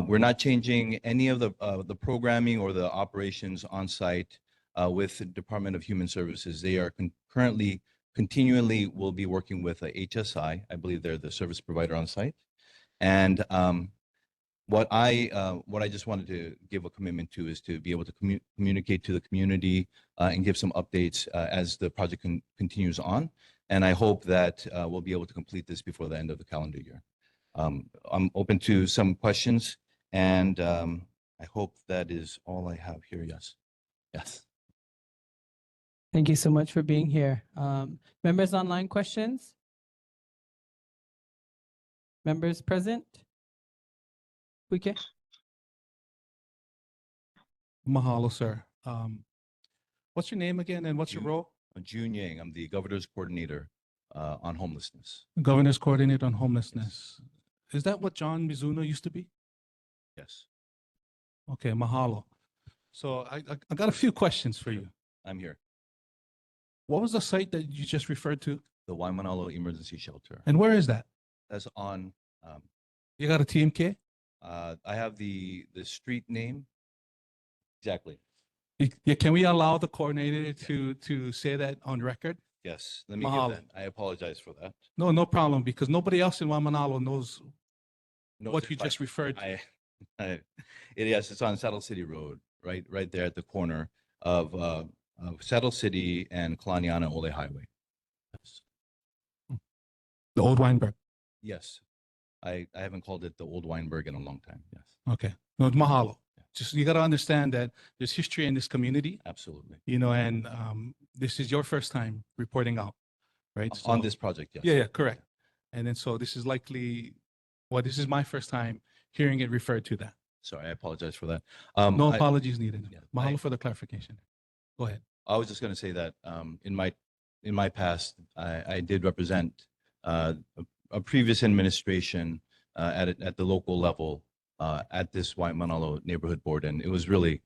Speaker 7: We're not changing any of the programming or the operations on site with the Department of Human Services. They are continually will be working with HSI. I believe they're the service provider on site. And what I just wanted to give a commitment to is to be able to communicate to the community and give some updates as the project continues on. And I hope that we'll be able to complete this before the end of the calendar year. I'm open to some questions, and I hope that is all I have here. Yes. Yes.
Speaker 1: Thank you so much for being here. Members online questions? Members present? Okay.
Speaker 8: Mahalo, sir. What's your name again and what's your role?
Speaker 7: Jun Yang. I'm the governor's coordinator on homelessness.
Speaker 8: Governor's coordinator on homelessness. Is that what John Mizuno used to be?
Speaker 7: Yes.
Speaker 8: Okay, mahalo. So I got a few questions for you.
Speaker 7: I'm here.
Speaker 8: What was the site that you just referred to?
Speaker 7: The Waimānalo Emergency Shelter.
Speaker 8: And where is that?
Speaker 7: That's on.
Speaker 8: You got a TMK?
Speaker 7: I have the street name. Exactly.
Speaker 8: Yeah, can we allow the coordinator to say that on record?
Speaker 7: Yes. Let me
Speaker 8: Mahalo.
Speaker 7: give that. I apologize for that.
Speaker 8: No problem, because nobody else in Waimānalo knows
Speaker 7: No,
Speaker 8: what you just referred to.
Speaker 7: Yes, it's on Saddle City Road, right there at the corner of Saddle City and Kalaniana Ole Highway. Yes.
Speaker 8: The old Weinberg.
Speaker 7: Yes. I haven't called it the old Weinberg in a long time. Yes.
Speaker 8: Okay. No, mahalo. Just you got to understand that there's history in this community.
Speaker 7: Absolutely.
Speaker 8: You know, and this is your first time reporting out, right?
Speaker 7: On this project, yes.
Speaker 8: Yeah, correct. And then so this is likely, well, this is my first time hearing it referred to that.
Speaker 7: Sorry, I apologize for that.
Speaker 8: No
Speaker 7: I-
Speaker 8: apologies needed.
Speaker 7: yeah,
Speaker 8: Mahalo
Speaker 7: I-
Speaker 8: for the clarification. Go ahead.
Speaker 7: I was just going to say that in my past, I did represent a previous administration at the local level at this Waimānalo neighborhood board, and it was really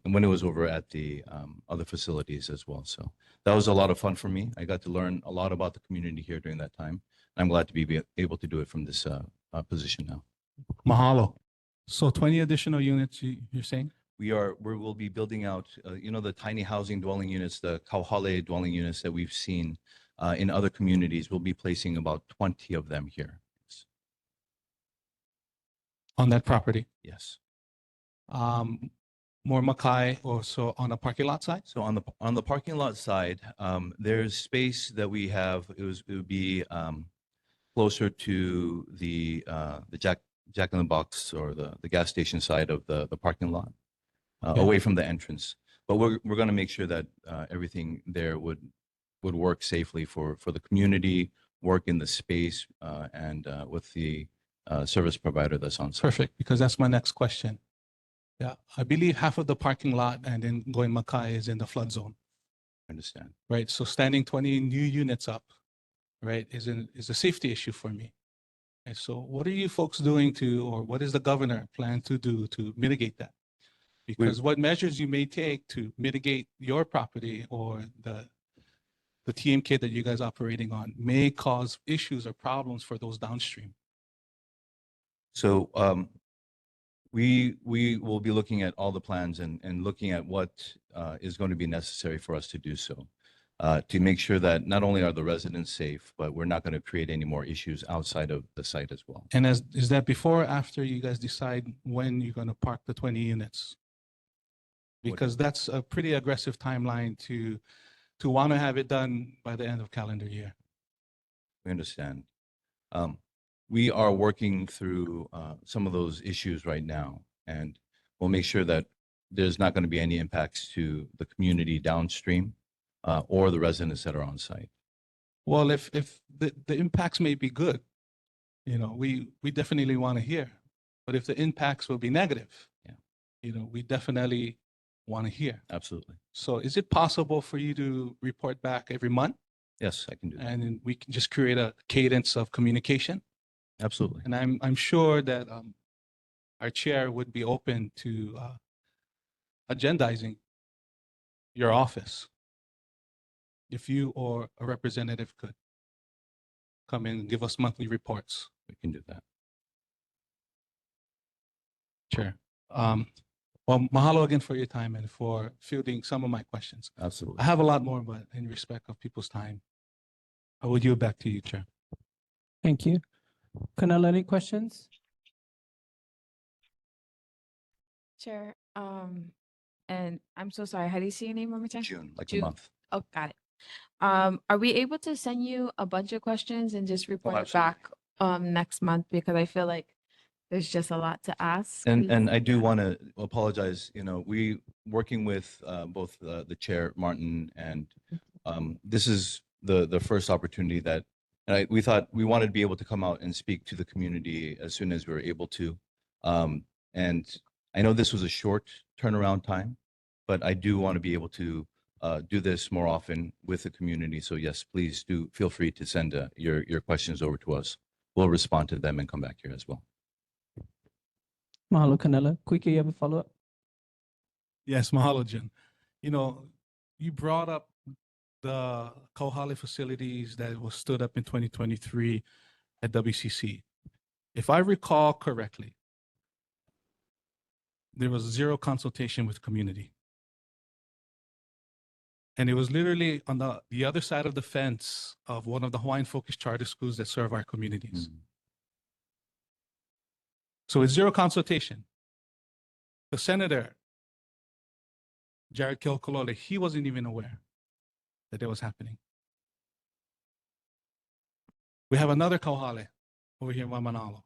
Speaker 7: when it was over at the other facilities as well. So that was a lot of fun for me. I got to learn a lot about the community here during that time. I'm glad to be able to do it from this position now.
Speaker 8: Mahalo. So 20 additional units, you're saying?
Speaker 7: We will be building out, the tiny housing dwelling units, the kauhale dwelling units that we've seen in other communities. We'll be placing about 20 of them here.
Speaker 8: On that property?
Speaker 7: Yes.
Speaker 8: More Makai also on the parking lot side?
Speaker 7: So on the parking lot side, there's space that we have. It would be closer to the Jack in the Box or the gas station side of the parking lot. Away from the entrance. But we're going to make sure that everything there would work safely for the community, work in the space, and with the service provider that's on site.
Speaker 8: Perfect, because that's my next question. Yeah, I believe half of the parking lot and then going Makai is in the flood zone.
Speaker 7: I understand.
Speaker 8: Right, so standing 20 new units up, right, is a safety issue for me. And so what are you folks doing or what is the governor plan to do to mitigate that? Because what measures you may take to mitigate your property or the TMK that you guys are operating on may cause issues or problems for those downstream.
Speaker 7: So we will be looking at all the plans and looking at what is going to be necessary for us to do so, to make sure that not only are the residents safe, but we're not going to create any more issues outside of the site as well.
Speaker 8: And is that before or after you guys decide when you're going to park the 20 units? Because that's a pretty aggressive timeline to want to have it done by the end of calendar year.
Speaker 7: We understand. We are working through some of those issues right now, and we'll make sure that there's not going to be any impacts to the community downstream or the residents that are on site.
Speaker 8: Well, if the impacts may be good, we definitely want to hear. But if the impacts will be negative, we definitely want to hear.
Speaker 7: Absolutely.
Speaker 8: So is it possible for you to report back every month?
Speaker 7: Yes, I can do that.
Speaker 8: And then we can just create a cadence of communication?
Speaker 7: Absolutely.
Speaker 8: And I'm sure that our chair would be open to agendizing your office if you or a representative could come in and give us monthly reports.
Speaker 7: We can do that.
Speaker 8: Chair. Well, mahalo again for your time and for fielding some of my questions.
Speaker 7: Absolutely.
Speaker 8: I have a lot more, but in respect of people's time, I will yield back to you, Chair.
Speaker 1: Thank you. Canela, any questions?
Speaker 2: Chair, and I'm so sorry. How do you say your name one more time?
Speaker 7: June, like a month.
Speaker 2: Oh, got it. Are we able to send you a bunch of questions and just report it back next month? Because I feel like there's just a lot to ask.
Speaker 7: And I do want to apologize. We working with both the chair Martin and this is the first opportunity that we thought we wanted to be able to come out and speak to the community as soon as we were able to. And I know this was a short turnaround time, but I do want to be able to do this more often with the community. So yes, please do feel free to send your questions over to us. We'll respond to them and come back here as well.
Speaker 1: Mahalo, Canela. Quick, you have a follow-up?
Speaker 8: Yes, mahalo, Jen. You brought up the Kauhale facilities that was stood up in 2023 at WCC. If I recall correctly, there was zero consultation with community. And it was literally on the other side of the fence of one of the Hawaiian-focused charter schools that serve our communities. So with zero consultation, the senator, Jared Kilkolole, he wasn't even aware that it was happening. We have another Kauhale over here in Waimānalo.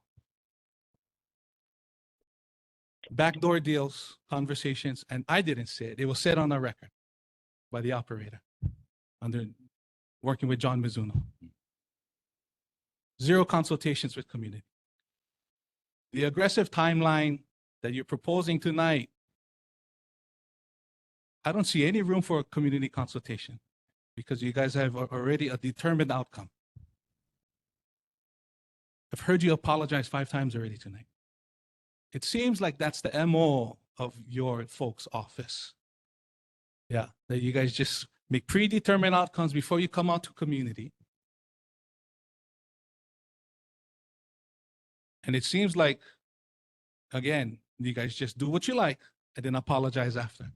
Speaker 8: Backdoor deals, conversations, and I didn't say it. It was said on the record by the operator under working with John Mizuno. Zero consultations with community. The aggressive timeline that you're proposing tonight, I don't see any room for community consultation because you guys have already a determined outcome. I've heard you apologize 5 times already tonight. It seems like that's the MO of your folks' office. Yeah, that you guys just make predetermined outcomes before you come out to community. And it seems like, again, you guys just do what you like and then apologize after.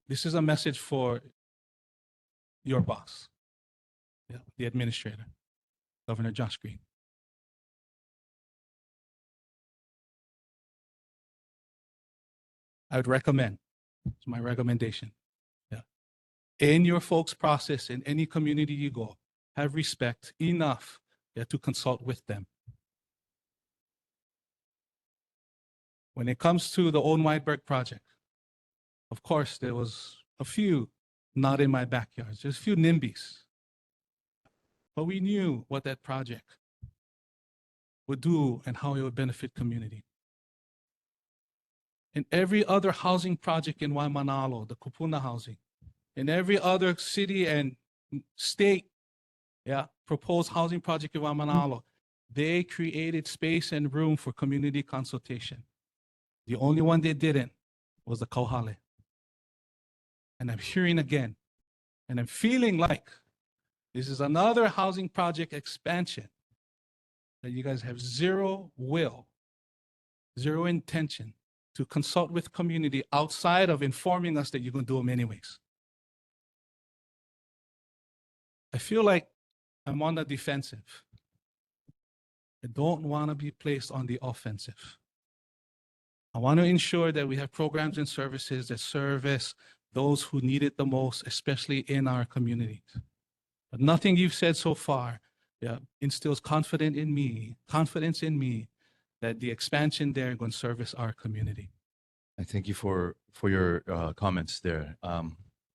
Speaker 8: This is a message for your boss, yeah, the administrator, Governor Josh Green. I would recommend, it's my recommendation, yeah, in your folks' process, in any community you go, have respect enough, yeah, to consult with them. When it comes to the Owen Whiteberg project, of course, there was a few not in my backyard, just a few NIMBYs. But we knew what that project would do and how it would benefit community. In every other housing project in Waimānalo, the Kupuna housing, in every other city and state, yeah, proposed housing project in Waimānalo, they created space and room for community consultation. The only one they didn't was the Kauhale. And I'm hearing again, and I'm feeling like this is another housing project expansion that you guys have zero will, zero intention to consult with community outside of informing us that you're going to do them anyways. I feel like I'm on the defensive. I don't want to be placed on the offensive. I want to ensure that we have programs and services that service those who need it the most, especially in our communities. But nothing you've said so far, yeah, instills confidence in me that the expansion there is going to service our community.
Speaker 7: I thank you for your comments there.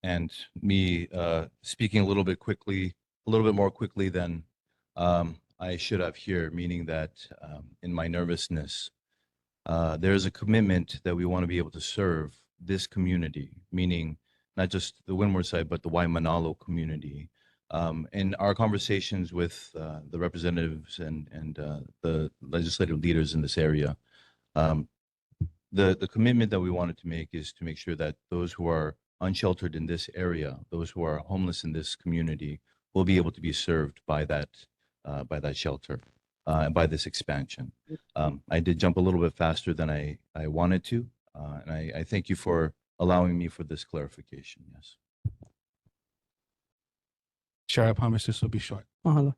Speaker 7: And me speaking a little bit more quickly than I should have here, meaning that in my nervousness, there's a commitment that we want to be able to serve this community, meaning not just the Windward side, but the Waimānalo community. In our conversations with the representatives and the legislative leaders in this area, the commitment that we wanted to make is to make sure that those who are unsheltered in this area, those who are homeless in this community, will be able to be served by that shelter, and by this expansion. I did jump a little bit faster than I wanted to, and I thank you for allowing me for this clarification. Yes.
Speaker 8: Chair, I promise this will be short.
Speaker 1: Mahalo.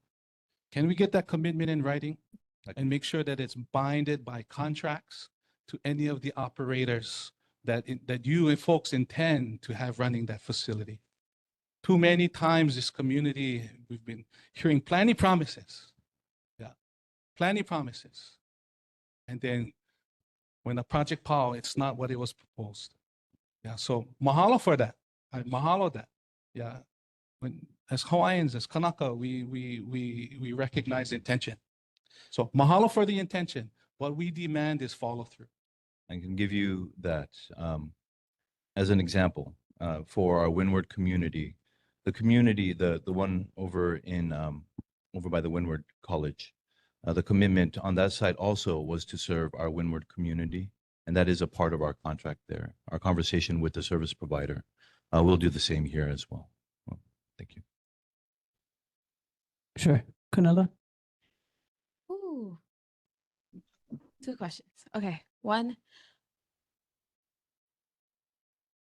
Speaker 8: Can we get that commitment in writing and make sure that it's binded by contracts to any of the operators that you folks intend to have running that facility? Too many times this community, we've been hearing plenty promises. Yeah, plenty promises. And then when the Project POW, it's not what it was proposed. Yeah, so mahalo for that. I mahalo that. Yeah, as Hawaiians, as Kanaka, we recognize intention. So mahalo for the intention. What we demand is follow through.
Speaker 7: I can give you that as an example for our Windward community. The community, the one over in over by the Windward College, the commitment on that side also was to serve our Windward community, and that is a part of our contract there. Our conversation with the service provider, we'll do the same here as well. Thank you.
Speaker 1: Sure. Kunala?
Speaker 2: Ooh. 2 questions. Okay. One,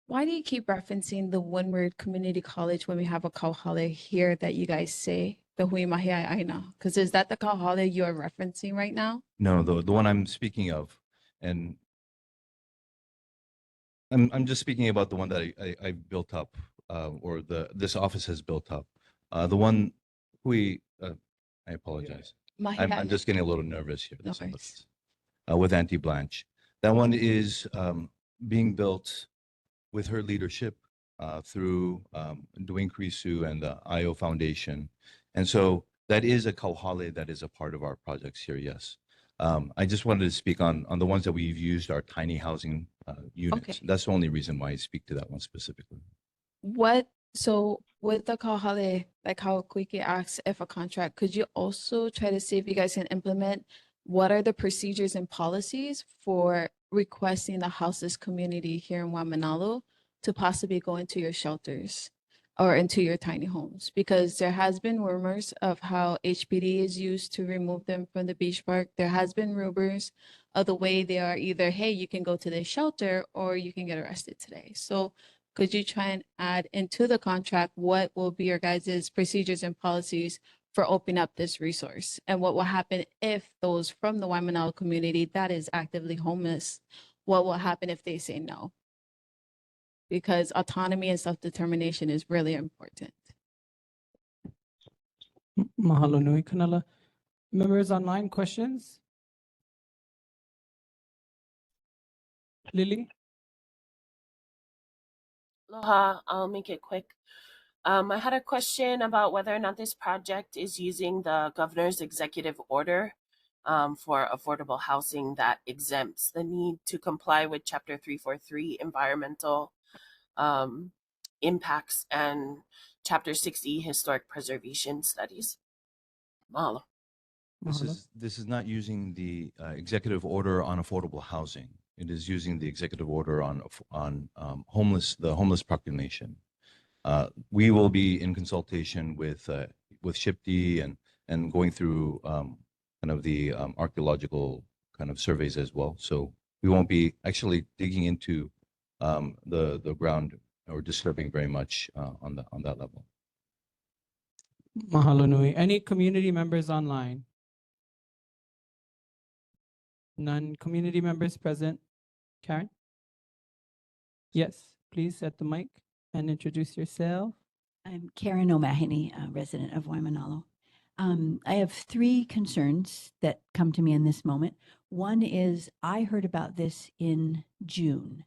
Speaker 2: why do you keep referencing the Windward Community College when we have a kauhale here that you guys say, the hui mahi aina? Because is that the kauhale you are referencing right now?
Speaker 7: No, the one I'm speaking of, and I'm just speaking about the one that I built up, or this office has built up. The one I apologize. I'm just getting a little nervous here.
Speaker 2: No worries.
Speaker 7: With Auntie Blanche. That one is being built with her leadership. through Dwayne Krisu and the IO Foundation. And so that is a kauhale that is a part of our projects here, yes. I just wanted to speak on the ones that we've used, our tiny housing units.
Speaker 2: Okay.
Speaker 7: That's the only reason why I speak to that one specifically.
Speaker 2: So with the Kahale, like how Kwiki asked if a contract, could you also try to see if you guys can implement what are the procedures and policies for requesting the houseless community here in Waimānalo to possibly go into your shelters or into your tiny homes? Because there has been rumors of how HPD is used to remove them from the beach park. There has been rumors of the way they are either, hey, you can go to the shelter or you can get arrested today. So could you try and add into the contract what will be your guys' procedures and policies for opening up this resource? And what will happen if those from the Waimānalo community that is actively homeless, what will happen if they say no? Because autonomy and self-determination is really important.
Speaker 1: Mahalo nui kanala. Members online, questions? Lily?
Speaker 13: Aloha, I'll make it quick. I had a question about whether or not this project is using the governor's executive order for affordable housing that exempts the need to comply with Chapter 343 environmental impacts and Chapter 60 historic preservation studies. Mahalo.
Speaker 7: This is not using the executive order on affordable housing. It is using the executive order on the homeless proclamation. We will be in consultation with SHPD and going through kind of the archaeological kind of surveys as well. So we won't be actually digging into the ground or disturbing very much on that level.
Speaker 1: Mahalo nui. Any community members online? None. Community members present? Karen? Yes, please at the mic and introduce yourself.
Speaker 21: I'm Karen O'Mahony, a resident of Waimānalo. I have three concerns that come to me in this moment. One is I heard about this in June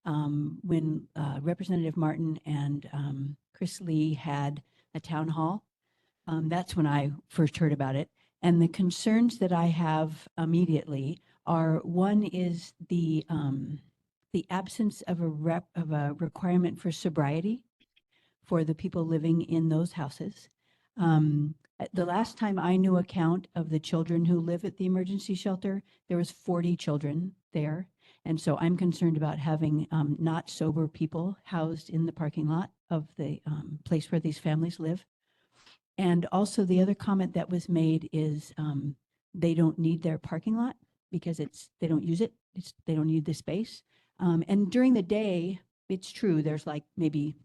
Speaker 21: when Representative Martin and Chris Lee had a town hall. That's when I first heard about it. And the concerns that I have immediately are, one is the absence of a requirement for sobriety for the people living in those houses. The last time I knew a count of the children who live at the emergency shelter, there was 40 children there. And so I'm concerned about having not sober people housed in the parking lot of the place where these families live. And also the other comment that was made is they don't need their parking lot because they don't use it. They don't need the space. And during the day, it's true, there's like maybe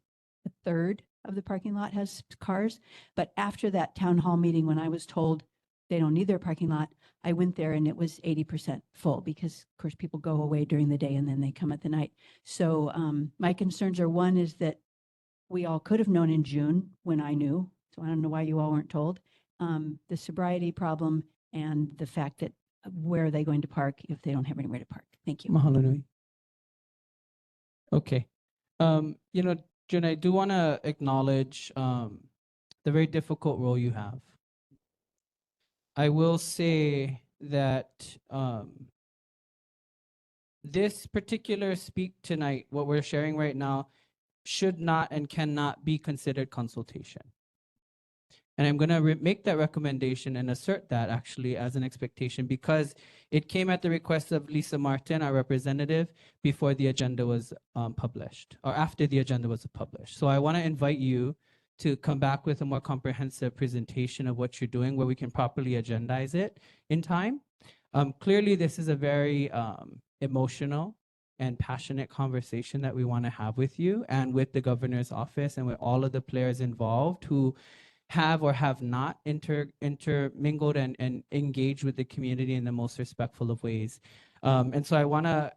Speaker 21: a third of the parking lot has cars. But after that town hall meeting, when I was told they don't need their parking lot, I went there and it was 80% full because, of course, people go away during the day and then they come at the night. So my concerns are, one is that we all could have known in June when I knew. So I don't know why you all weren't told. The sobriety problem and the fact that where are they going to park if they don't have anywhere to park? Thank you.
Speaker 1: Mahalo nui. Okay. June, I do want to acknowledge the very difficult role you have. I will say that this particular speak tonight, what we're sharing right now, should not and cannot be considered consultation. And I'm going to make that recommendation and assert that actually as an expectation because it came at the request of Lisa Martin, our representative, before the agenda was published or after the agenda was published. So I want to invite you to come back with a more comprehensive presentation of what you're doing where we can properly agendize it in time. Clearly, this is a very emotional and passionate conversation that we want to have with you and with the governor's office and with all of the players involved who have or have not intermingled and engaged with the community in the most respectful of ways. And so I want to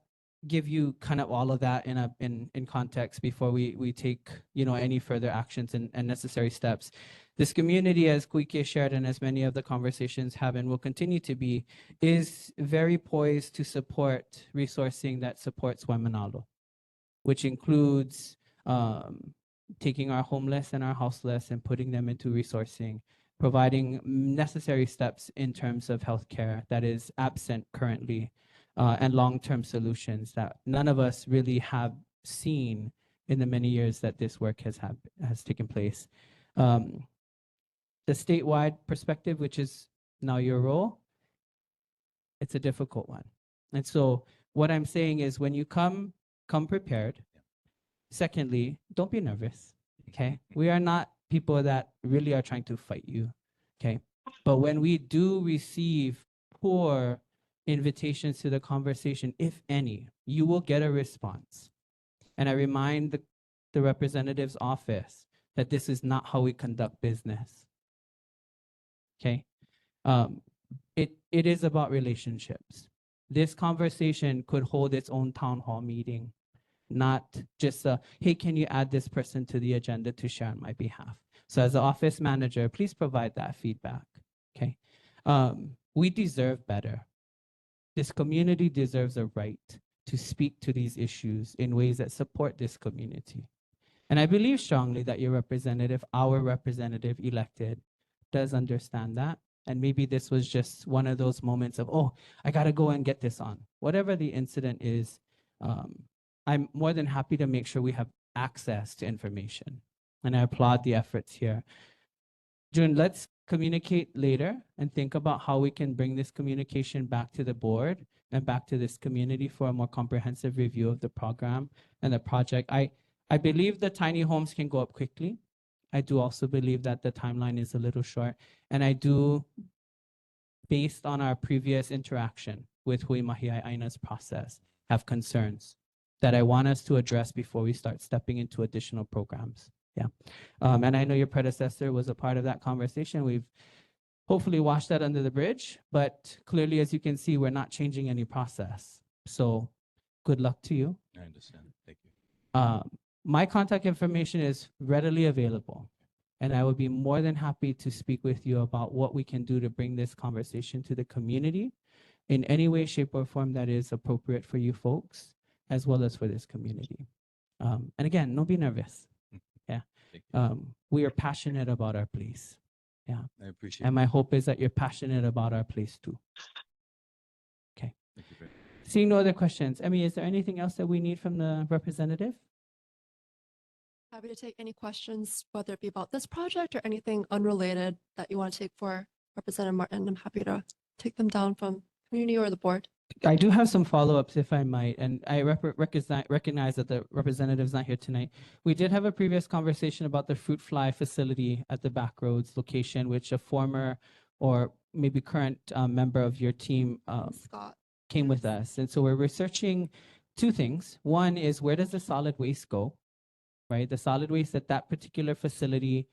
Speaker 1: give you kind of all of that in context before we take any further actions and necessary steps. This community, as Kuike shared and as many of the conversations have and will continue to be, is very poised to support resourcing that supports Waimānalo, which includes taking our homeless and our houseless and putting them into resourcing, providing necessary steps in terms of healthcare that is absent currently, and long-term solutions that none of us really have seen in the many years that this work has taken place. The statewide perspective, which is now your role, it's a difficult one. And so what I'm saying is when you come prepared. Secondly, don't be nervous, okay? We are not people that really are trying to fight you, okay? But when we do receive poor invitations to the conversation, if any, you will get a response. And I remind the representative's office that this is not how we conduct business, okay? It is about relationships. This conversation could hold its own town hall meeting, not just hey, can you add this person to the agenda to share on my behalf? So as the office manager, please provide that feedback, okay? We deserve better. This community deserves a right to speak to these issues in ways that support this community. And I believe strongly that your representative, our representative elected, does understand that. And maybe this was just one of those moments of, oh, I gotta go and get this on. Whatever the incident is, I'm more than happy to make sure we have access to information. And I applaud the efforts here. June, let's communicate later and think about how we can bring this communication back to the board and back to this community for a more comprehensive review of the program and the project. I believe the tiny homes can go up quickly. I do also believe that the timeline is a little short. And I do, based on our previous interaction with Hui Mahiai Aina's process, have concerns that I want us to address before we start stepping into additional programs. Yeah. And I know your predecessor was a part of that conversation. We've hopefully washed that under the bridge, but clearly, as you can see, we're not changing any process. So good luck to you.
Speaker 7: I understand. Thank you.
Speaker 1: My contact information is readily available, and I would be more than happy to speak with you about what we can do to bring this conversation to the community in any way, shape, or form that is appropriate for you folks, as well as for this community. And again, don't be nervous. Yeah. We are passionate about our place. Yeah.
Speaker 7: I appreciate
Speaker 1: And my hope is that you're passionate about our place too. Okay.
Speaker 7: Thank you very much.
Speaker 1: Seeing no other questions. Emmy, is there anything else that we need from the representative?
Speaker 5: Happy to take any questions, whether it be about this project or anything unrelated that you want to take for Representative Martin. I'm happy to take them down from community or the board.
Speaker 1: I do have some follow-ups, if I might, and I recognize that the representative's not here tonight. We did have a previous conversation about the fruit fly facility at the Backroads location, which a former or maybe current member of your team
Speaker 5: Scott
Speaker 1: came with us. And so we're researching two things. One is, where does the solid waste go, right? The solid waste that that particular facility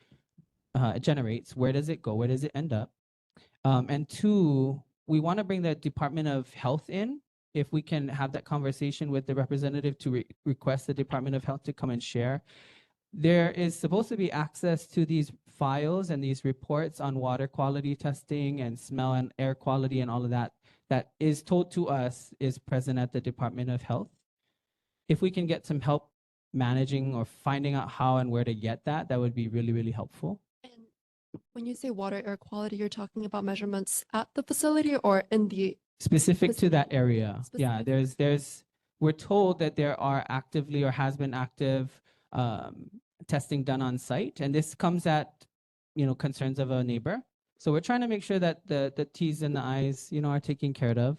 Speaker 1: generates, where does it go? Where does it end up? And two, we want to bring the Department of Health in. If we can have that conversation with the representative to request the Department of Health to come and share. There is supposed to be access to these files and these reports on water quality testing and smell and air quality and all of that, that is told to us is present at the Department of Health. If we can get some help managing or finding out how and where to get that, that would be really, really helpful.
Speaker 5: When you say water air quality, you're talking about measurements at the facility or in the
Speaker 1: specific to that area. Yeah, we're told that there are actively or has been active testing done on site, and this comes at concerns of a neighbor. So we're trying to make sure that the T's and the I's are taken care of.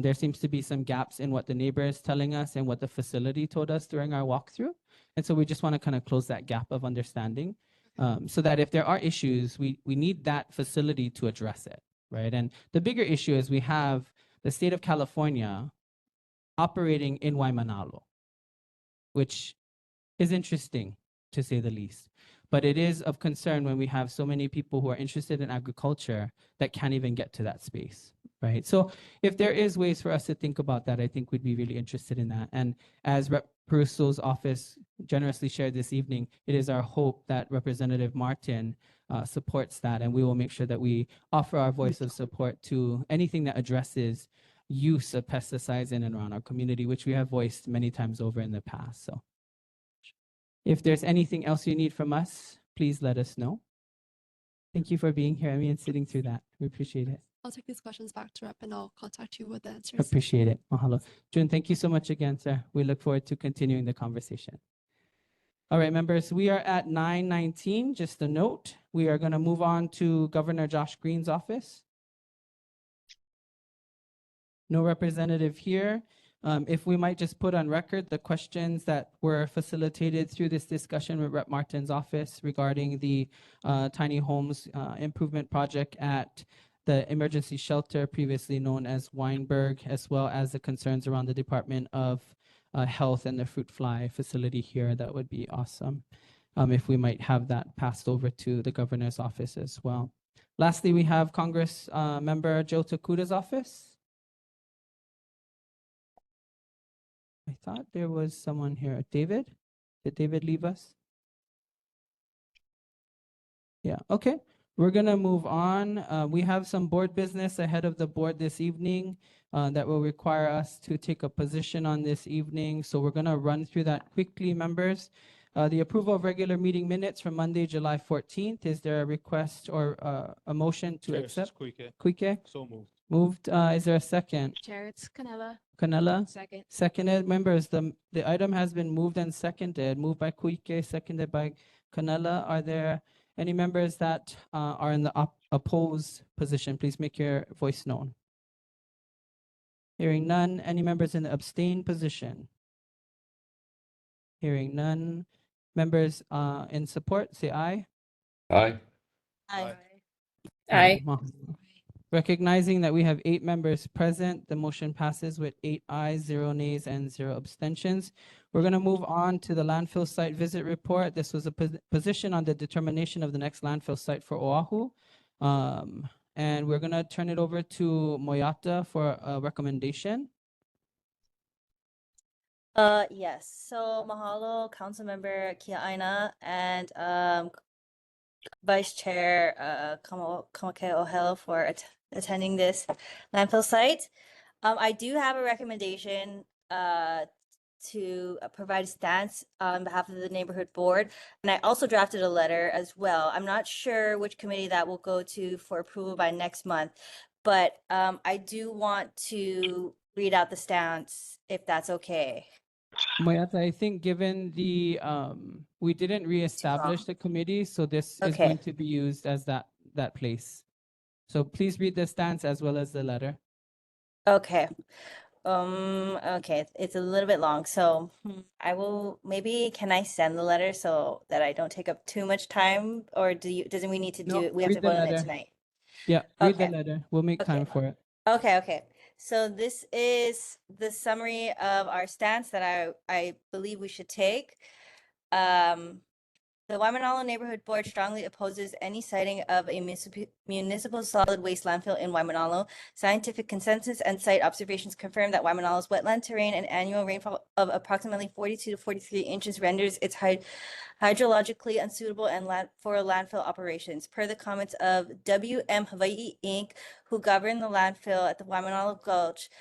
Speaker 1: There seems to be some gaps in what the neighbor is telling us and what the facility told us during our walkthrough, and so we just want to kind of close that gap of understanding. So that if there are issues, we need that facility to address it, right? And the bigger issue is we have the state of California operating in Waimānalo, which is interesting to say the least. But it is of concern when we have so many people who are interested in agriculture that can't even get to that space, right? So if there is ways for us to think about that, I think we'd be really interested in that. And as Rep. Peruso's office generously shared this evening, it is our hope that Representative Martin supports that, and we will make sure that we offer our voice of support to anything that addresses use of pesticides in and around our community, which we have voiced many times over in the past. So If there's anything else you need from us, please let us know. Thank you for being here, Amy, and sitting through that. We appreciate it.
Speaker 5: I'll take these questions back to Rep and I'll contact you with the answers.
Speaker 1: Appreciate it. Mahalo. June, thank you so much again, sir. We look forward to continuing the conversation. All right, members, we are at 9:19. Just a note, we are going to move on to Governor Josh Green's office. No representative here. If we might just put on record the questions that were facilitated through this discussion with Rep Martin's office regarding the tiny homes improvement project at the emergency shelter previously known as Weinberg, as well as the concerns around the Department of Health and the fruit fly facility here. That would be awesome if we might have that passed over to the governor's office as well. Lastly, we have Congress member Joe Takuda's office. I thought there was someone here. David? Did David leave us? Yeah, okay. We're going to move on. We have some board business ahead of the board this evening that will require us to take a position on this evening. So we're going to run through that quickly, members. The approval of regular meeting minutes from Monday, July 14th. Is there a request or a motion to accept? Kuike?
Speaker 8: So moved.
Speaker 1: Moved. Is there a second?
Speaker 2: Chair, it's Canela.
Speaker 1: Canela?
Speaker 2: Second.
Speaker 1: Seconded. Members, the item has been moved and seconded. Moved by Kuike, seconded by Canela. Are there any members that are in the opposed position? Please make your voice known. Hearing none. Any members in the abstain position? Hearing none. Members in support, say aye.
Speaker 9: Aye.
Speaker 16: Aye.
Speaker 4: Aye.
Speaker 1: Recognizing that we have 8 members present, the motion passes with 8 ayes, 0 nays, and 0 abstentions. We're going to move on to the landfill site visit report. This was a position on the determination of the next landfill site for Oahu. And we're going to turn it over to Moyata for a recommendation.
Speaker 3: Yes. So mahalo, Councilmember Kia'aina and Vice Chair Kamake Ohelo for attending this landfill site. I do have a recommendation to provide a stance on behalf of the neighborhood board, and I also drafted a letter as well. I'm not sure which committee that will go to for approval by next month, but I do want to read out the stance if that's okay.
Speaker 1: Moyata, I think given the we didn't reestablish the committee, so this is
Speaker 3: Okay.
Speaker 1: going to be used as that place. So please read the stance as well as the letter.
Speaker 3: Okay. Okay, it's a little bit long, so I will, maybe can I send the letter so that I don't take up too much time, or doesn't we need to do
Speaker 1: No,
Speaker 3: it? We have to
Speaker 1: read the
Speaker 3: vote on it
Speaker 1: letter.
Speaker 3: tonight.
Speaker 1: Yeah, read the
Speaker 3: Okay.
Speaker 1: letter. We'll make time for it.
Speaker 3: Okay. So this is the summary of our stance that I believe we should take. The Waimānalo Neighborhood Board strongly opposes any siting of a municipal solid waste landfill in Waimānalo. Scientific consensus and site observations confirm that Waimānalo's wetland terrain and annual rainfall of approximately 42 to 43 inches renders its hydrologically unsuitable and for landfill operations. Per the comments of WM Hawaii Inc., who govern the landfill at the Waimānalo Gulch,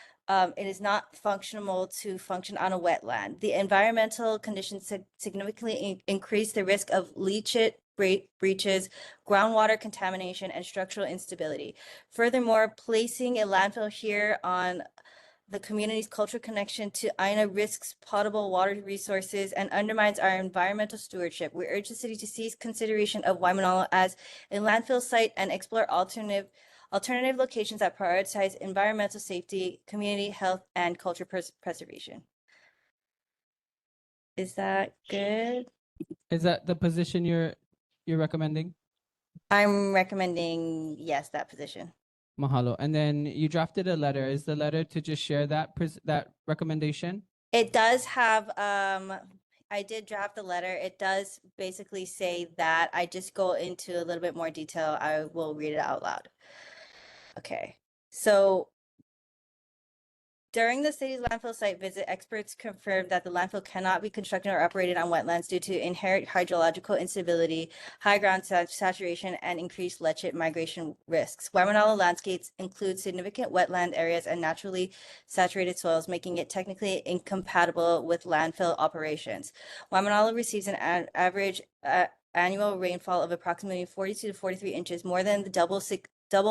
Speaker 3: it is not functional to function on a wetland. The environmental conditions significantly increase the risk of leachate breaches, groundwater contamination, and structural instability. Furthermore, placing a landfill here on the community's cultural connection to Aina risks potable water resources and undermines our environmental stewardship. We urge the city to cease consideration of Waimānalo as a landfill site and explore alternative locations that prioritize environmental safety, community health, and culture preservation. Is that good?
Speaker 1: Is that the position you're recommending?
Speaker 3: I'm recommending yes, that position.
Speaker 1: Mahalo. And then you drafted a letter. Is the letter to just share that recommendation?
Speaker 3: It does have I did draft a letter. It does basically say that. I just go into a little bit more detail. I will read it out loud. Okay. So During the city's landfill site visit, experts confirmed that the landfill cannot be constructed or operated on wetlands due to inherent hydrological instability, high ground saturation, and increased leachate migration risks. Waimānalo landscapes include significant wetland areas and naturally saturated soils, making it technically incompatible with landfill operations. Waimānalo receives an average annual rainfall of approximately 42 to 43 inches, more than the double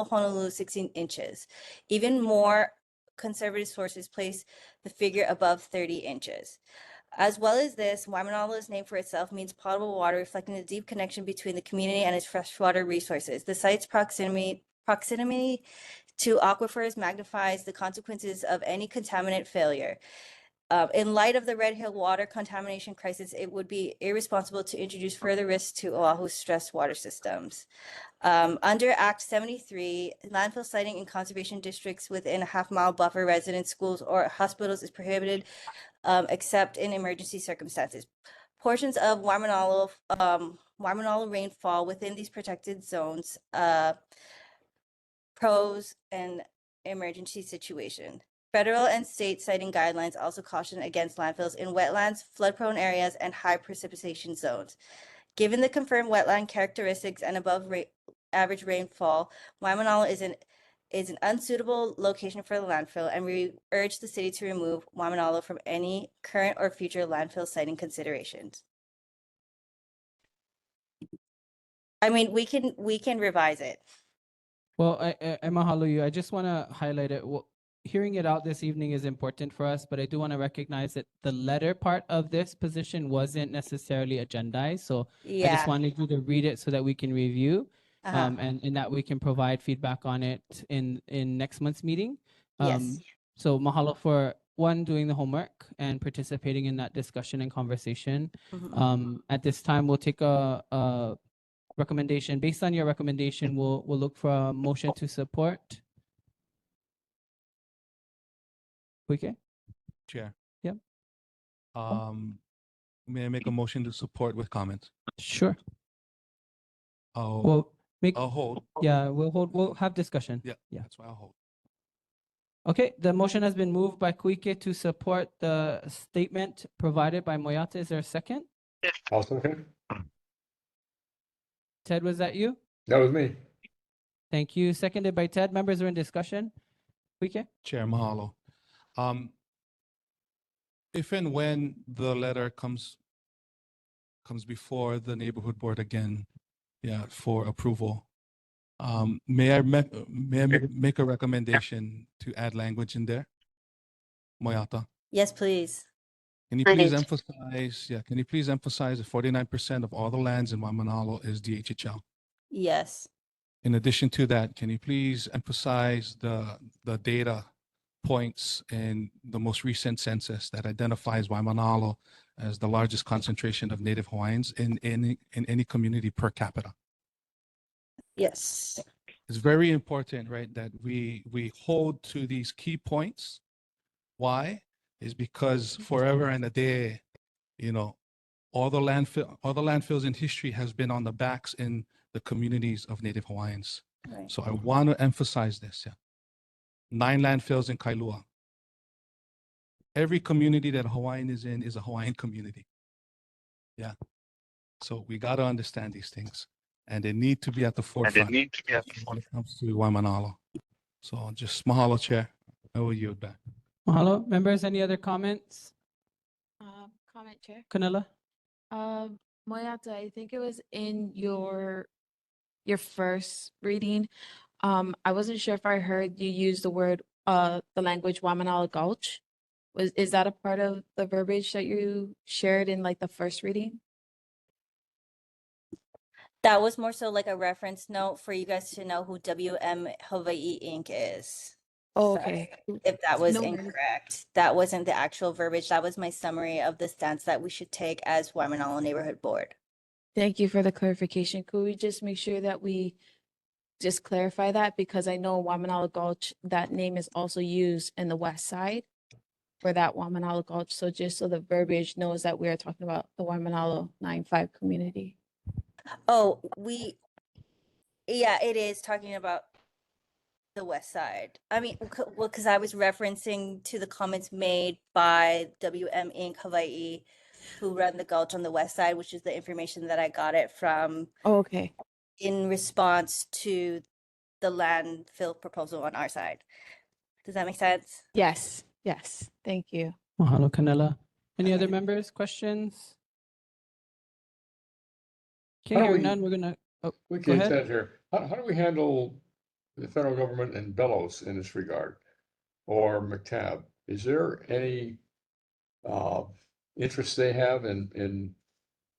Speaker 3: Honolulu 16 inches. Even more conservative sources place the figure above 30 inches. As well as this, Waimānalo's name for itself means potable water, reflecting the deep connection between the community and its freshwater resources. The site's proximity to aquifers magnifies the consequences of any contaminant failure. In light of the Red Hill water contamination crisis, it would be irresponsible to introduce further risks to Oahu's stressed water systems. Under Act 73, landfill siting in conservation districts within a half-mile buffer, residents, schools, or hospitals is prohibited except in emergency circumstances. Portions of Waimānalo rainfall within these protected zones pose an emergency situation. Federal and state siting guidelines also caution against landfills in wetlands, flood-prone areas, and high precipitation zones. Given the confirmed wetland characteristics and above average rainfall, Waimānalo is an unsuitable location for the landfill, and we urge the city to remove Waimānalo from any current or future landfill siting considerations. I mean, we can revise it.
Speaker 1: Well, I mahalo you. I just want to highlight it. Well, hearing it out this evening is important for us, but I do want to recognize that the letter part of this position wasn't necessarily agendized. So I just
Speaker 3: Yeah.
Speaker 1: wanted you to read it so that we can review
Speaker 3: Uh-huh.
Speaker 1: and that we can provide feedback on it in next month's meeting.
Speaker 3: Yes.
Speaker 1: So mahalo for one, doing the homework and participating in that discussion and conversation.
Speaker 3: Mhm.
Speaker 1: At this time, we'll take a recommendation. Based on your recommendation, we'll look for a motion to support. Okay.
Speaker 8: Chair.
Speaker 1: Yep.
Speaker 8: May I make a motion to support with comments?
Speaker 1: Sure.
Speaker 8: I'll
Speaker 1: We'll
Speaker 8: hold.
Speaker 1: Yeah, we'll have discussion.
Speaker 8: Yeah,
Speaker 1: Yeah.
Speaker 8: that's why I'll hold.
Speaker 1: Okay, the motion has been moved by Kuike to support the statement provided by Moyata. Is there a second?
Speaker 9: I'll second.
Speaker 1: Ted, was that you?
Speaker 9: That was me.
Speaker 1: Thank you. Seconded by Ted. Members are in discussion. Kuike?
Speaker 8: Chair, mahalo. If and when the letter comes before the neighborhood board again, yeah, for approval, may I make a recommendation to add language in there? Moyata,
Speaker 3: Yes, please.
Speaker 8: can you please emphasize, can you please emphasize that 49% of all the lands in Waimānalo is DHHL?
Speaker 3: Yes.
Speaker 8: In addition to that, can you please emphasize the data points in the most recent census that identifies Waimānalo as the largest concentration of Native Hawaiians in any community per capita?
Speaker 3: Yes.
Speaker 8: It's very important, right, that we hold to these key points. Why? Is because forever and a day, all the landfills in history has been on the backs in the communities of Native Hawaiians.
Speaker 3: Right.
Speaker 8: So I want to emphasize this. Yeah. 9 landfills in Kailua. Every community that Hawaiian is in is a Hawaiian community. Yeah. So we got to understand these things, and they need to be at the forefront when it comes to Waimānalo. So just mahalo, Chair. I will yield back.
Speaker 1: Mahalo. Members, any other comments?
Speaker 2: Comment, Chair.
Speaker 1: Canela?
Speaker 2: Moyata, I think it was in your first reading. I wasn't sure if I heard you use the word the language Waimānalo Gulch. Is that a part of the verbiage that you shared in like the first reading?
Speaker 3: That was more so like a reference note for you guys to know who WM Hawaii Inc. is.
Speaker 2: Oh,
Speaker 3: Sorry
Speaker 2: okay.
Speaker 3: if that was
Speaker 2: No worries.
Speaker 3: incorrect. That wasn't the actual verbiage. That was my summary of the stance that we should take as Waimānalo Neighborhood Board.
Speaker 2: Thank you for the clarification. Could we just make sure that we just clarify that? Because I know Waimānalo Gulch, that name is also used in the west side for that Waimānalo Gulch. So just so the verbiage knows that we are talking about the Waimānalo 9-5 community.
Speaker 3: Oh, yeah, it is talking about the west side. I mean, well, because I was referencing to the comments made by WM Inc. Hawaii, who run the gulch on the west side, which is the information that I got it from
Speaker 5: Oh, okay.
Speaker 3: in response to the landfill proposal on our side. Does that make sense?
Speaker 5: Yes. Yes. Thank you.
Speaker 1: Mahalo, Canela. Any
Speaker 3: Okay.
Speaker 1: other members, questions? Okay,
Speaker 9: How do
Speaker 1: hearing
Speaker 9: we-
Speaker 1: none, we're gonna, oh,
Speaker 9: We
Speaker 1: go
Speaker 9: can't
Speaker 1: ahead.
Speaker 9: stand here. How do we handle the federal government and Belos in this regard? Or McTab? Is there any interest they have in,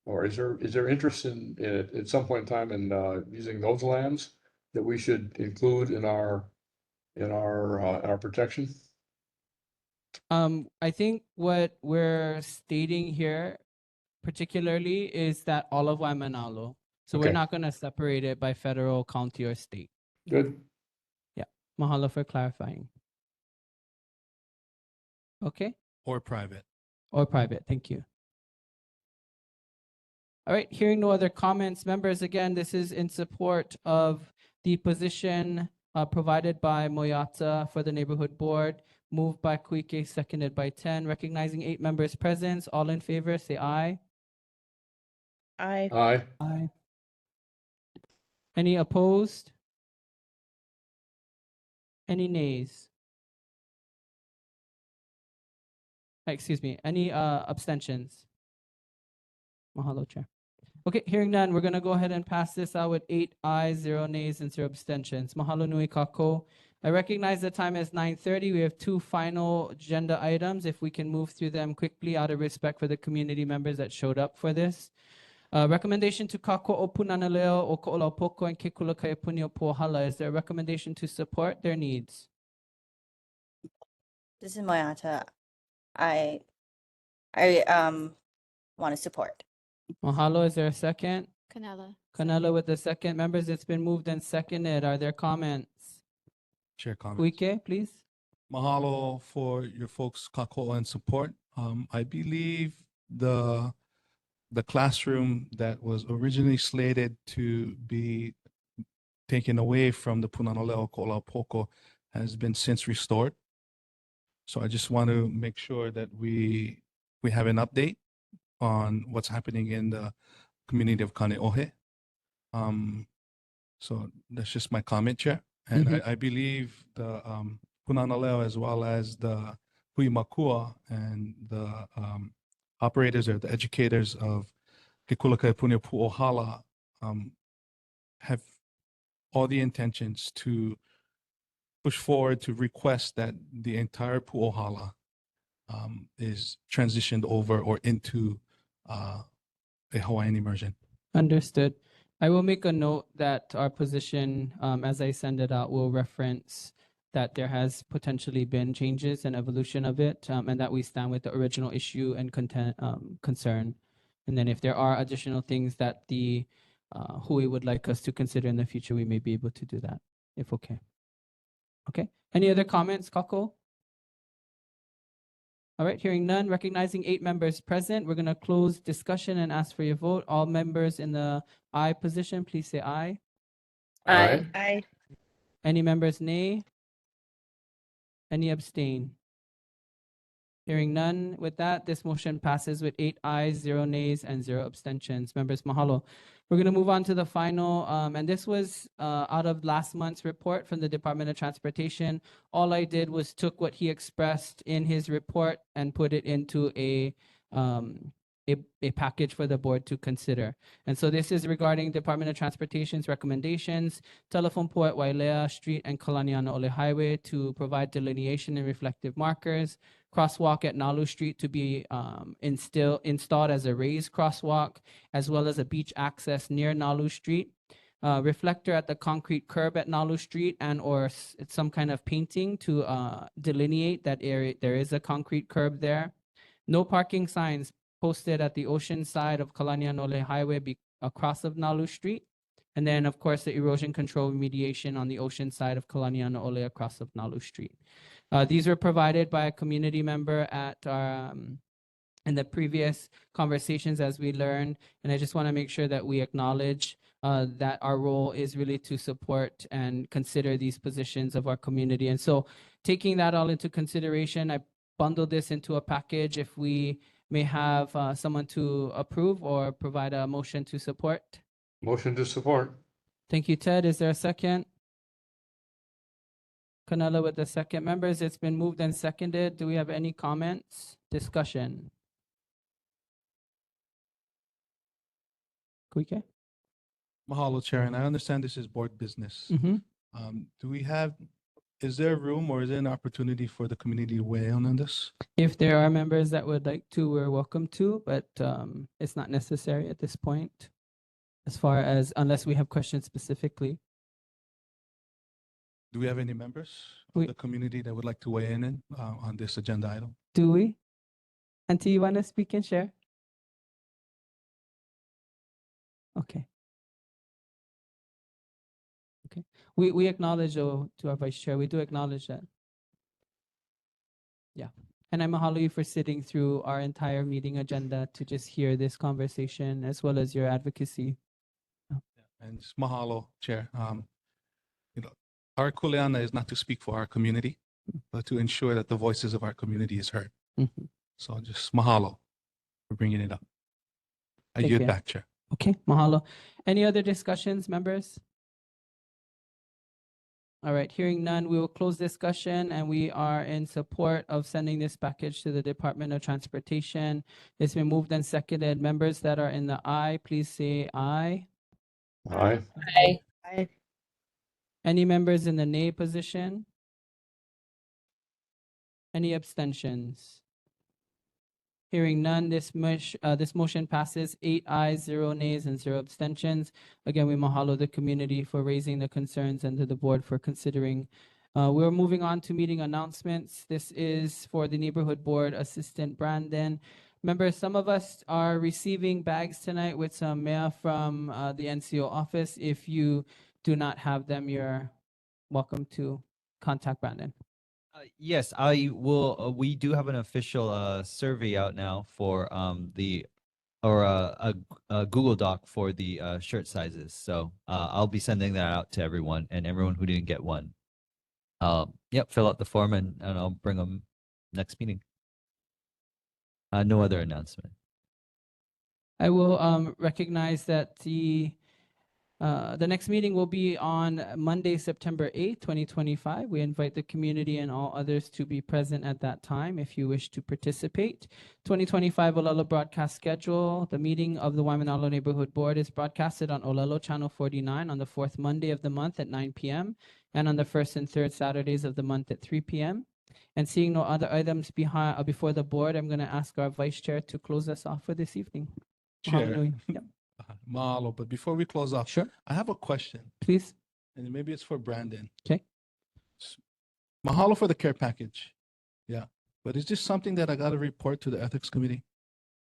Speaker 9: or is there interest in, at some point in time in using those lands that we should include in our protection?
Speaker 1: I think what we're stating here particularly is that all of Waimānalo. So we're
Speaker 9: Okay.
Speaker 1: not gonna separate it by federal, county, or state.
Speaker 9: Good.
Speaker 1: Yeah, mahalo for clarifying. Okay,
Speaker 8: Or private.
Speaker 1: or private, thank you. All right, hearing no other comments, members, again, this is in support of the position provided by Moyata for the neighborhood board, moved by Kuike, seconded by 10, recognizing 8 members present. All in favor, say aye.
Speaker 4: Aye.
Speaker 9: Aye.
Speaker 1: Aye. Any opposed? Any nays? Excuse me, any abstentions? Mahalo, Chair. Okay, hearing none, we're gonna go ahead and pass this out with 8 ayes, 0 nays, and 0 abstentions. Mahalo nui kako. I recognize the time is 9:30. We have 2 final agenda items. If we can move through them quickly out of respect for the community members that showed up for this. Recommendation to kako o Punanaleo o Ko'olaupoko and Kekula Kaiapuni o Puahala. Is there a recommendation to support their needs?
Speaker 3: This is Moyata. I want to support.
Speaker 1: Mahalo, is there a second?
Speaker 5: Canela.
Speaker 1: Canela with the second. Members, it's been moved and seconded. Are there comments?
Speaker 8: Chair comments.
Speaker 1: Kuike, please.
Speaker 8: Mahalo for your folks' kako and support. I believe the classroom that was originally slated to be taken away from the Punanaleo Ko'olaupoko has been since restored. So I just want to make sure that we have an update on what's happening in the community of Kane'ohe. So that's just my comment, Chair. And I believe the Punanaleo as well as the Hui Makua and the operators or the educators of Kekulaka Punia Pu'ohala have all the intentions to push forward to request that the entire Pu'ohala is transitioned over or into a Hawaiian immersion.
Speaker 1: Understood. I will make a note that our position, as I send it out, will reference that there has potentially been changes and evolution of it, and that we stand with the original issue and content concern. And then if there are additional things that the Hui would like us to consider in the future, we may be able to do that, if okay. Okay. Any other comments, Kako? All right, hearing none, recognizing 8 members present, we're going to close discussion and ask for your vote. All members in the aye position, please say aye.
Speaker 4: Aye. Aye.
Speaker 1: Any members nay? Any abstain? Hearing none, with that, this motion passes with 8 ayes, 0 nays, and 0 abstentions. Members, mahalo. We're going to move on to the final, and this was out of last month's report from the Department of Transportation. All I did was took what he expressed in his report and put it into a package for the board to consider. And so this is regarding Department of Transportation's recommendations, telephone pole at Wailea Street and Kalaniana Ole Highway to provide delineation and reflective markers, crosswalk at Nalu Street to be installed as a raised crosswalk, as well as a beach access near Nalu Street, reflector at the concrete curb at Nalu Street and or some kind of painting to delineate that area. There is a concrete curb there. No parking signs posted at the ocean side of Kalaniana Ole Highway across of Nalu Street. And then, of course, the erosion control remediation on the ocean side of Kalaniana Ole across of Nalu Street. These were provided by a community member at our in the previous conversations as we learned. And I just want to make sure that we acknowledge that our role is really to support and consider these positions of our community. And so taking that all into consideration, I bundled this into a package. If we may have someone to approve or provide a motion to support.
Speaker 9: Motion to support.
Speaker 1: Thank you, Ted. Is there a second? Canela with the second. Members, it's been moved and seconded. Do we have any comments? Discussion? Kuike?
Speaker 8: Mahalo, Chair, and I understand this is board business. Is there room or is there an opportunity for the community to weigh in on this?
Speaker 1: If there are members that would like to, we're welcome to, but it's not necessary at this point, as far as, unless we have questions specifically.
Speaker 8: Do we have any members of the community that would like to weigh in on this agenda item?
Speaker 1: Do we? Auntie, you want to speak and share? Okay. Okay. We acknowledge, though, to our vice chair, we do acknowledge that. Yeah. And I mahalo you for sitting through our entire meeting agenda to just hear this conversation as well as your advocacy.
Speaker 8: And just mahalo, Chair. Our kuleana is not to speak for our community, but to ensure that the voices of our community is heard. So just mahalo for bringing it up. I
Speaker 1: Thank
Speaker 8: yield
Speaker 1: you.
Speaker 8: back, Chair.
Speaker 1: Okay, mahalo. Any other discussions, members? All right, hearing none, we will close discussion and we are in support of sending this package to the Department of Transportation. It's been moved and seconded. Members that are in the aye, please say aye.
Speaker 9: Aye.
Speaker 4: Aye. Aye.
Speaker 1: Any members in the nay position? Any abstentions? Hearing none, this motion passes 8 ayes, 0 nays, and 0 abstentions. Again, we mahalo the community for raising the concerns and to the board for considering. We're moving on to meeting announcements. This is for the Neighborhood Board Assistant Brandon. Members, some of us are receiving bags tonight with some mail from the NCO office. If you do not have them, you're welcome to contact Brandon.
Speaker 10: Yes, I will. We do have an official survey out now for a Google Doc for the shirt sizes. So I'll be sending that out to everyone and everyone who didn't get one. Yep, fill out the form and I'll bring them next meeting. No other announcement.
Speaker 1: I will recognize that the next meeting will be on Monday, September 8th, 2025. We invite the community and all others to be present at that time if you wish to participate. 2025 Olelo broadcast schedule. The meeting of the Waimānalo Neighborhood Board is broadcasted on Olelo Channel 49 on the fourth Monday of the month at 9 p.m. and on the first and third Saturdays of the month at 3 p.m. And seeing no other items before the board, I'm going to ask our vice chair to close us off for this evening.
Speaker 8: Chair.
Speaker 1: Mahalo. Yep.
Speaker 8: Mahalo, but before we close off,
Speaker 1: Sure.
Speaker 8: I have a question.
Speaker 1: Please.
Speaker 8: And maybe it's for Brandon.
Speaker 1: Okay.
Speaker 8: Mahalo for the care package. Yeah. But is this something that I got to report to the ethics committee?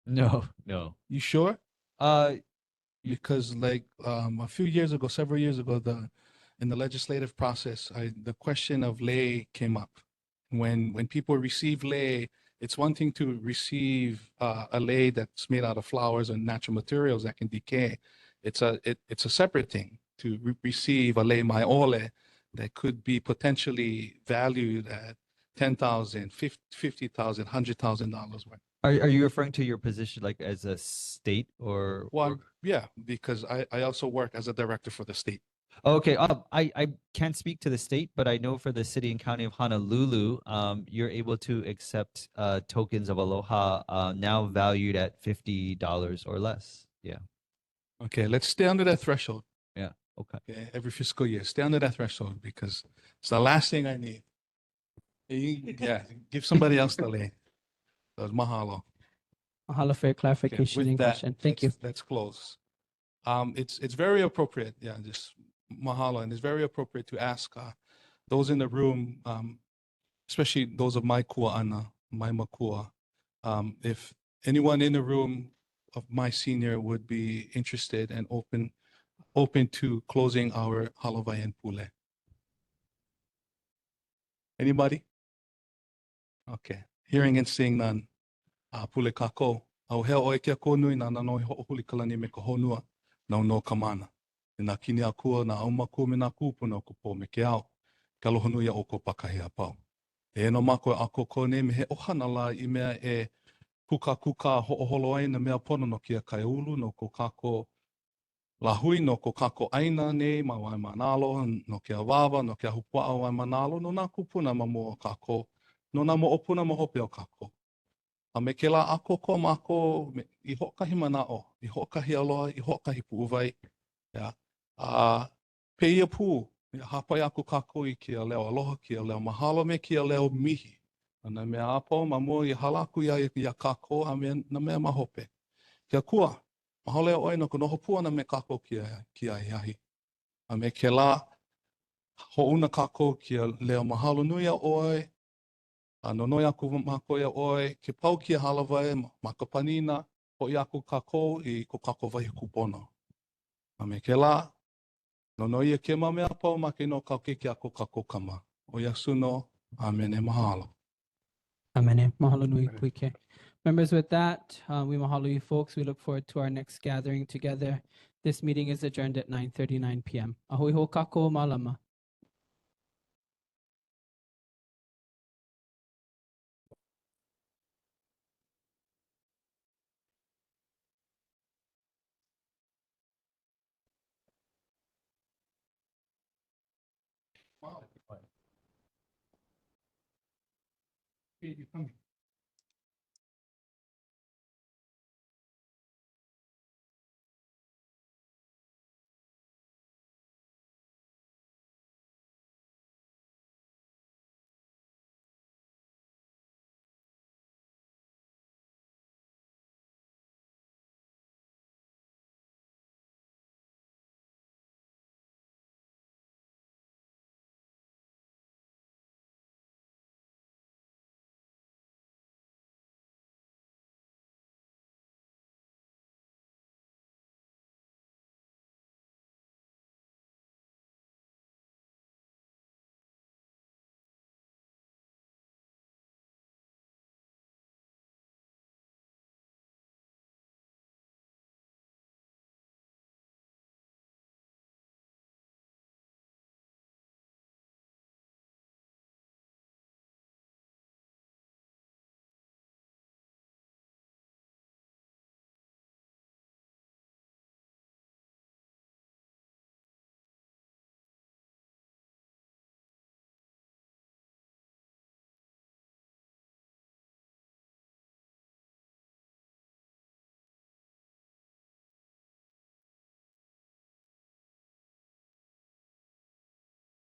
Speaker 10: No.
Speaker 8: You sure? Because like a few years ago, several years ago, in the legislative process, the question of lei came up. When people receive lei, it's one thing to receive a lei that's made out of flowers and natural materials that can decay. It's a separate thing to receive a lei maiole that could be potentially valued at $10,000, $50,000, $100,000 worth.
Speaker 10: Are you referring to your position like as a state or?
Speaker 8: Well, yeah, because I also work as a director for the state.
Speaker 10: Okay, I can't speak to the state, but I know for the city and county of Honolulu, you're able to accept tokens of aloha now valued at $50 or less. Yeah.
Speaker 8: Okay, let's stay under that threshold.
Speaker 10: Yeah. Okay.
Speaker 8: Every fiscal year, stay under that threshold because it's the last thing I need. Yeah, give somebody else the lei. So mahalo.
Speaker 1: Mahalo for your clarification and question. Thank you.
Speaker 8: Let's close. It's very appropriate. Yeah, just mahalo, and it's very appropriate to ask those in the room, especially those of my kua'ana, my makua, if anyone in the room of my senior would be interested and open to closing our Halavaian Pule. Anybody? Okay. Hearing and seeing none. pule kako, au hea oe kia konui na nano i ho'opuli kalani me ka honua na no kamana. E nā kini akua na aumaku me nā kūpuna o kupo me ke au, ka lohonu ia o ko pakahi a pau. E no mako ako kone me he ohana la I mea e kuka ho'oholo ai na mea pono no kia kaiulu no ko kako lahui no ko kako aina nei ma Waimānalo, no ke awawa, no ke ahupua o Waimānalo, no nā kupuna ma mua o kako, no nā mo opuna ma hope o kako. A me ke la ako ko mako I ho'okahi mana'o, I ho'okahi aloha, I ho'okahi pu'uwai. Yeah. Peia pū, hapai aku kako I kia leo aloha, kia leo mahalo me kia leo mihi. Ana mea apo ma mua I halaku ia kako a me na mea mahope. Kia kua, mahalo oi no ka noho pua na me kako kia iahi. A me ke la ho'una kako kia leo mahalo nui a oi, a nonoi aku mako ia oi, ke pau kia halawai ma ka panina, ho I aku kako I ko kako wahi kupono. A me ke la, nonoi ia ke mea pau ma ke no kauke ki ako kako kama. O Yesu no, amen e mahalo.
Speaker 1: Amen. Mahalo nui puike. Members, with that, we mahalo you folks. We look forward to our next gathering together. This meeting is adjourned at 9:39 p.m. Ahui ho kako malama.
Speaker 8: Wow. Hey, you coming?